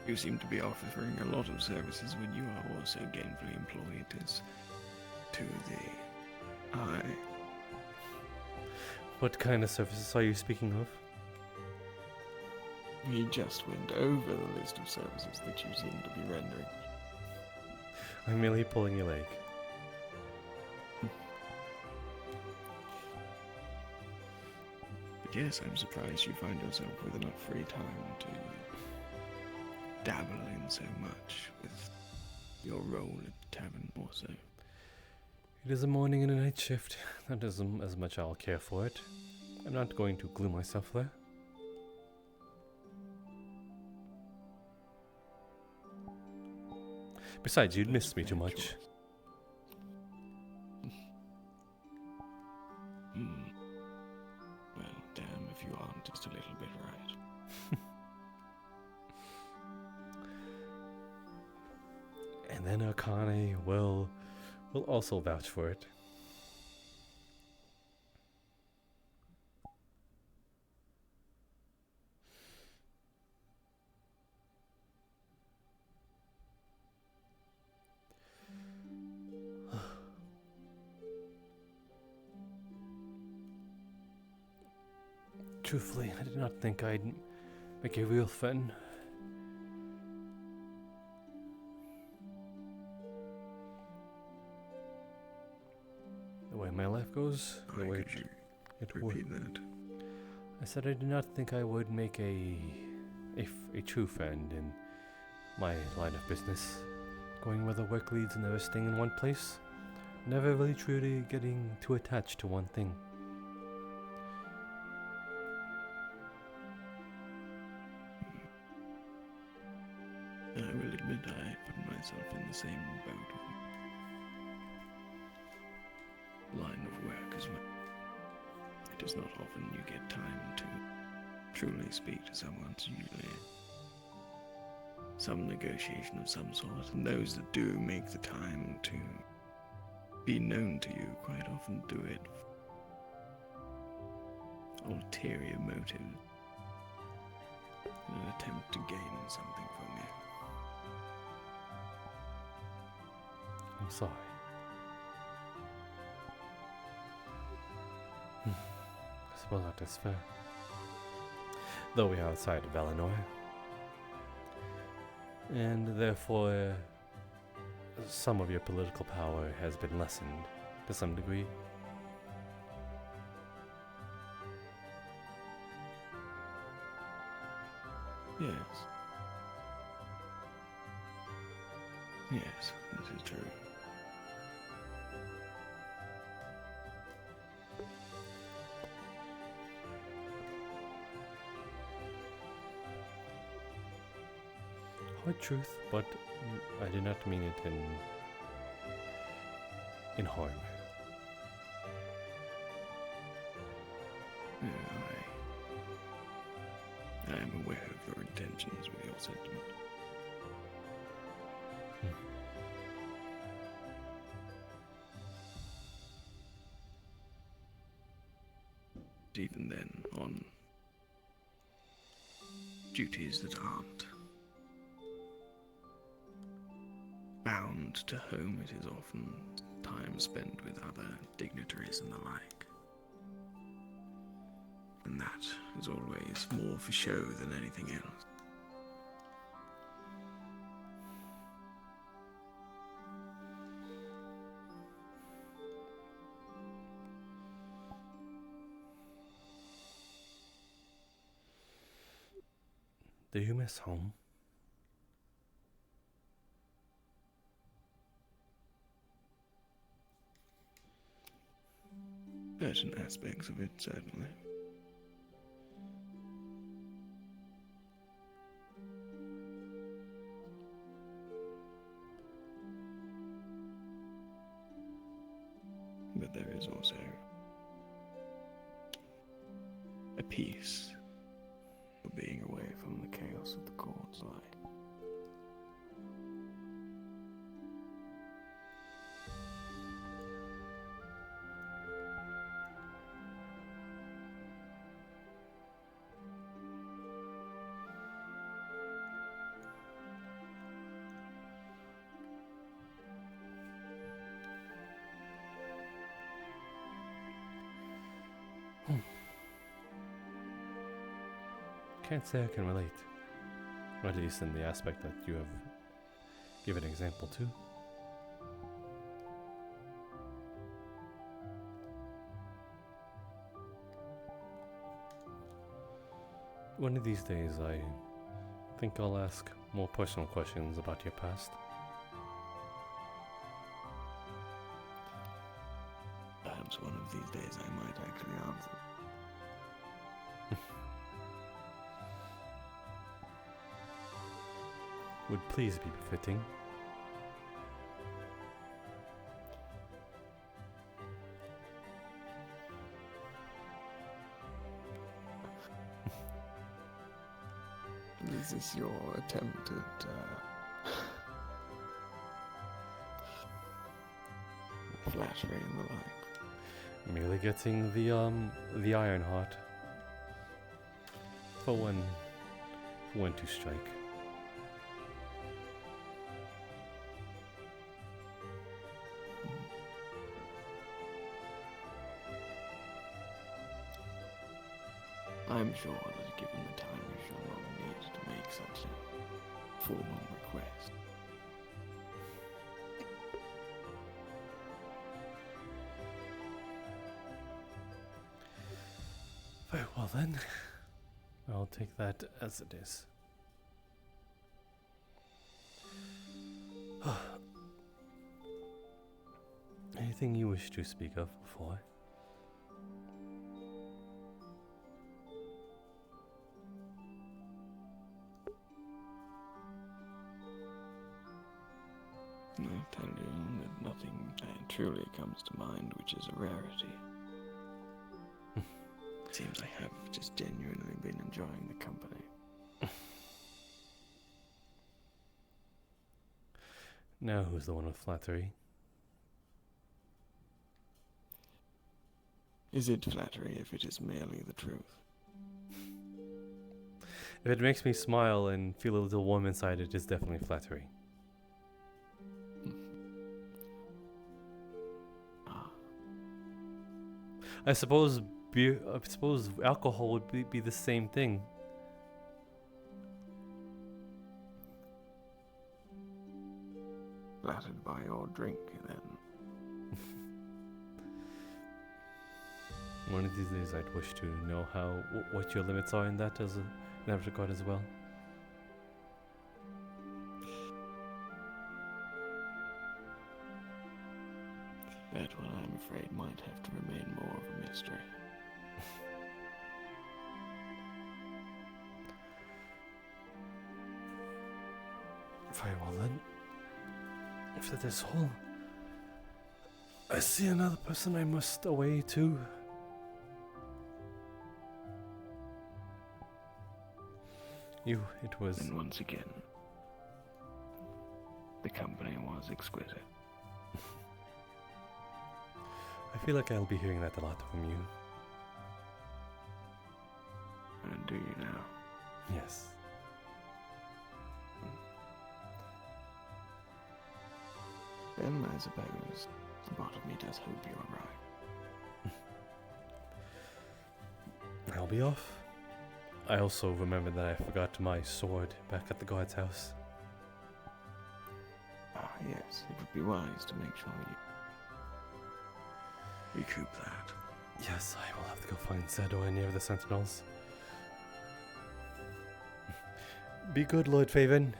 you seem to be offering a lot of services when you are also gainfully employed as to the eye. What kind of services are you speaking of? We just went over the list of services that you seem to be rendering. I'm merely pulling your leg. But yes, I'm surprised you find yourself with enough free time to dabble in so much with your role at the tavern also. It is a morning and a night shift. That isn't as much I'll care for it. I'm not going to glue myself there. Besides, you'd miss me too much. Well, damn if you aren't just a little bit right. And then Akane will also vouch for it. Truthfully, I did not think I'd make a real friend. The way my life goes, the way it would. That? I said I did not think I would make a true friend in my line of business. Going where the work leads and never staying in one place. Never really truly getting too attached to one thing. I will admit I put myself in the same boat with line of work as well. It is not often you get time to truly speak to someone. It's usually some negotiation of some sort, and those that do make the time to be known to you quite often do it for ulterior motives in an attempt to gain something from you. I'm sorry. I suppose that is fair. Though we are outside of Illinois. And therefore, some of your political power has been lessened to some degree. Yes. Yes, this is true. Hard truth, but I did not mean it in harm. I am aware of your intentions with your sentiment. Even then, on duties that aren't bound to home, it is often time spent with other dignitaries and the like. And that is always more for show than anything else. Do you miss home? Certain aspects of it, certainly. But there is also a peace for being away from the chaos of the court's life. Can't say I can relate. Or at least in the aspect that you have given example to. One of these days, I think I'll ask more personal questions about your past. Perhaps one of these days I might actually answer. Would please be befitting. is your attempt at flattery and the like? Merely getting the iron hot. For one to strike. I'm sure that given the time you shall not need to make such a formal request. Very well then. I'll take that as it is. Anything you wish to speak of before? I'll tell you that nothing truly comes to mind which is a rarity. Seems I have just genuinely been enjoying the company. Now who's the one with flattery? Is it flattery if it is merely the truth? If it makes me smile and feel a little warm inside, it is definitely flattery. I suppose alcohol would be the same thing. Flattered by your drink, then. One of these days, I'd wish to know what your limits are in that in that regard as well. That one, I'm afraid, might have to remain more of a mystery. Very well then. If that is all, I see another person I must away to. It was. And once again, the company was exquisite. I feel like I'll be hearing that a lot from you. And do you now? Yes. Then I suppose a part of me does hope you're right. I'll be off. I also remember that I forgot my sword back at the guard's house. Ah, yes, it would be wise to make sure you recoup that. Yes, I will have to go find Sado and any of the sentinels. Be good, Lord Faven.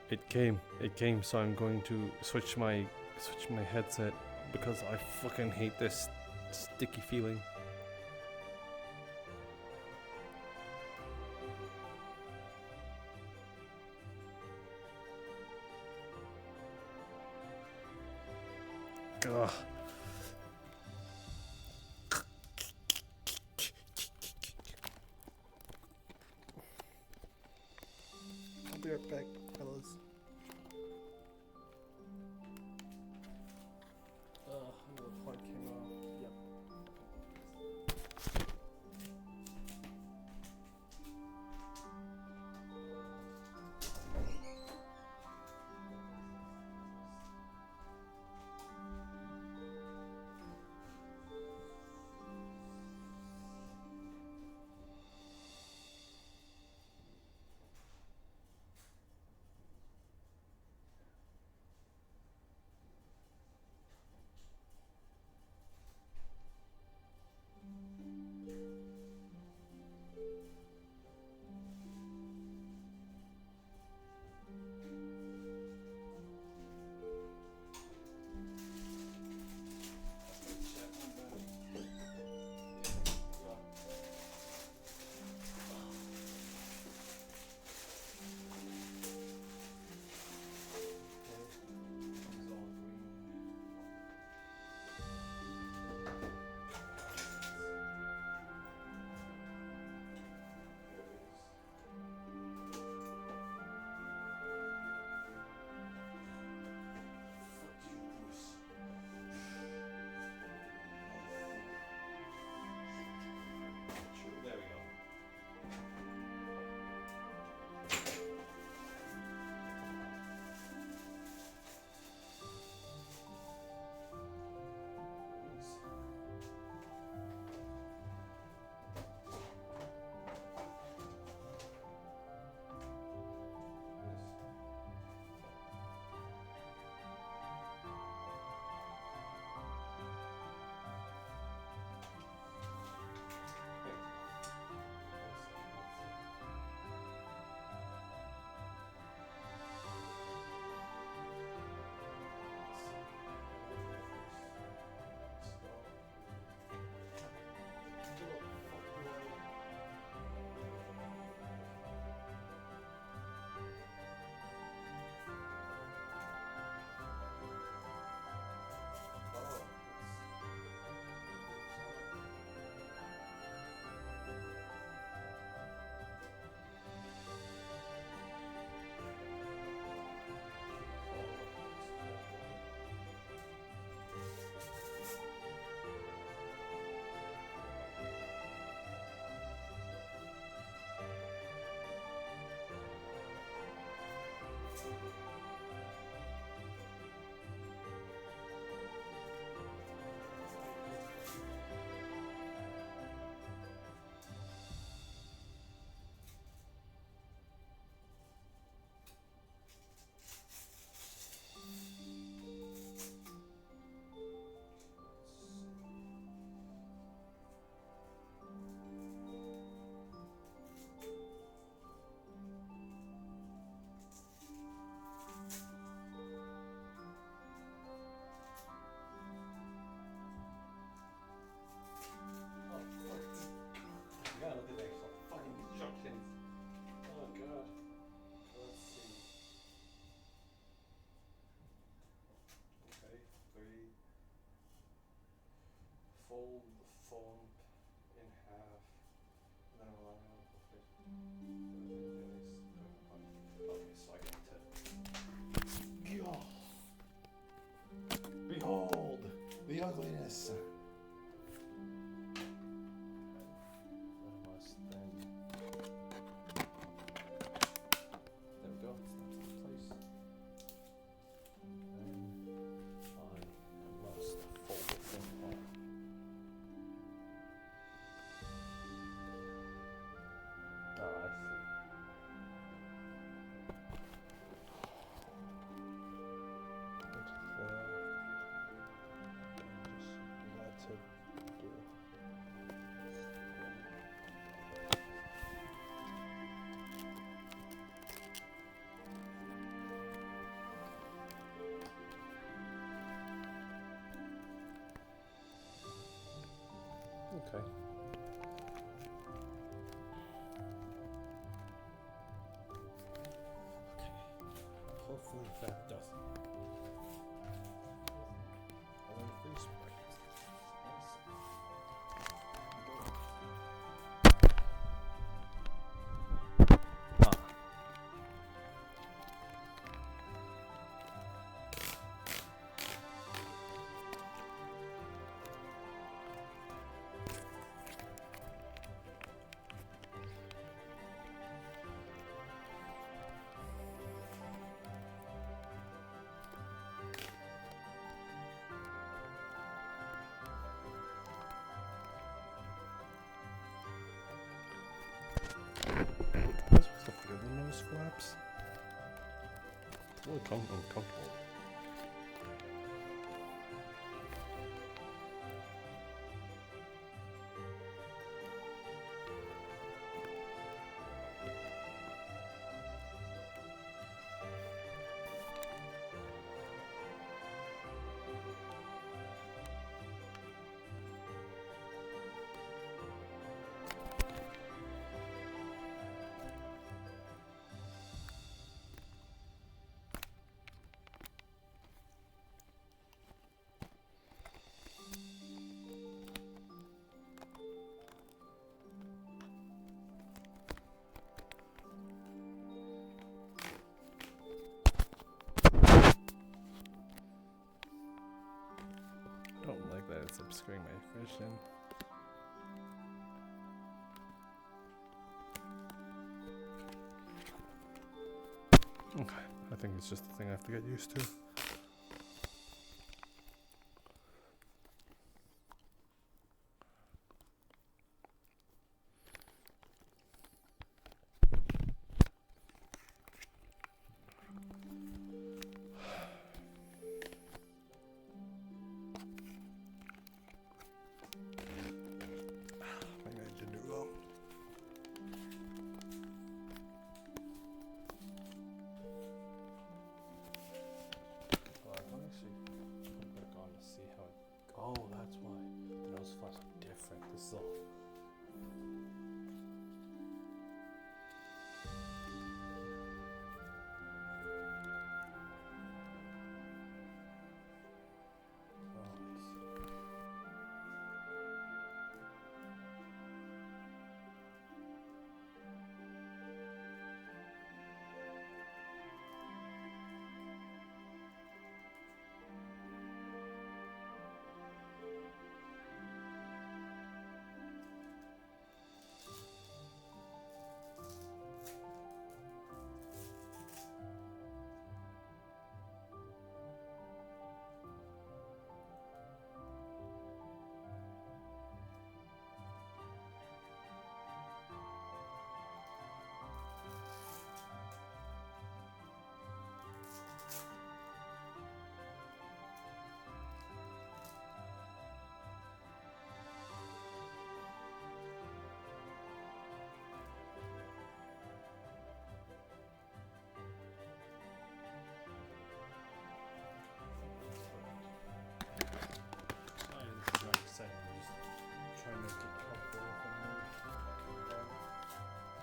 It came, so I'm going to switch my headset because I fucking hate this sticky feeling. Ugh. I'll be right back, fellas. The plug came off. Yep. Okay. Hopefully that does. Am I supposed to feel the nose flaps? It's really uncomfortable. Don't like that it's obscuring my vision. Okay, I think it's just a thing I have to get used to. Maybe I did it wrong. Let me see. Put it back on to see how it. Oh, that's why the nose flaps are different. This is all.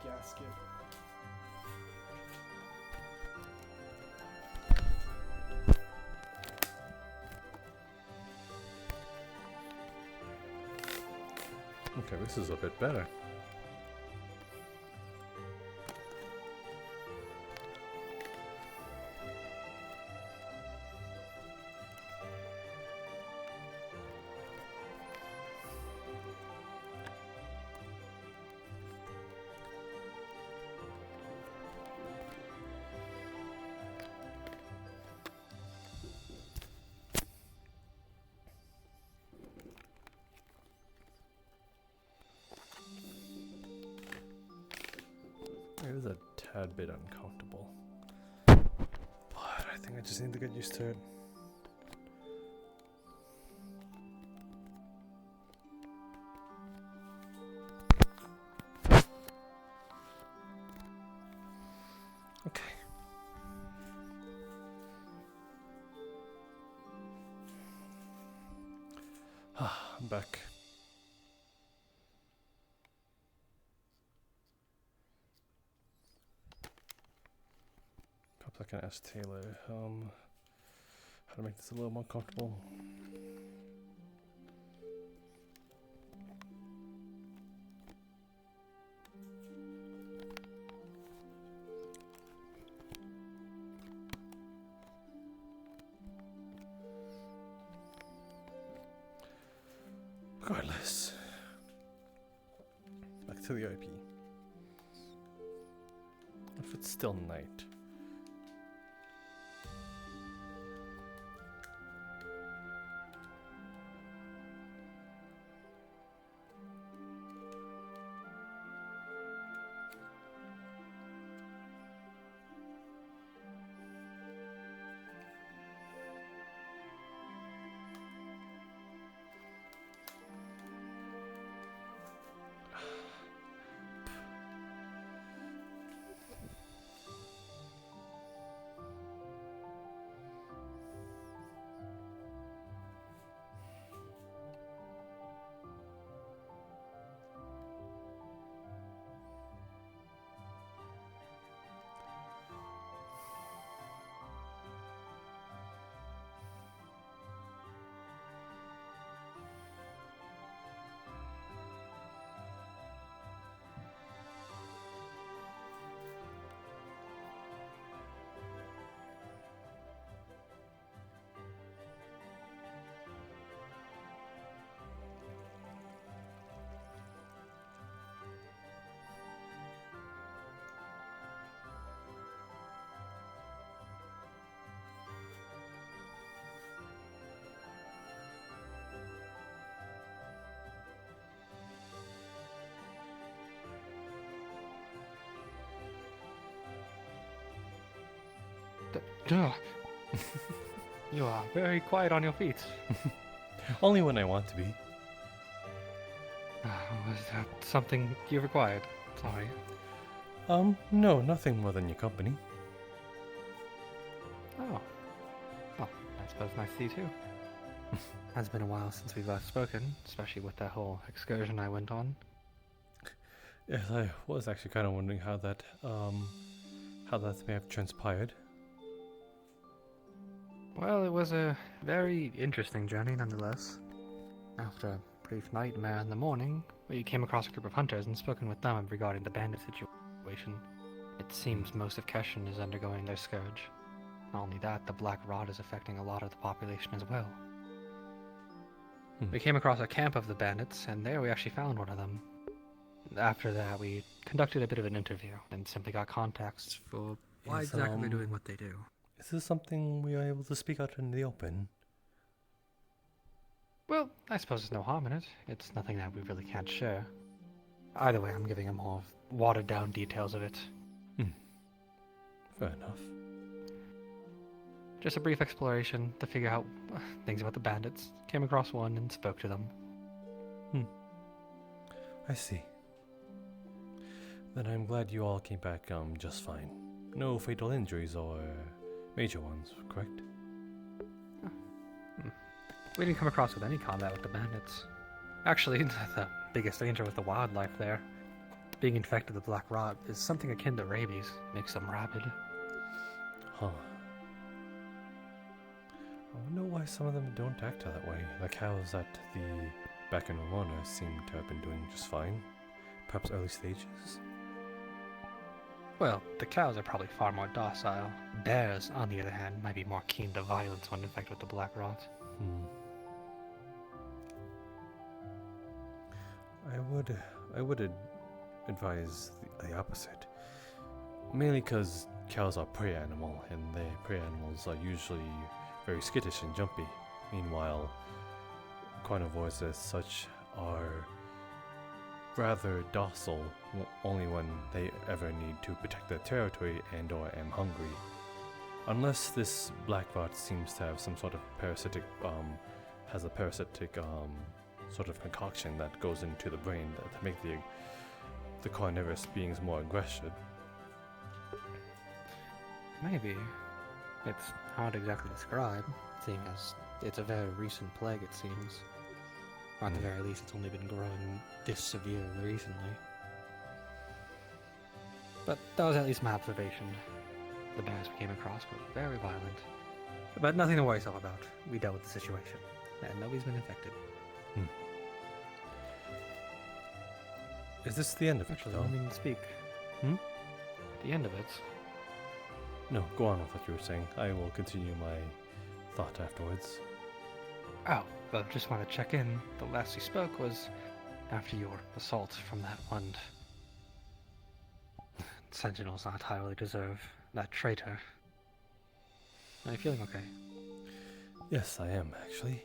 Gasket. Okay, this is a bit better. It is a tad bit uncomfortable, but I think I just need to get used to it. Okay. I'm back. perhaps I can ask Taylor how to make this a little more comfortable. Regardless, back to the IP. If it's still night. You are very quiet on your feet. Only when I want to be. Was that something you required? Sorry. No, nothing more than your company. Oh. Well, I suppose nice to see you too. Has been a while since we've last spoken, especially with that whole excursion I went on. Yes, I was actually kind of wondering how that may have transpired. Well, it was a very interesting journey nonetheless. After a brief nightmare in the morning, we came across a group of hunters and spoken with them regarding the bandit situation. It seems most of Keshin is undergoing their scourge. Not only that, the black rot is affecting a lot of the population as well. We came across a camp of the bandits, and there we actually found one of them. After that, we conducted a bit of an interview and simply got context for why exactly they're doing what they do. Is this something we are able to speak out in the open? Well, I suppose there's no harm in it. It's nothing that we really can't share. Either way, I'm giving a more watered-down details of it. Fair enough. Just a brief exploration to figure out things about the bandits. Came across one and spoke to them. I see. Then I'm glad you all came back just fine. No fatal injuries or major ones, correct? We didn't come across with any combat with the bandits. Actually, the biggest danger was the wildlife there. Being infected with black rot is something akin to rabies. Makes them rabid. Huh. I wonder why some of them don't act that way. The cows at the back in Ramona seem to have been doing just fine. Perhaps early stages? Well, the cows are probably far more docile. Bears, on the other hand, might be more keen to violence when infected with the black rot. I would advise the opposite. Mainly because cows are prey animal, and the prey animals are usually very skittish and jumpy. Meanwhile, carnivores as such are rather docile only when they ever need to protect their territory and or am hungry. Unless this black rot seems to have some sort of parasitic, has a parasitic sort of concoction that goes into the brain to make the carnivorous beings more aggressive. Maybe. It's hard to exactly describe, seeing as it's a very recent plague, it seems. Or at the very least, it's only been growing this severely recently. But that was at least my observation. The bears we came across were very violent. But nothing to worry yourself about. We dealt with the situation, and nobody's been infected. Is this the end of it, Actually, though? I mean, speak. The end of it? No, go on with what you were saying. I will continue my thought afterwards. Oh, well, just want to check in. The last we spoke was after your assault from that one. Sentinels not entirely deserve that traitor. Are you feeling okay? Yes, I am, actually.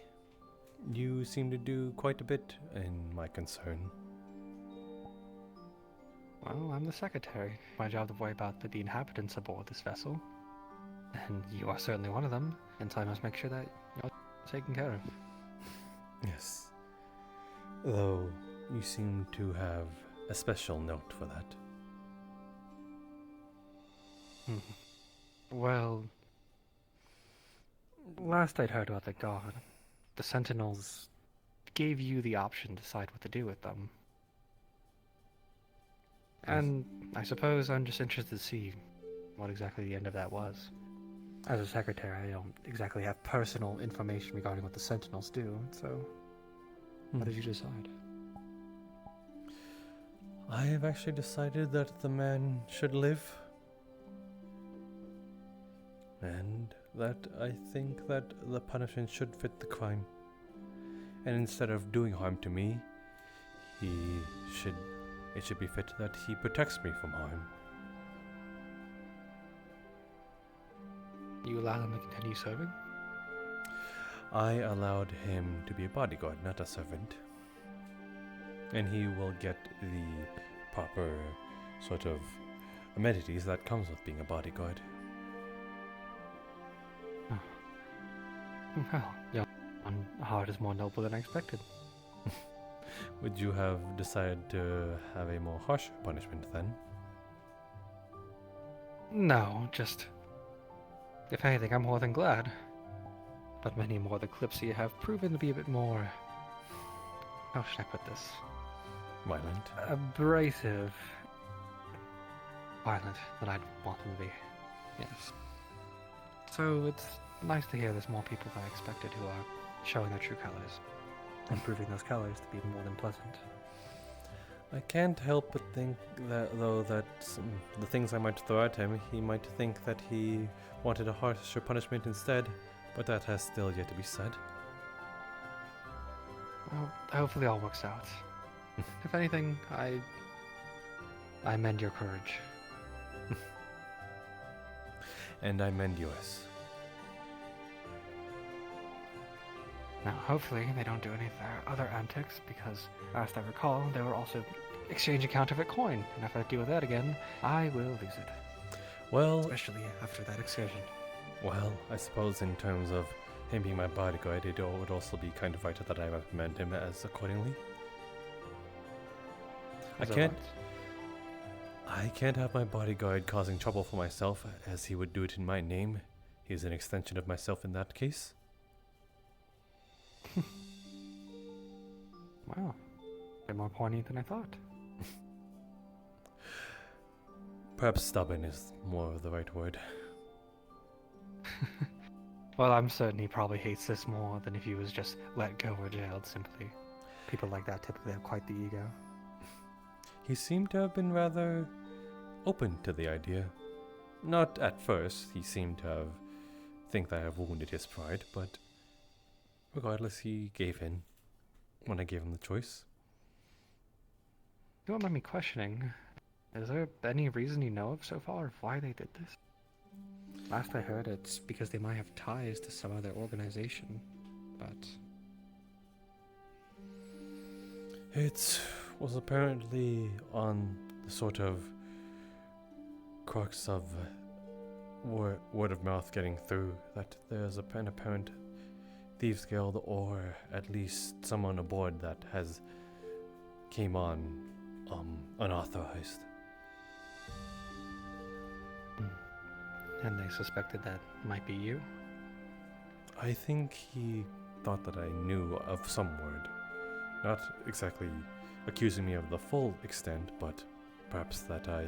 You seem to do quite a bit in my concern. Well, I'm the secretary. My job to worry about the inhabitants aboard this vessel. And you are certainly one of them, and so I must make sure that you're taken care of. Yes. Though, you seem to have a special note for that. Well, last I'd heard about the guard, the Sentinels gave you the option to decide what to do with them. And I suppose I'm just interested to see what exactly the end of that was. As a secretary, I don't exactly have personal information regarding what the Sentinels do, so what did you decide? I have actually decided that the man should live. And that I think that the punishment should fit the crime. And instead of doing harm to me, it should be fit that he protects me from harm. You allow him to continue serving? I allowed him to be a bodyguard, not a servant. And he will get the proper sort of amenities that comes with being a bodyguard. Well, your heart is more noble than I expected. Would you have decided to have a more harsh punishment then? No, just... If anything, I'm more than glad. But many more the Kalypsia have proven to be a bit more... How should I put this? Violent? Abrasive. Violent than I'd want them to be. Yes. So it's nice to hear there's more people than I expected who are showing their true colors. And proving those colors to be more than pleasant. I can't help but think that, though, that the things I might throw at him, he might think that he wanted a harsher punishment instead, but that has still yet to be said. Well, hopefully all works out. If anything, I mend your courage. And I mend yours. Now, hopefully they don't do any of their other antics, because, as I recall, they were also exchanging counterfeit coin, and if I deal with that again, I will lose it. Well... Especially after that excursion. Well, I suppose in terms of him being my bodyguard, it would also be kind of right that I recommend him as accordingly. I can't have my bodyguard causing trouble for myself, as he would do it in my name. He is an extension of myself in that case. Wow. A bit more poignant than I thought. Perhaps stubborn is more of the right word. Well, I'm certain he probably hates this more than if he was just let go or jailed simply. People like that typically have quite the ego. He seemed to have been rather open to the idea. Not at first, he seemed to have think that I have wounded his pride, but regardless, he gave in when I gave him the choice. You don't mind me questioning. Is there any reason you know of so far of why they did this? Last I heard, it's because they might have ties to some other organization, but... It was apparently on the sort of crux of word of mouth getting through that there's an apparent Thieves Guild, or at least someone aboard that has came on unauthorized. And they suspected that might be you? I think he thought that I knew of some word. Not exactly accusing me of the full extent, but perhaps that I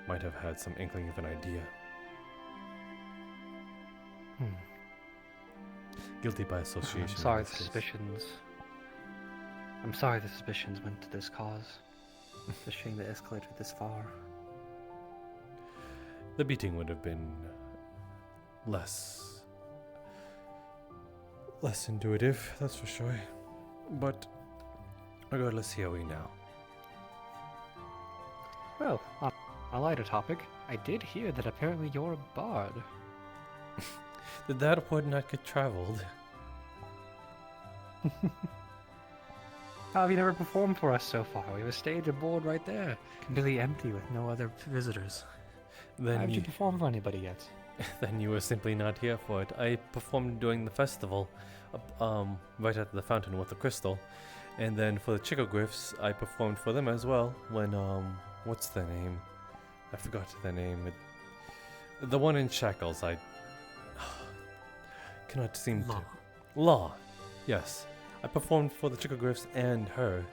might have had some inkling of an idea. Guilty by association. I'm sorry the suspicions. I'm sorry the suspicions went to this cause. It's a shame it escalated this far. The beating would have been less intuitive, that's for sure. But regardless, here we now. Well, on a lighter topic, I did hear that apparently you're a bard. Did that word not get traveled? How have you never performed for us so far? We have a stage and board right there, completely empty with no other visitors. Then Haven't you performed for anybody yet? Then you were simply not here for it. I performed during the festival, right at the fountain with the crystal. And then for the Chickogriffs, I performed for them as well when, what's the name? I forgot the name. The one in Shackles, I cannot seem to... Law. Yes. I performed for the Chickogriffs and her,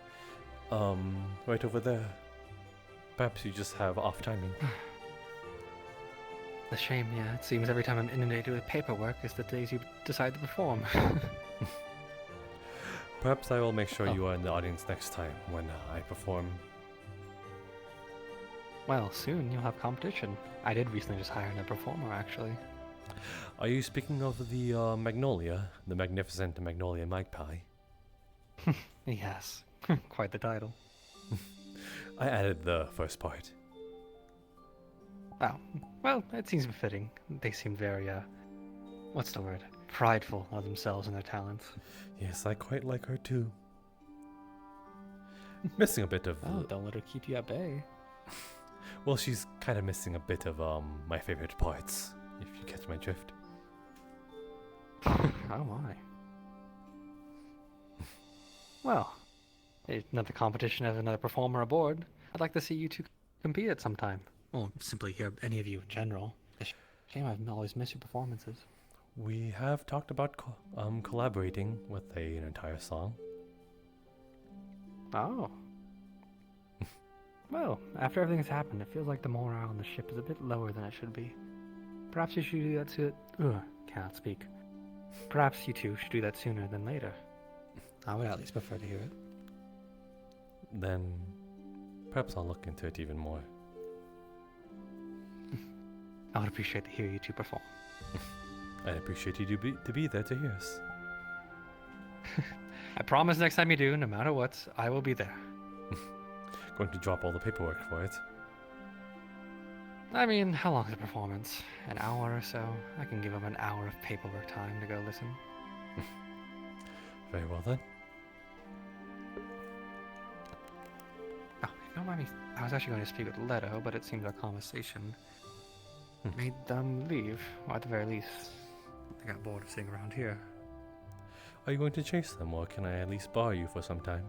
right over there. Perhaps you just have off timing. A shame, yeah. It seems every time I'm inundated with paperwork is the days you decide to perform. Perhaps I will make sure you are in the audience next time when I perform. Well, soon you'll have competition. I did recently just hire a performer, actually. Are you speaking of the Magnolia, the magnificent Magnolia Magpie? Yes, quite the title. I added the first part. Oh, well, it seems befitting. They seem very, what's the word? Prideful of themselves and their talents. Yes, I quite like her too. Missing a bit of... Oh, don't let her keep you at bay. Well, she's kind of missing a bit of my favorite parts, if you catch my drift. Oh my. Well, another competition as another performer aboard. I'd like to see you two compete at some time. Or simply hear any of you in general. It's a shame I've always missed your performances. We have talked about collaborating with an entire song. Oh. Well, after everything's happened, it feels like the morale on the ship is a bit lower than it should be. Perhaps you should do that can't speak. Perhaps you two should do that sooner than later. I would at least prefer to hear it. Then, perhaps I'll look into it even more. I would appreciate to hear you two perform. I'd appreciate you to be there to hear us. I promise next time you do, no matter what, I will be there. Going to drop all the paperwork for it. I mean, how long is the performance? An hour or so? I can give them an hour of paperwork time to go listen. Very well then. Oh, if you don't mind me, I was actually going to speak with Leto, but it seems our conversation made them leave, or at the very least, they got bored of sitting around here. Are you going to chase them, or can I at least borrow you for some time?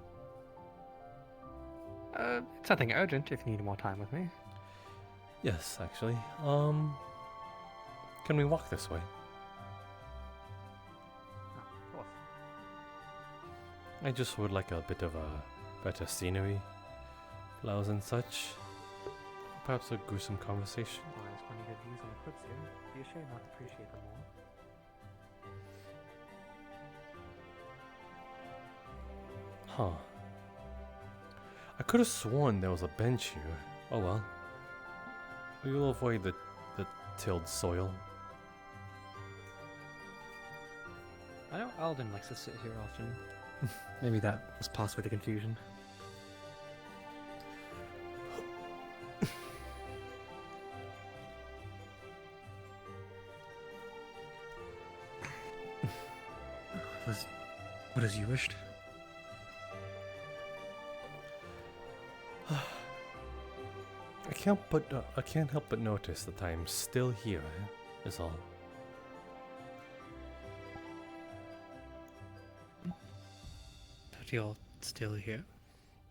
It's nothing urgent if you need more time with me. Yes, actually. Can we walk this way? Of course. I just would like a bit of a better scenery, flowers and such. Perhaps a gruesome conversation. Well, there's plenty good views on the cliffs here. Be a shame not to appreciate them more. Huh. I could have sworn there was a bench here. Oh well. We will avoid the tilled soil. I know Alden likes to sit here often. Maybe that was possibly the confusion. What as you wished? I can't help but notice that I am still here, is all. But you're still here?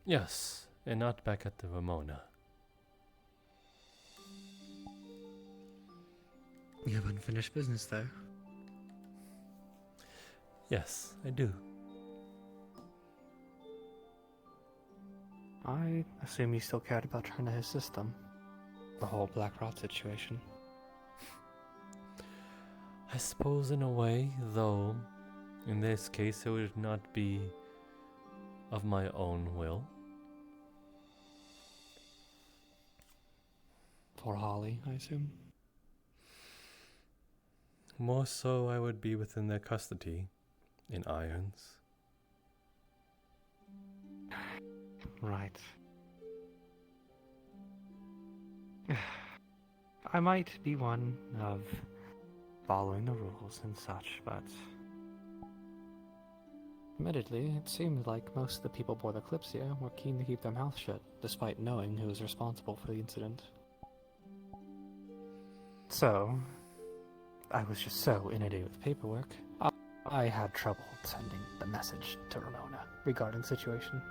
Yes, and not back at the Ramona. You have unfinished business there. Yes, I do. I assume you still cared about Trina his system. The whole Black Rot situation. I suppose in a way, though, in this case it would not be of my own will. For Holly, I assume? More so, I would be within their custody, in irons. Right. I might be one of following the rules and such, but admittedly, it seemed like most of the people aboard the Kalypsia were keen to keep their mouths shut, despite knowing who was responsible for the incident. So, I was just so inundated with paperwork, I had trouble sending the message to Ramona regarding the situation.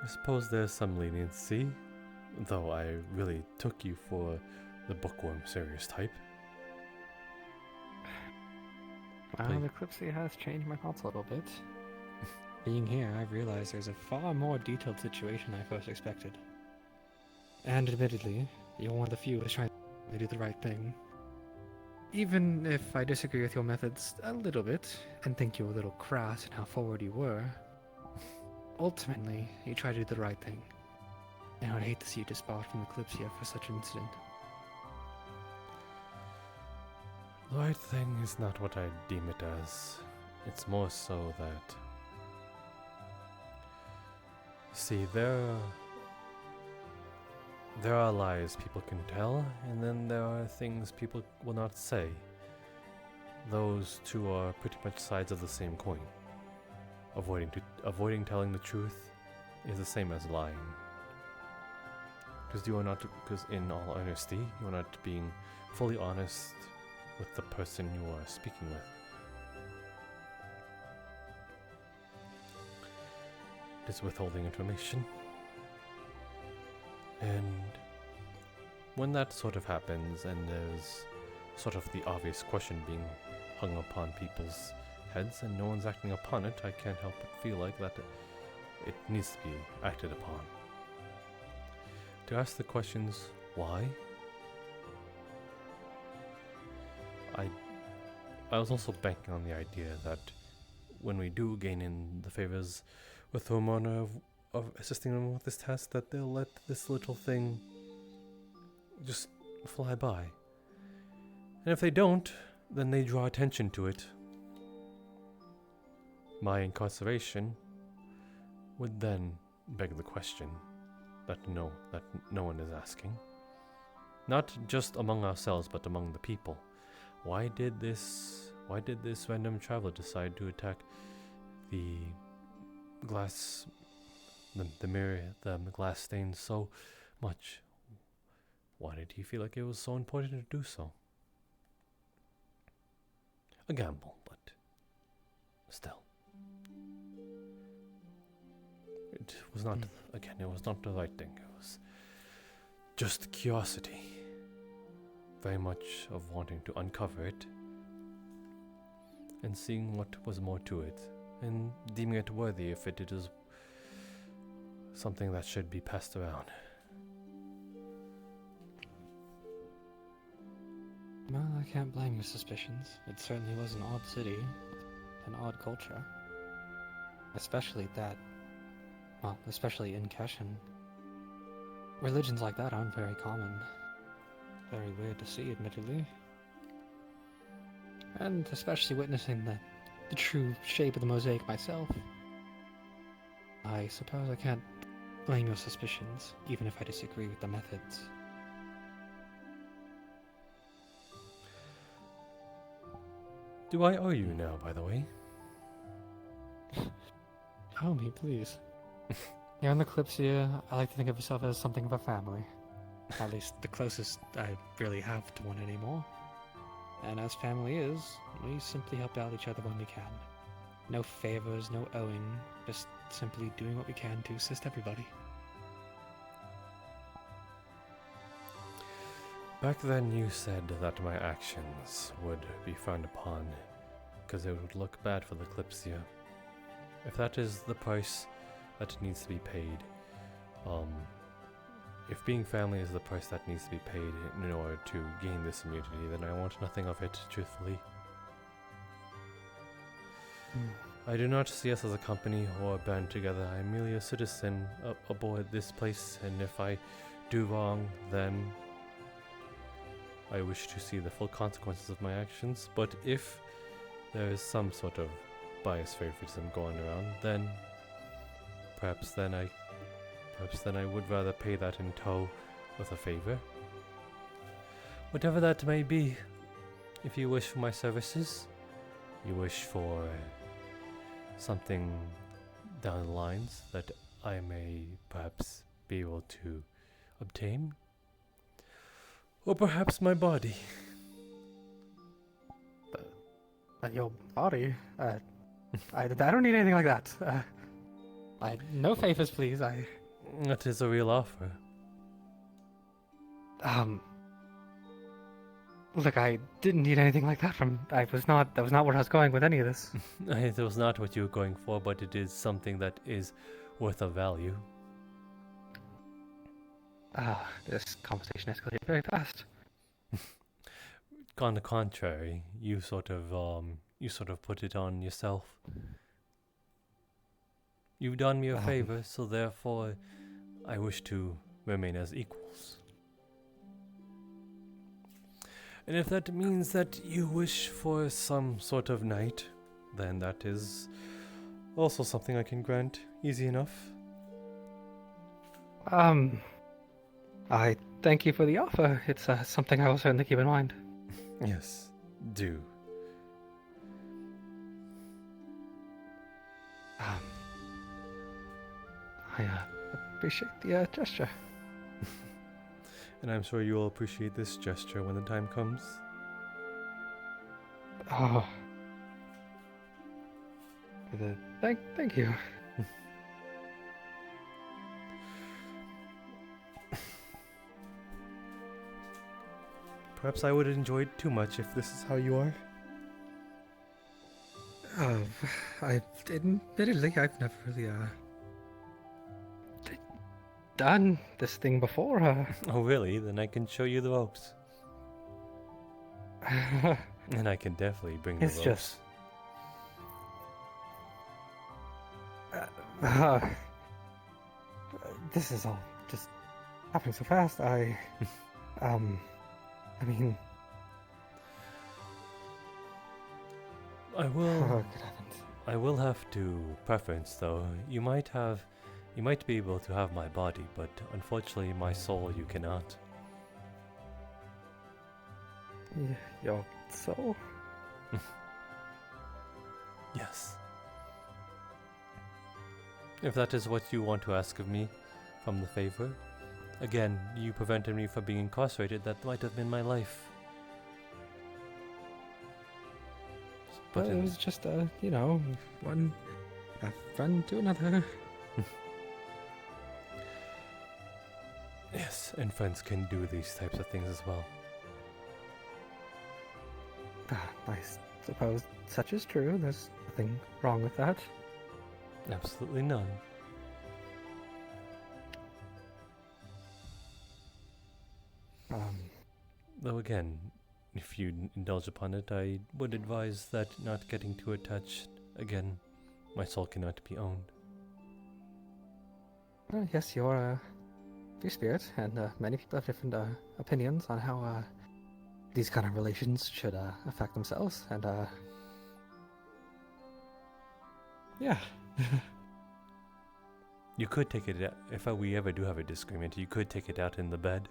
I suppose there's some leniency, though I really took you for the bookworm serious type. Well, the Kalypsia has changed my thoughts a little bit. Being here, I've realized there's a far more detailed situation I first expected. And admittedly, you're one of the few who's trying to do the right thing. Even if I disagree with your methods a little bit, and think you're a little crass in how forward you were, ultimately, you try to do the right thing. And I would hate to see you disbarred from the Kalypsia for such an incident. The right thing is not what I deem it as. It's more so that... See, there are lies people can tell, and then there are things people will not say. Those two are pretty much sides of the same coin. Avoiding telling the truth is the same as lying. Because in all honesty, you are not being fully honest with the person you are speaking with. It is withholding information. And when that sort of happens, and there's sort of the obvious question being hung upon people's heads, and no one's acting upon it, I can't help but feel like that it needs to be acted upon. To ask the questions, why? I was also banking on the idea that when we do gain in the favors with Ramona of assisting them with this task, that they'll let this little thing just fly by. And if they don't, then they draw attention to it. My incarceration would then beg the question that no one is asking. Not just among ourselves, but among the people. Why did this random traveler decide to attack the glass, the mirror, the glass stains so much? Why did he feel like it was so important to do so? A gamble, but still. It was not, again, it was not the right thing. It was just curiosity. Very much of wanting to uncover it and seeing what was more to it, and deeming it worthy if it is something that should be passed around. Well, I can't blame your suspicions. It certainly was an odd city, an odd culture. Especially in Keshen. Religions like that aren't very common. Very weird to see, admittedly. And especially witnessing the true shape of the mosaic myself. I suppose I can't blame your suspicions, even if I disagree with the methods. Do I owe you now, by the way? Oh, me, please. Here in the Kalypsia, I like to think of myself as something of a family. At least the closest I really have to one anymore. And as family is, we simply help out each other when we can. No favors, no owing, just simply doing what we can to assist everybody. Back then you said that my actions would be frowned upon because it would look bad for the Kalypsia. If that is the price that needs to be paid, if being family is the price that needs to be paid in order to gain this immunity, then I want nothing of it, truthfully. I do not see us as a company or a band together. I'm merely a citizen aboard this place, and if I do wrong, then I wish to see the full consequences of my actions. But if there is some sort of bias favoritism going around, then perhaps then I would rather pay that in tow with a favor. Whatever that may be, if you wish for my services, you wish for something down the lines that I may perhaps be able to obtain, or perhaps my body. Your body? I don't need anything like that. No favors, please. That is a real offer. Look, I didn't need anything like that that was not where I was going with any of this. It was not what you were going for, but it is something that is worth a value. This conversation escalated very fast. On the contrary, you sort of put it on yourself. You've done me a favor, so therefore I wish to remain as equals. And if that means that you wish for some sort of night, then that is also something I can grant. Easy enough. I thank you for the offer. It's something I will certainly keep in mind. Yes, do. I appreciate the gesture. And I'm sure you will appreciate this gesture when the time comes. Oh. Thank you. Perhaps I would enjoy it too much if this is how you are. Admittedly, I've never really done this thing before. Oh, really? Then I can show you the ropes. And I can definitely bring the ropes. It's just... this is all just happening so fast. I mean... I will... Oh, good heavens. I will have to preference, though. You might be able to have my body, but unfortunately my soul you cannot. Your soul? Yes. If that is what you want to ask of me from the favor. Again, you prevented me from being incarcerated. That might have been my life. But it was just, one friend to another. Yes, and friends can do these types of things as well. I suppose such is true. There's nothing wrong with that. Absolutely none. Though again, if you indulge upon it, I would advise that not getting too attached. Again, my soul cannot be owned. Yes, you're a free spirit, and many people have different opinions on how these kind of relations should affect themselves, and yeah. You could take it out, if we ever do have a disagreement, you could take it out in the bed.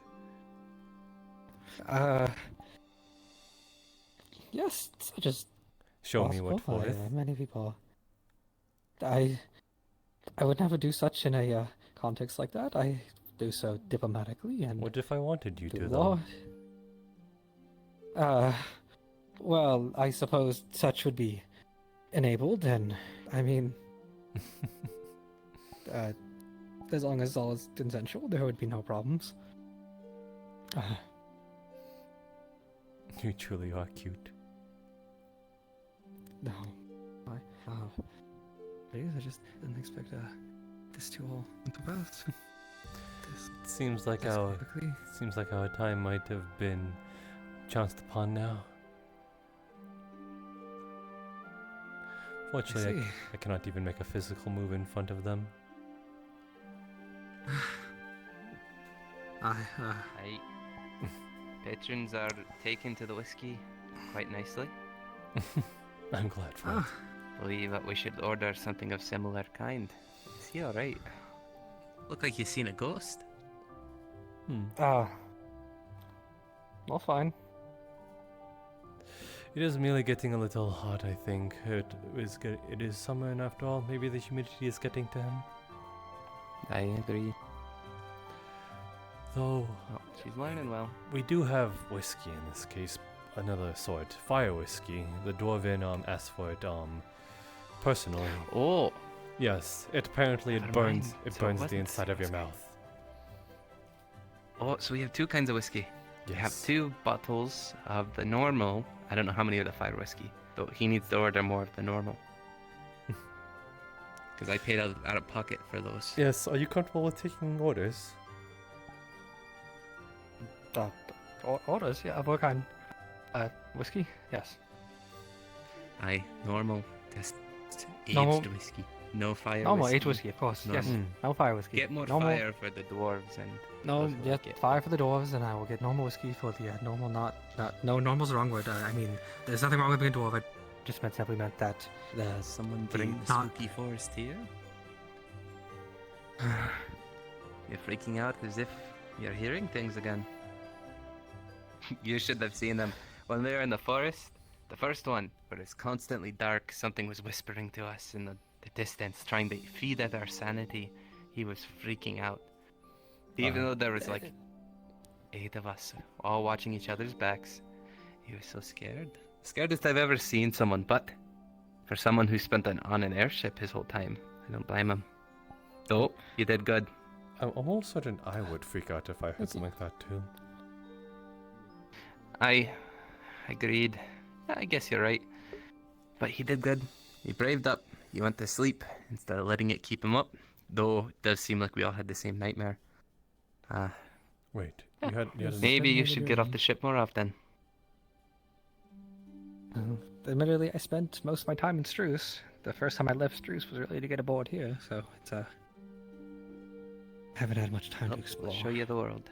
Yes, such as show me what for. Many people. I would never do such in a context like that. I do so diplomatically and. What if I wanted you to, though? Well, I suppose such would be enabled, and I mean, as long as all is consensual, there would be no problems. You truly are cute. No, please, I just didn't expect this to all come to pass. Seems like this our quickly. seems like our time might have been chanced upon now. Fortunately, see. I cannot even make a physical move in front of them. Aye. Patrons are taken to the whiskey quite nicely. I'm glad for it. Believe that we should order something of similar kind. Is he alright? Look like you've seen a ghost. All fine. It is merely getting a little hot, I think. It is summer, and after all, maybe the humidity is getting to him. I agree. Though, she's learning well. We do have whiskey in this case, another sort, fire whiskey. The dwarven asked for it personally. Oh, yes. Apparently it Never burns. mind. It So it burns the wasn't inside of your whiskey. mouth. Oh, so we have two kinds of whiskey. We have Yes. 2 bottles of the normal. I don't know how many of the fire whiskey, but he needs to order more of the normal. Because I paid out of pocket for those. Yes. Are you comfortable with taking orders? Orders? Yeah, of what kind? Whiskey? Yes. Aye, normal. Just aged Normal- whiskey. No fire Normal whiskey. aged whiskey, of course. Yes. Normal. No fire whiskey. Get more Normal- fire for the dwarves and... No, those who yeah, like it. fire for the dwarves, and I will get normal whiskey for the normal, no, normal's the wrong word. I mean, there's nothing wrong with being a dwarf. I just simply meant that Someone bring bring the not- spooky forest here? You're freaking out as if you're hearing things again. You should have seen them. When we were in the forest, the first one, where it's constantly dark, something was whispering to us in the distance, trying to feed at our sanity. He was freaking out. Even though there was like 8 of us, all watching each other's backs, he was so scared. Scaredest I've ever seen someone, but for someone who spent on an airship his whole time, I don't blame him. Oh, you did good. I'm almost certain I would freak out if I heard something like that too. I agreed. I guess you're right. But he did good. He braved up. He went to sleep instead of letting it keep him up. Though it does seem like we all had the same nightmare. Wait, you had Maybe you should get off the ship more often. Admittedly, I spent most of my time in Struce. The first time I left Struce was really to get aboard here, so it's haven't had much time to explore. I'll show you the world.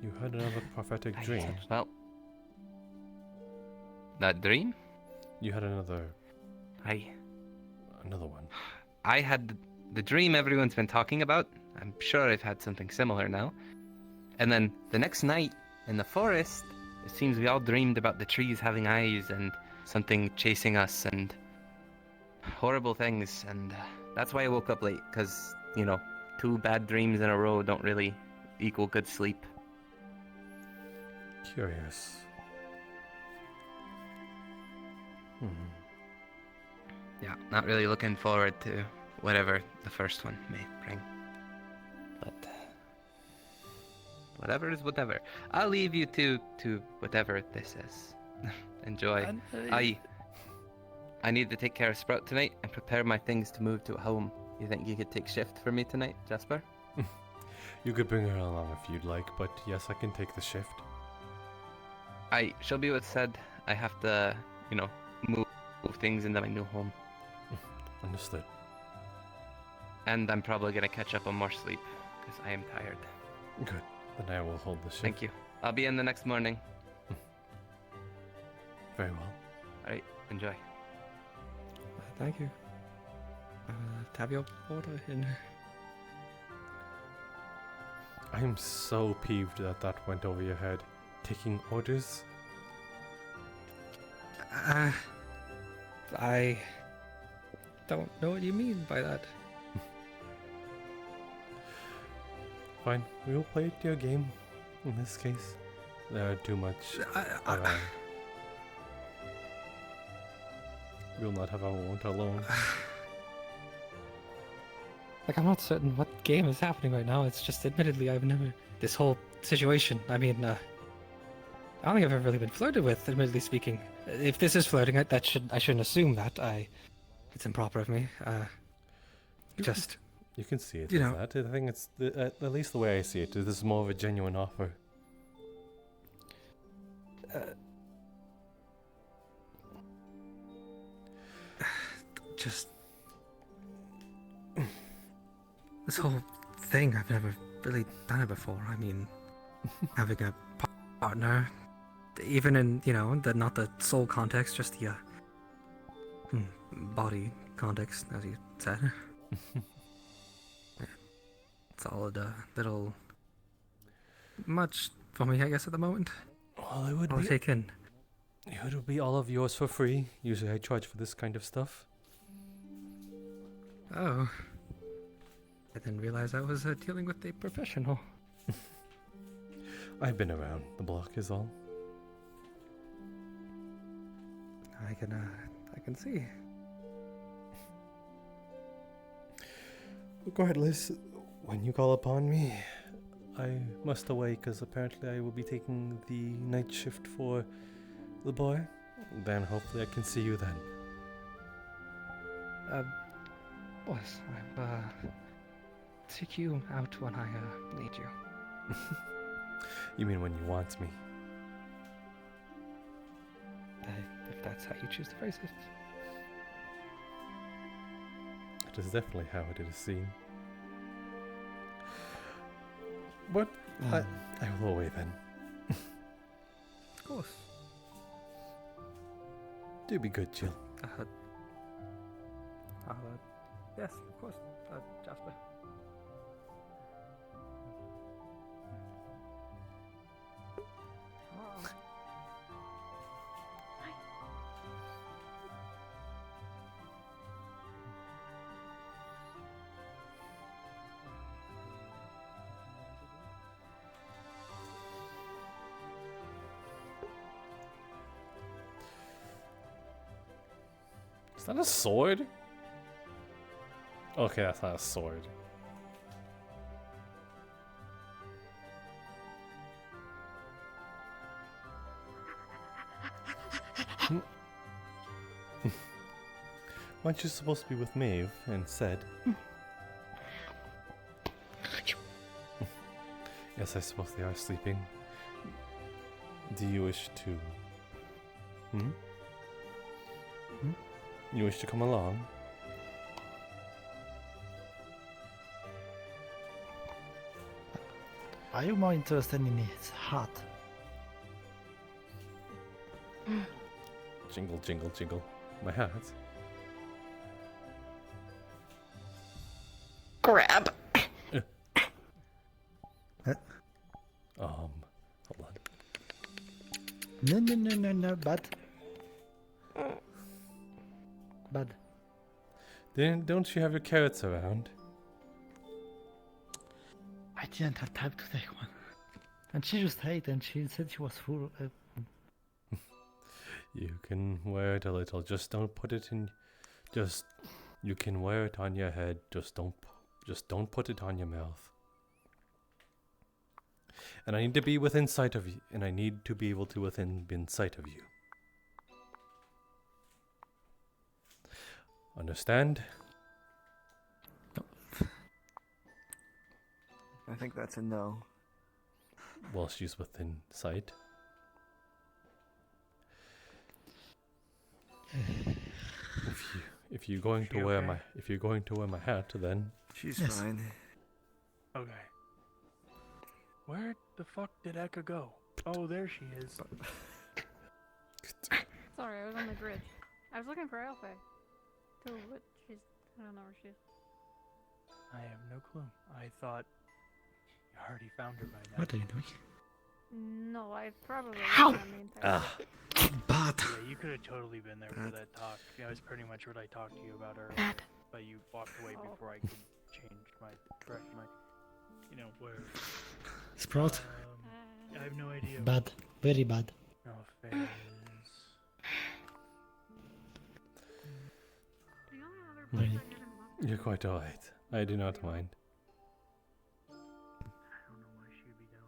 You had another prophetic dream. Well, that dream? You had another one. I had the dream everyone's been talking about. I'm sure I've had something similar now. And then the next night in the forest, it seems we all dreamed about the trees having eyes and something chasing us and horrible things. And that's why I woke up late, because, 2 bad dreams in a row don't really equal good sleep. Curious. Yeah, not really looking forward to whatever the first one may bring. But whatever is whatever. I'll leave you to whatever this is. Enjoy. I need to take care of Sprout tonight and prepare my things to move to a home. You think you could take shift for me tonight, Jasper? You could bring her along if you'd like, but yes, I can take the shift. She'll be what's said. I have to, move things into my new home. Understood. And I'm probably gonna catch up on more sleep, because I am tired. Good. Then I will hold the shift. Thank you. I'll be in the next morning. Very well. Alright, enjoy. Thank you. Have your order in. I am so peeved that went over your head. Taking orders? I don't know what you mean by that. Fine, we will play your game. In this case, there are too much. We will not have our want alone. I'm not certain what game is happening right now. It's just, admittedly, I've never. This whole situation. I mean, I don't think I've ever really been flirted with, admittedly speaking. If this is flirting, I shouldn't assume that. It's improper of me. You can see it You as know- that. I think it's at least the way I see it. This is more of a genuine offer. Just this whole thing, I've never really done it before. I mean, having a partner, even in, not the soul context, just the body context, as you said. It's all a little much for me, I guess, at the moment. Well, it would I'll be. take in. It would be all of yours for free. Usually I charge for this kind of stuff. Oh. I didn't realize I was dealing with a professional. I've been around the block is all. I can see. Go ahead, Liz. When you call upon me, I must away because apparently I will be taking the night shift for the boy. Then hopefully I can see you then. Boss, I'll take you out when I need you. You mean when you want me? If that's how you choose to phrase it. It is definitely how it is seen. But I will away then. Of course. Do be good, Jill. Yes, of course, Jasper. Is that a sword? Okay, that's not a sword. Weren't you supposed to be with Maeve and said? Yes, I suppose they are sleeping. Do you wish to... You wish to come along? Are you more interested in his hat? Jingle, jingle, jingle. My hat. Grab. Hold on. No, bad. Bad. Don't you have your carrots around? I didn't have time to take one. And she just ate and she said she was full. You can wear it a little. Just don't put it in. You can wear it on your head. Just don't put it on your mouth. And I need to be within sight of you. And I need to be able to be in sight of you. Understand? I think that's a no. Well, she's within sight. If you're going to wear my hat, then she's fine. Okay. Where the fuck did Eka go? Oh, there she is. Sorry, I was on the grid. I was looking for Alpha. Too, but I don't know where she is. I have no clue. I thought you already found her by now. What are you doing? No, I probably Ow! wasn't on the entire Bad. Yeah, you could have totally been there for that talk. Yeah, it was pretty much what I talked to you about earlier. Bad. But you walked away before I could correct my, where. Sprout? I have no idea. Bad. Very bad. No offense. you're quite alright. I do not mind. I don't know why she would be down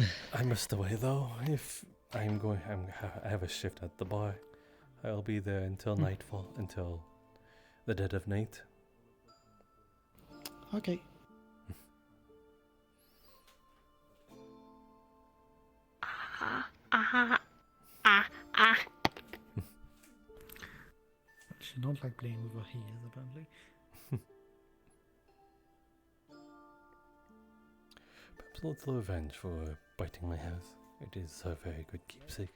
there. I must away though. If I have a shift at the bar. I'll be there until nightfall. Until the dead of night. Okay. She don't like playing with her heels, apparently. Perhaps a little revenge for biting my house. It is a very good keepsake.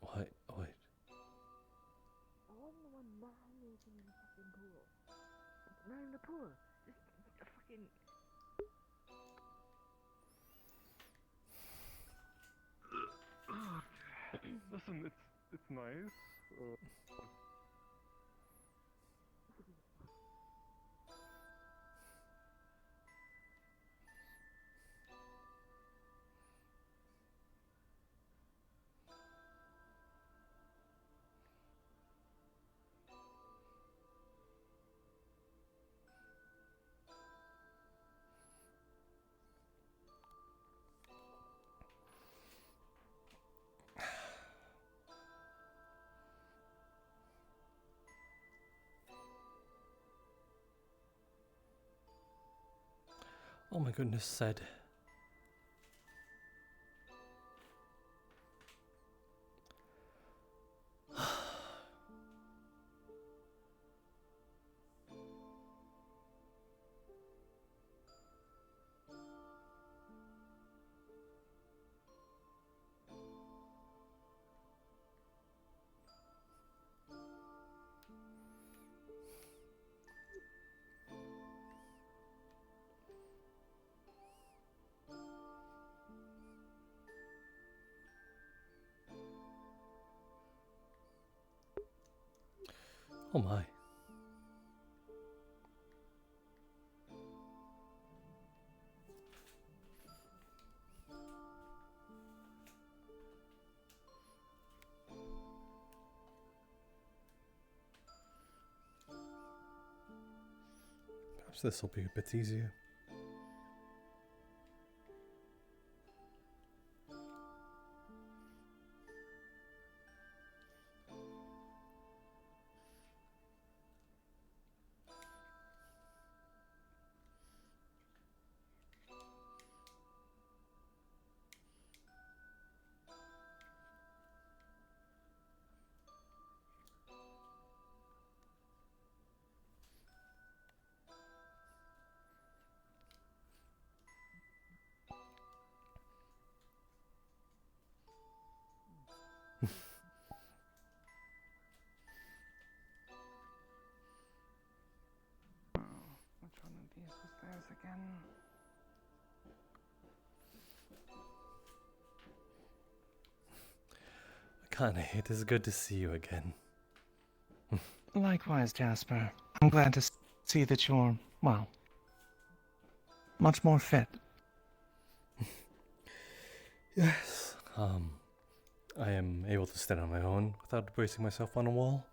What? What? Not in the pool. Just a fucking. Listen, it's nice. Oh my goodness, said. Oh my. Perhaps this will be a bit easier. Which one of these was theirs again? Connie, it is good to see you again. Likewise, Jasper. I'm glad to see that you're, well, much more fit. Yes. I am able to stand on my own without bracing myself on a wall.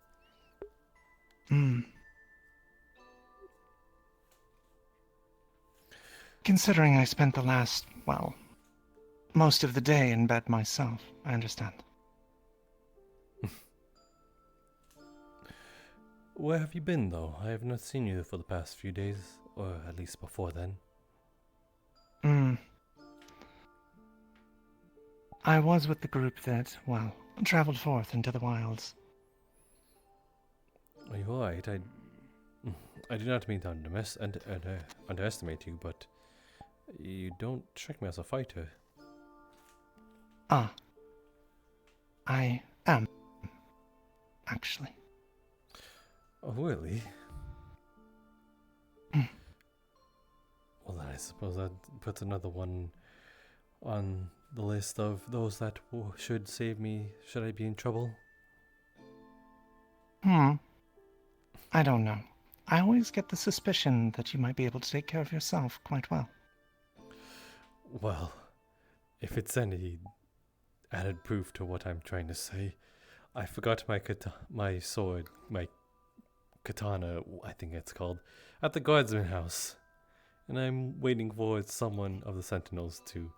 Considering I spent the last, well, most of the day in bed myself, I understand. Where have you been, though? I have not seen you for the past few days, or at least before then. I was with the group that, well, traveled forth into the wilds. Are you alright? I do not mean to underestimate you, but you don't strike me as a fighter. I am, actually. Oh, really? Well, then I suppose that puts another one on the list of those that should save me should I be in trouble. I don't know. I always get the suspicion that you might be able to take care of yourself quite well. Well, if it's any added proof to what I'm trying to say, I forgot my sword, my katana, I think it's called, at the guardsman house. And I'm waiting for someone of the sentinels to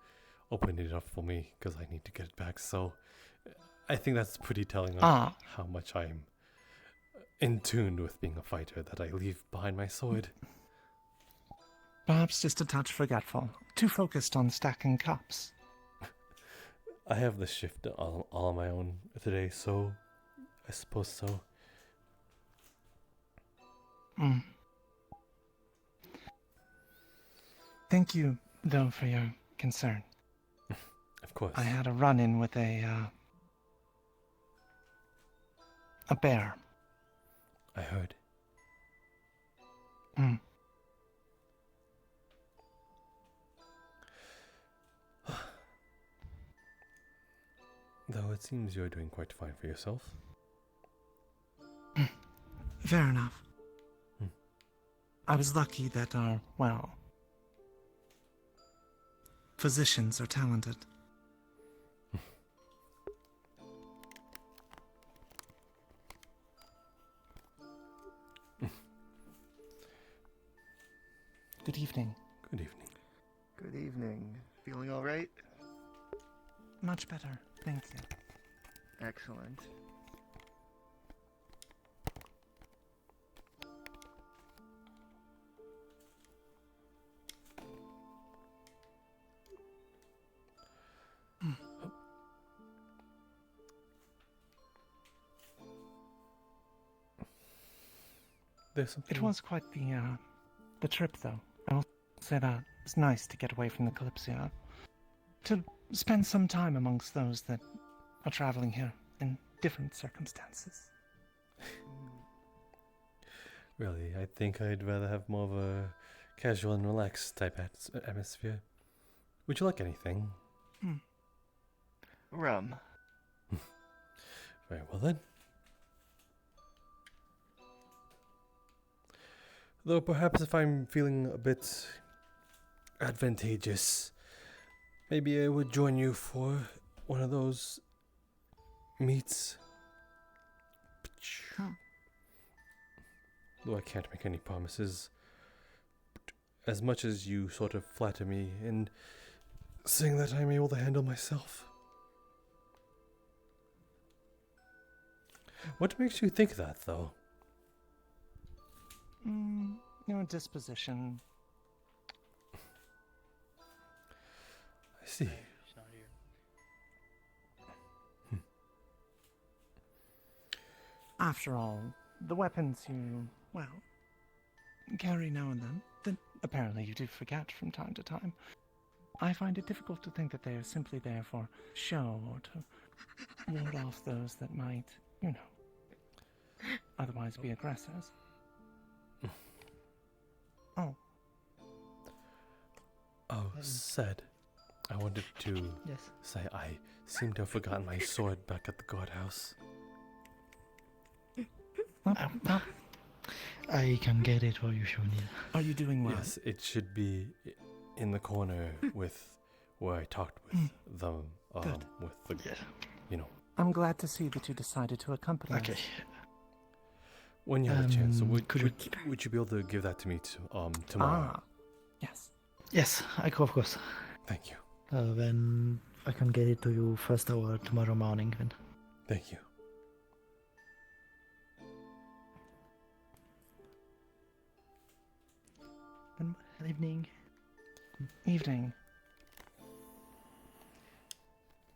open it up for me, because I need to get it back. So, I think that's pretty telling of how much I'm in tune with being a fighter that I leave behind my sword. Perhaps just a touch forgetful. Too focused on stacking cups. I have the shift all on my own today, so I suppose so. Thank you, though, for your concern. Of course. I had a run-in with a bear. I heard. Though it seems you're doing quite fine for yourself. Fair enough. I was lucky that our, physicians are talented. Good evening. Good evening. Good evening. Feeling all right? Much better, thank you. Excellent. It was quite the trip, though. I will say that. It's nice to get away from the Kalypsia. To spend some time amongst those that are traveling here in different circumstances. Really, I think I'd rather have more of a casual and relaxed type atmosphere. Would you like anything? Rum. Very well then. Though perhaps if I'm feeling a bit advantageous, maybe I would join you for one of those meets. Though I can't make any promises. As much as you sort of flatter me in saying that I'm able to handle myself. What makes you think that, though? Your disposition. I see. After all, the weapons you, carry now and then, that apparently you do forget from time to time, I find it difficult to think that they are simply there for show or to ward off those that might, otherwise be aggressors. Said. I wanted to say I seem to have forgotten my sword back at the guardhouse. I can get it for you, Shoni. Are you doing well? Yes, it should be in the corner with where I talked with I'm glad to see that you decided to accompany us. When you have a chance, would you be able to give that to me tomorrow? Yes. Yes, of course. Thank you. Then I can get it to you first hour tomorrow morning then. Thank you. Evening. Evening.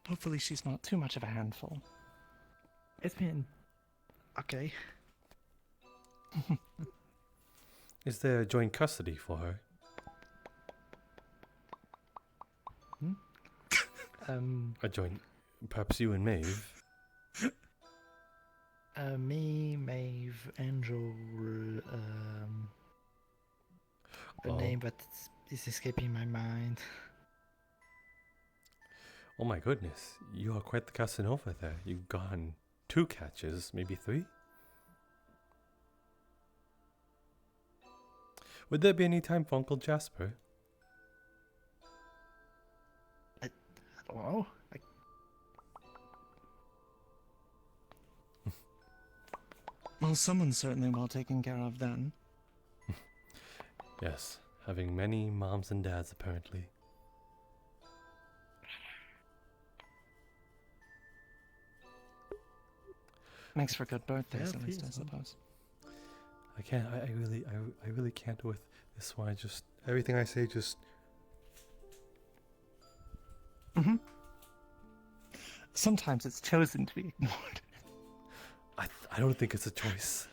Hopefully she's not too much of a handful. It's been okay. Is there joint custody for her? A joint, perhaps you and Maeve? Me, Maeve, Angel, a name that is escaping my mind. Oh my goodness, you are quite the Casanova there. You've gone 2 catches, maybe 3? Would there be any time for Uncle Jasper? I don't know. Well, someone's certainly well taken care of then. Yes, having many moms and dads apparently. Makes for good birthdays, Yeah, at least, I please, suppose. I can't. I really can't with this one. I just everything I say just. Mm-hmm. Sometimes it's chosen to be ignored. I don't think it's a choice.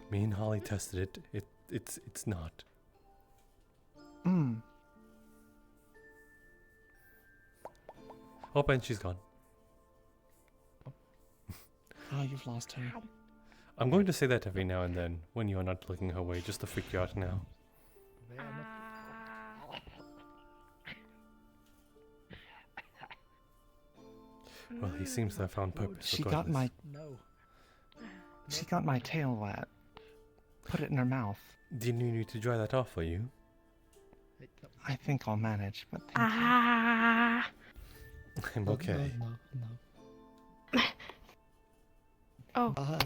Me and Holly tested it. It's not. Oh, and she's gone. Oh, you've lost her. I'm going to say that every now and then when you're not looking her way, just to freak you out now. Well, he seems to have found purpose. She got my. No. She got my tail wet. Put it in her mouth. Didn't you need to dry that off for you? I think I'll manage, but thank Ah. I'm okay. No. Oh. Ah.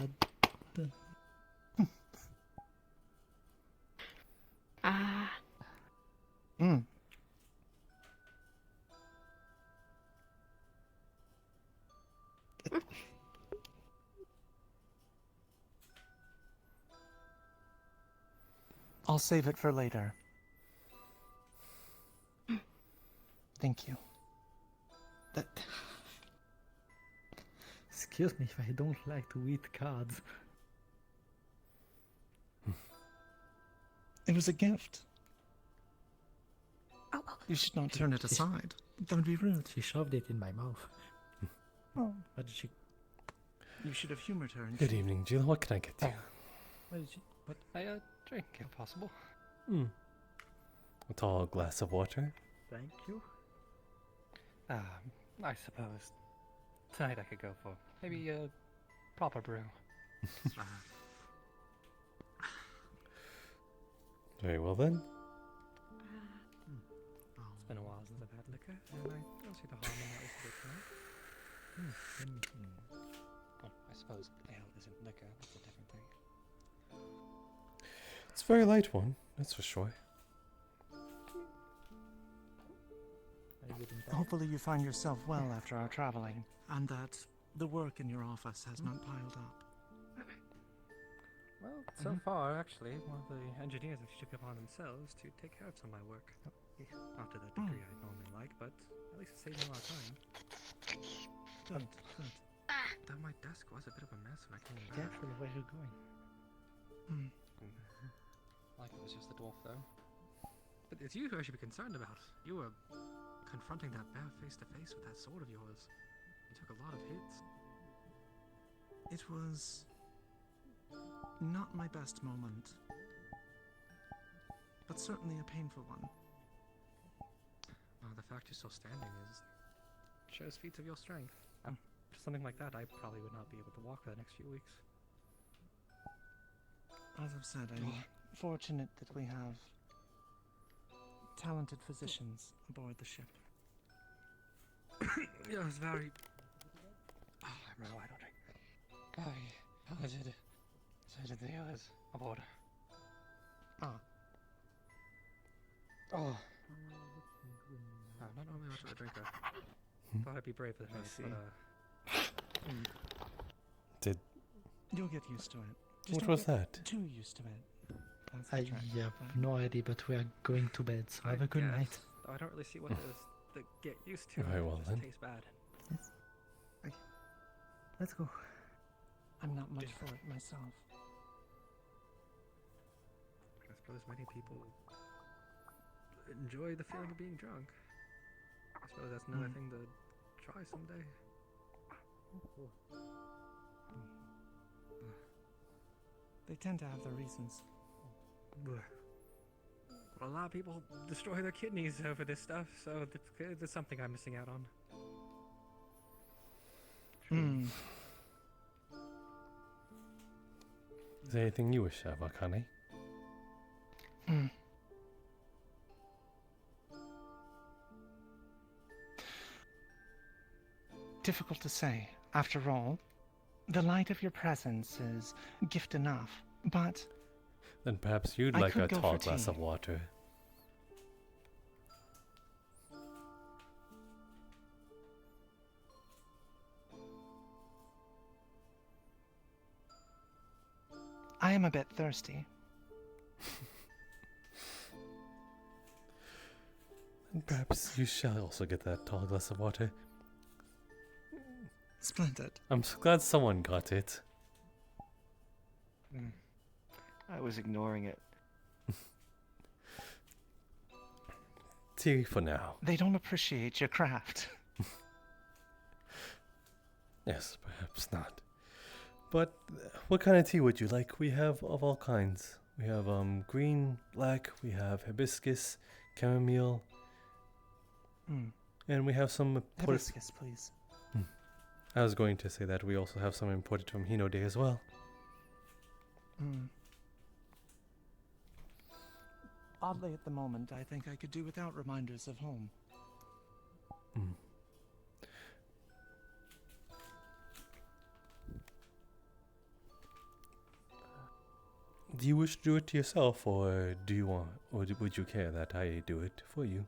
I'll save it for later. Thank you. Excuse me if I don't like to eat cards. It was a gift. You should not turn it aside. That would be rude. She shoved it in my mouth. Oh. What did she? You should have humored her. Good evening, Jill. What can I get you? What did she? What? A drink, if possible. A tall glass of water. Thank you. I suppose tonight I could go for maybe a proper brew. Very well then. It's been a while since I've had liquor, and I don't see the harm in that little bit tonight. Well, I suppose ale isn't liquor, that's a different thing. It's a very light one, that's for sure. Hopefully you find yourself well after our traveling, and that the work in your office has not piled up. Well, so far, actually, one of the engineers have took upon themselves to take care of some of my work. Not to the degree I normally like, but at least it saves me a lot of time. Good. Though my desk was a bit of a mess when I came back. Careful, where are you going? Like it was just the dwarf, though. But it's you who I should be concerned about. You were confronting that bear face to face with that sword of yours. You took a lot of hits. It was not my best moment, but certainly a painful one. The fact you're still standing shows feats of your strength. For something like that, I probably would not be able to walk for the next few weeks. As I've said, I'm fortunate that we have talented physicians aboard the ship. Yeah, it was very... Oh, I'm really wide on How did the others aboard? Oh. Not normally much of a drinker. Thought I'd be brave with this, but You'll get used to it. Just What don't was get that? Too used to it. That's the I trick. have no idea, but we are going to bed, so have a good night. I don't really see what it is to get used to. Very well, it just then. tastes bad. Let's go. I'm not much for it myself. I suppose many people enjoy the feeling of being drunk. I suppose that's another thing to try someday. They tend to have their reasons. Well, a lot of people destroy their kidneys over this stuff, so there's something I'm missing out on. Is there anything you wish, Vakani? Difficult to say. After all, the light of your presence is gift enough, but... Then perhaps you'd I like could a go tall for glass tea. of water. am a bit thirsty. And perhaps you shall also get that tall glass of water. Splendid. I'm glad someone got it. I was ignoring it. Tea for now. They don't appreciate your craft. Yes, perhaps not. But what kind of tea would you like? We have of all kinds. We have green, black, we have hibiscus, chamomile, and we have some imported... Hibiscus, please. I was going to say that we also have some imported from Hino Day as well. Oddly, at the moment, I think I could do without reminders of home. Do you wish to do it yourself, or do you want, or would you care that I do it for you?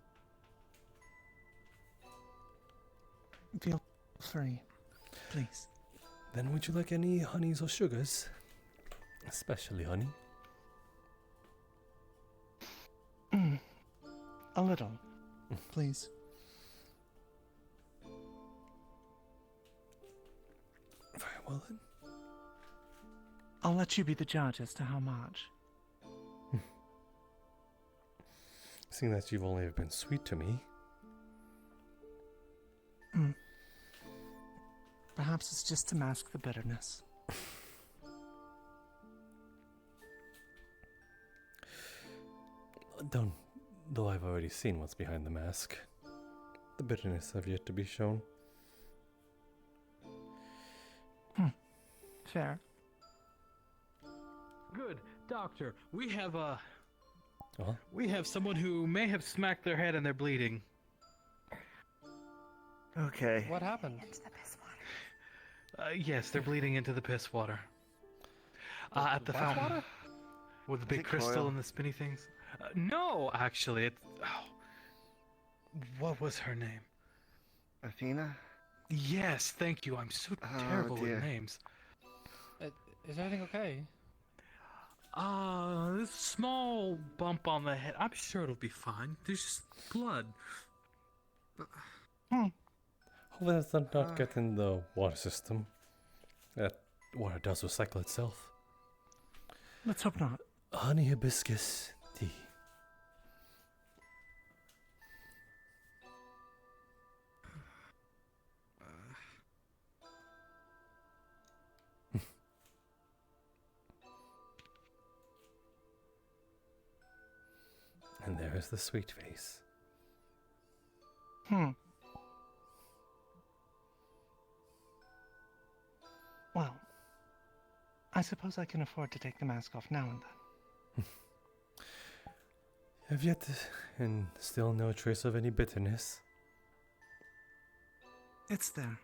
Feel free, please. Then would you like any honeys or sugars? Especially honey. A little, please. Very well then. I'll let you be the judge as to how much. Seeing that you've only been sweet to me. Perhaps it's just to mask the bitterness. Though I've already seen what's behind the mask. The bitterness have yet to be shown. Fair. Good, Doctor. We have Uh-huh. we have someone who may have smacked their head and they're bleeding. Okay. What happened? Yes, they're bleeding into the piss water. At the bath fountain. water? With the Is big it crystal Coil? and the spinny things. No, actually, it's... what was her name? Athena? Yes, thank you. I'm so terrible dear. with names. Is everything okay? This small bump on the head. I'm sure it'll be fine. There's just blood. Hopefully that's not get in the water system. That water does recycle itself. Let's hope not. Honey hibiscus tea. And there is the sweet face. Well, I suppose I can afford to take the mask off now and then. Have yet and still no trace of any bitterness. It's there.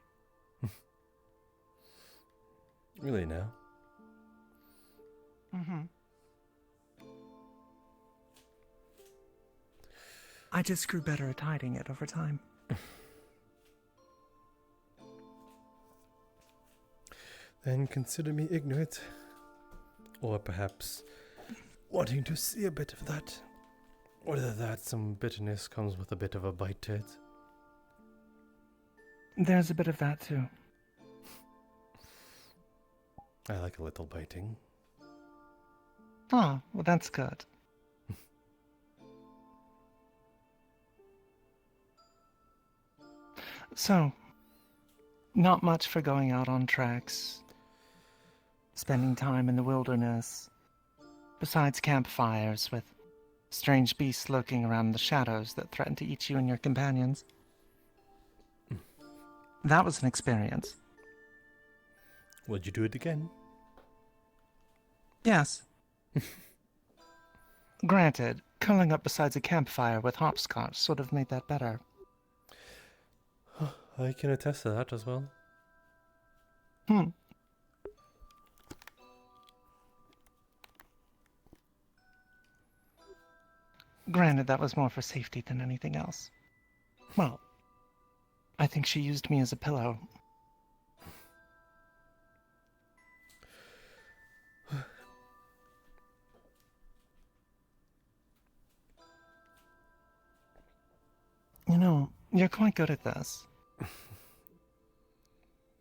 Really now? I just grew better at hiding it over time. Then consider me ignorant. Or perhaps wanting to see a bit of that. Whether that some bitterness comes with a bit of a bite to it. There's a bit of that too. I like a little biting. Oh, well that's good. So, not much for going out on treks, spending time in the wilderness, besides campfires with strange beasts lurking around the shadows that threaten to eat you and your companions. That was an experience. Would you do it again? Yes. Granted, curling up beside a campfire with hopscotch sort of made that better. I can attest to that as well. Granted, that was more for safety than anything else. Well, I think she used me as a pillow. You're quite good at this.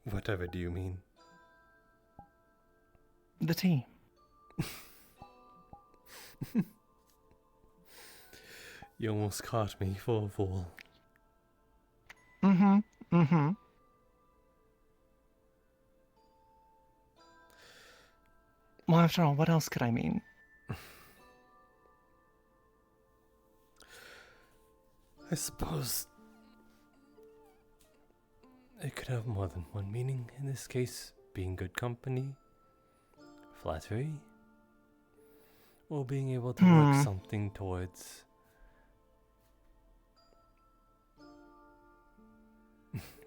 Whatever do you mean? The tea. You almost caught me for a fool. Mm-hmm. Mm-hmm. Well, after all, what else could I mean? I suppose it could have more than one meaning. In this case, being good company, flattery, or being able to work something towards.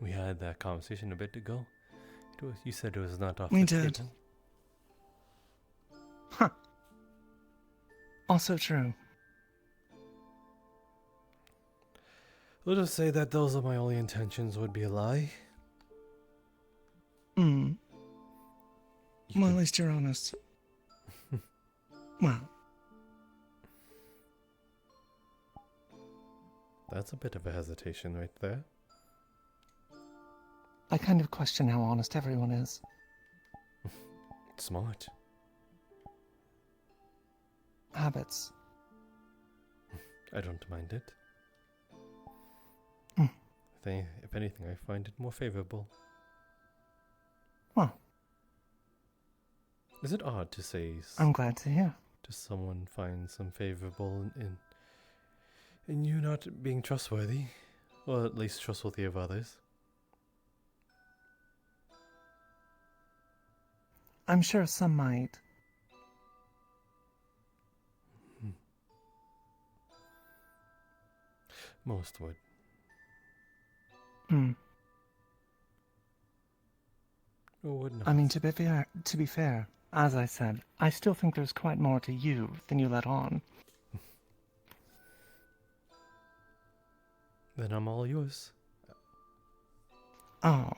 We had that conversation a bit ago. You said it was not off We the did. table. Huh. Also true. Let us say that those are my only intentions would be a lie. Well, at least you're honest. Well. That's a bit of a hesitation right there. I kind of question how honest everyone is. Smart. Habits. I don't mind it. Hmm. If anything, I find it more favorable. Well. Is it odd to say? I'm glad to hear. Does someone find some favorable in you not being trustworthy, or at least trustworthy of others? I'm sure some might. Most would. Or would not. I mean, to be fair, as I said, I still think there's quite more to you than you let on. Then I'm all yours. Oh.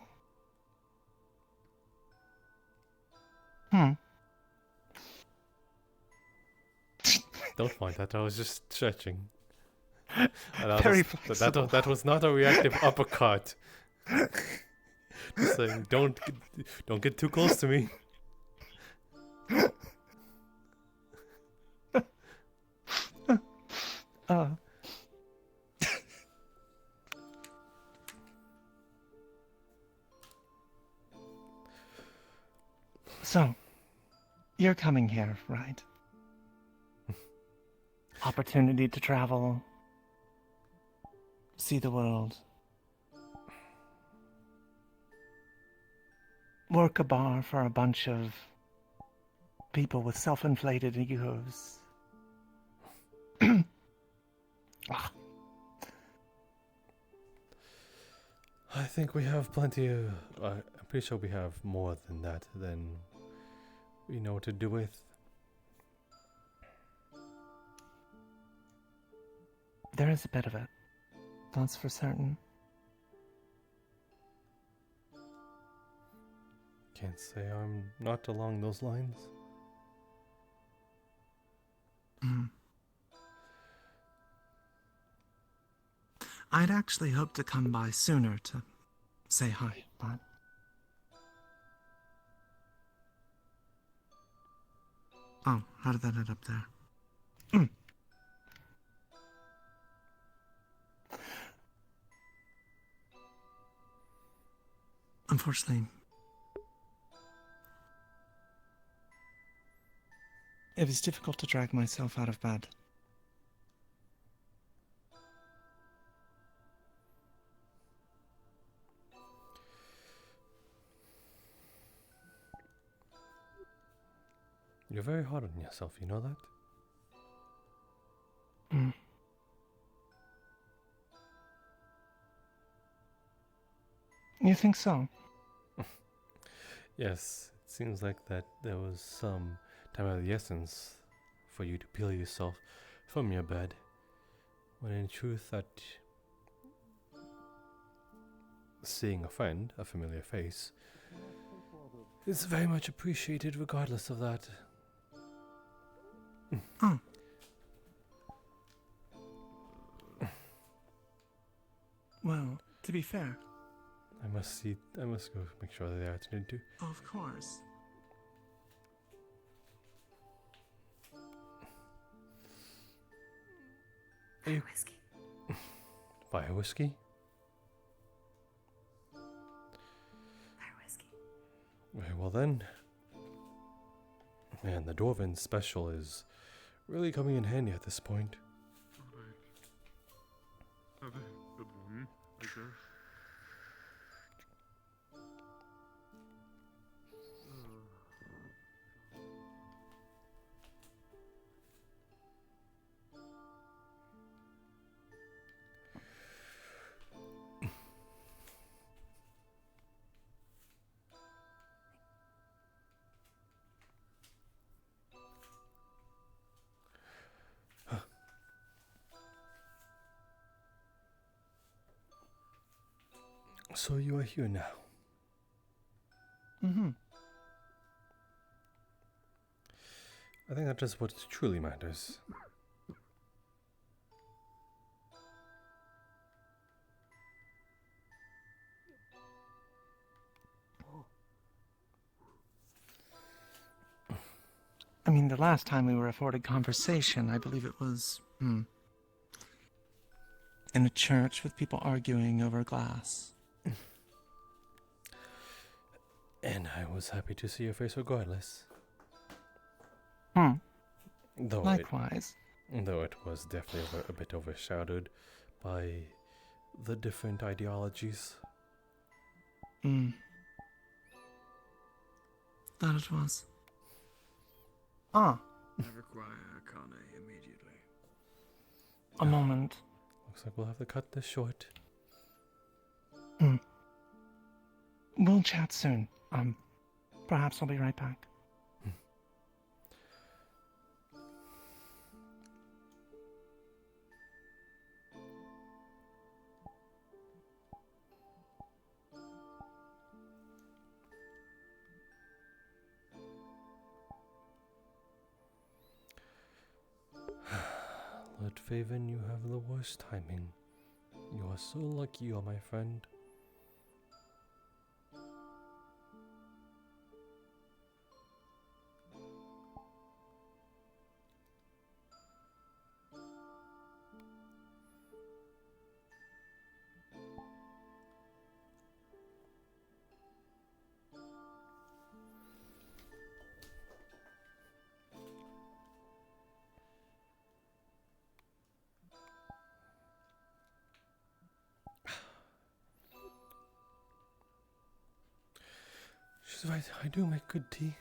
Don't mind that, I was just stretching. Very that was not a reactive uppercut. Just saying, don't get too close to me. So, you're coming here, right? Opportunity to travel, see the world, work a bar for a bunch of people with self-inflated egos. I think we have plenty of. I'm pretty sure we have more than that than we know what to do with. There is a bit of it. That's for certain. Can't say I'm not along those lines. I'd actually hoped to come by sooner to say hi, but... Oh, how did that end up there? Unfortunately, it was difficult to drag myself out of bed. You're very hard on yourself, you know that? You think so? Yes, it seems like that there was some time of the essence for you to peel yourself from your bed, when in truth that seeing a friend, a familiar face, is very much appreciated regardless of that. Well, to be fair. I must go make sure that they are attended to. Of course. Fire whiskey. Fire whiskey? Fire whiskey. Very well then. Man, the Dwarven special is really coming in handy at this point. Have a good one, I guess. So you are here now. Mm-hmm. I think that is what truly matters. I mean, the last time we were afforded conversation, I believe it was, in a church with people arguing over glass. And I was happy to see your face regardless. Though Likewise. Though it was definitely a bit overshadowed by the different ideologies. That it was. I require Arcana immediately. A moment. Looks like we'll have to cut this short. We'll chat soon. Perhaps I'll be right back. Lord Faven, you have the worst timing. You are so lucky, you are my friend. She's right, I do make good tea.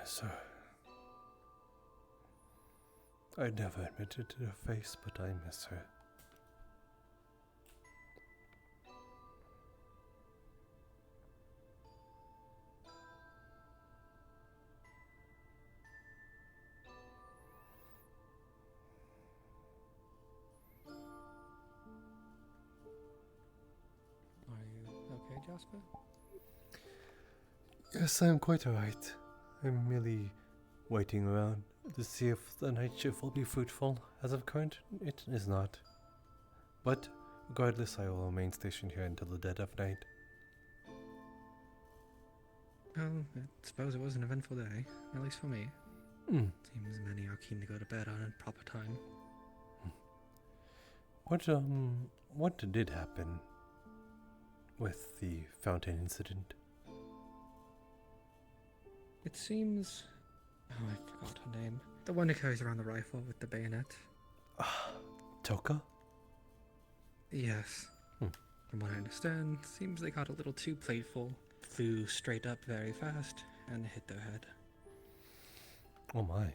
miss her. I'd never admit it to her face, but I miss her. Are you okay, Jasper? Yes, I'm quite alright. I'm merely waiting around to see if the night shift will be fruitful. As of current, it is not. But regardless, I will remain stationed here until the dead of night. Well, I suppose it was an eventful day, at least for me. Mm. Seems many are keen to go to bed on a proper time. What did happen with the fountain incident? It seems... Oh, I forgot her name. The one who carries around the rifle with the bayonet. Toka? Yes. From what I understand, seems they got a little too playful, flew straight up very fast, and hit their head. Oh my.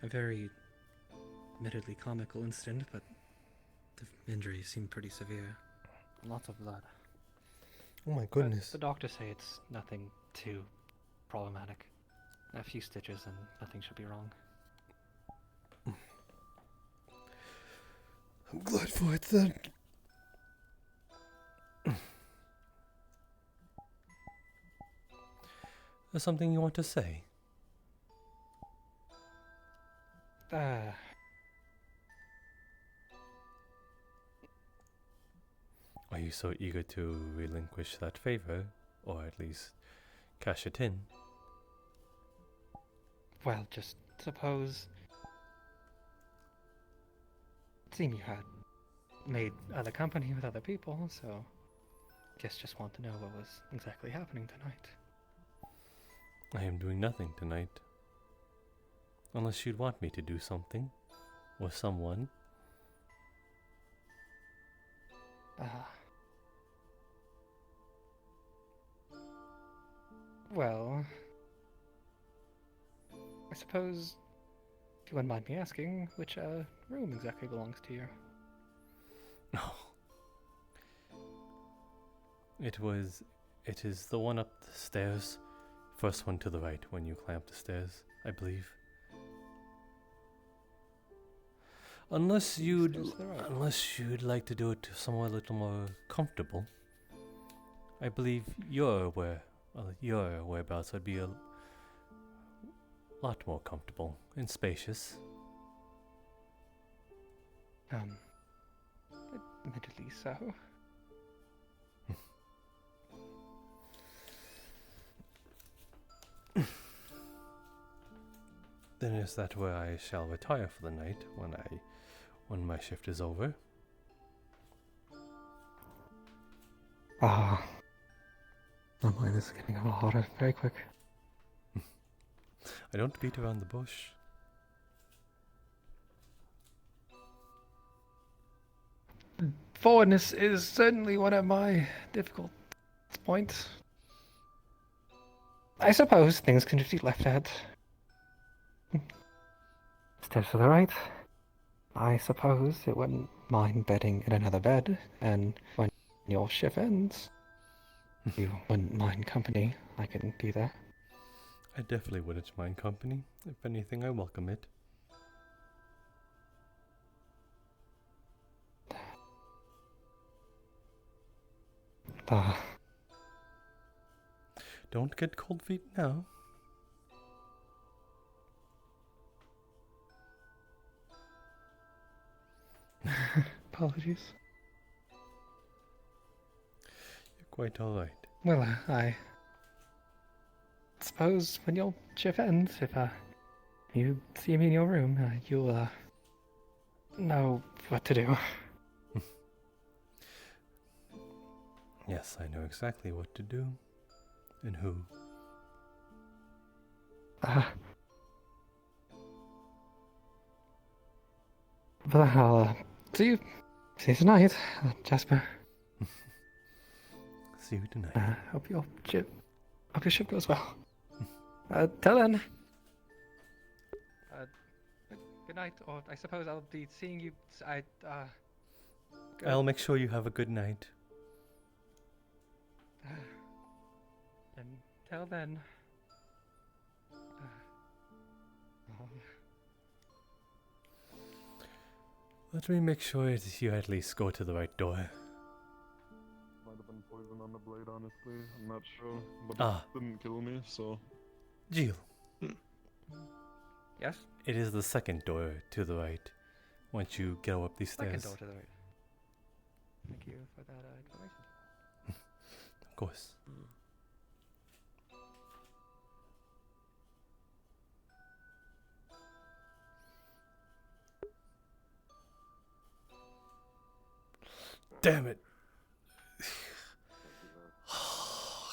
A very, admittedly comical incident, but the injuries seem pretty severe. Lots of blood. Oh my goodness. The doctors say it's nothing too problematic. A few stitches and nothing should be wrong. I'm glad for it then. There's something you want to say? Are you so eager to relinquish that favor, or at least cash it in? Well, just suppose... It seemed you had made other company with other people, so... Guess just want to know what was exactly happening tonight. I am doing nothing tonight. Unless you'd want me to do something. Or someone. Well... I suppose... If you wouldn't mind me asking, which room exactly belongs to you? It is the one up the stairs. First one to the right when you climb up the stairs, I believe. Unless you'd like to do it somewhere a little more comfortable. I believe your whereabouts would be a lot more comfortable and spacious. Admittedly so. Then is that where I shall retire for the night when my shift is over? My mind is getting a little hotter very quick. I don't beat around the bush. Forwardness is certainly one of my difficult points. I suppose things can just be left at. Stairs to the right. I suppose it wouldn't mind bedding in another bed, and when your shift ends, you wouldn't mind company. I can do that. I definitely wouldn't mind company. If anything, I welcome it. Don't get cold feet now. Apologies. You're quite alright. Well, I suppose when your shift ends, if you see me in your room, you'll know what to do. Yes, I know exactly what to do. And who. But I'll see you tonight, Jasper. See you tonight. Hope your ship Hope your ship goes well. Till then. Good night, or I suppose I'll be seeing you. I'll make sure you have a good night. Until then. Let me make sure that you at least go to the right door. Might have been poison on the blade, honestly. I'm not sure. But Ah. it didn't kill me, so. Jill. Yes? It is the second door to the right. Once you go up these Second stairs. door to the right. Thank you for that information. Of course. Damn it.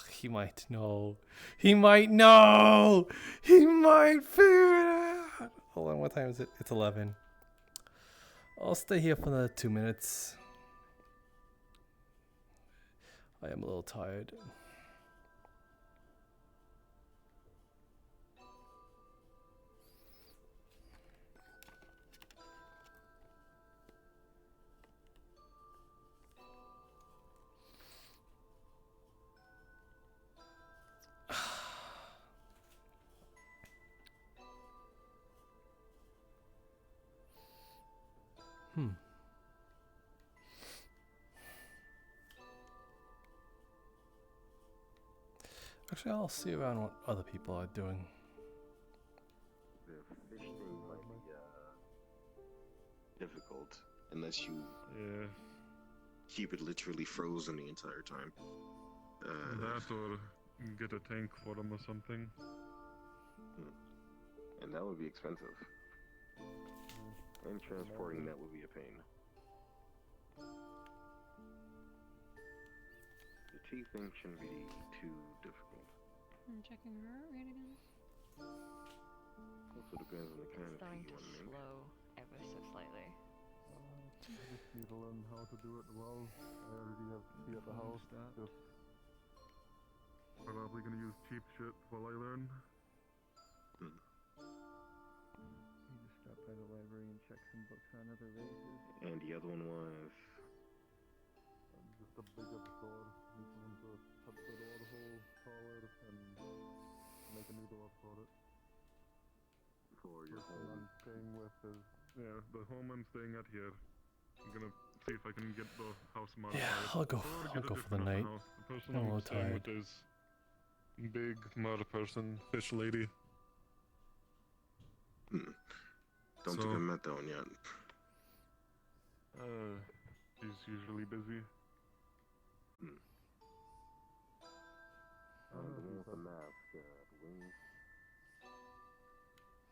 He might know. He might know. He might figure it out. Hold on, what time is it? It's 11. I'll stay here for another 2 minutes. I am a little tired. Actually, I'll see around what other people are doing. The fish thing might be difficult unless you keep it literally frozen the entire time. That or get a tank for them or something. And that would be expensive. And transporting that would be a pain. The tea thing shouldn't be too difficult. I'm checking her heart rate again. Also depends on the kind of tea you want to make. Slow ever so slightly. I just need to learn how to do it well. I already have tea at the house. Just probably gonna use cheap shit while I learn. You just stop by the library and check some books on other races. And the other one was just a bigger sword. Need someone to cut the door hole taller and make a new door for it. For your home. home. I'm staying with is the home I'm staying at here. I'm gonna see if I can get the house modified. Yeah, I'll go for the night. The person I'm a I'm little staying tired. with is big mud person, fish lady. Don't think I met that one yet. She's usually busy. The one with the mask, the wings.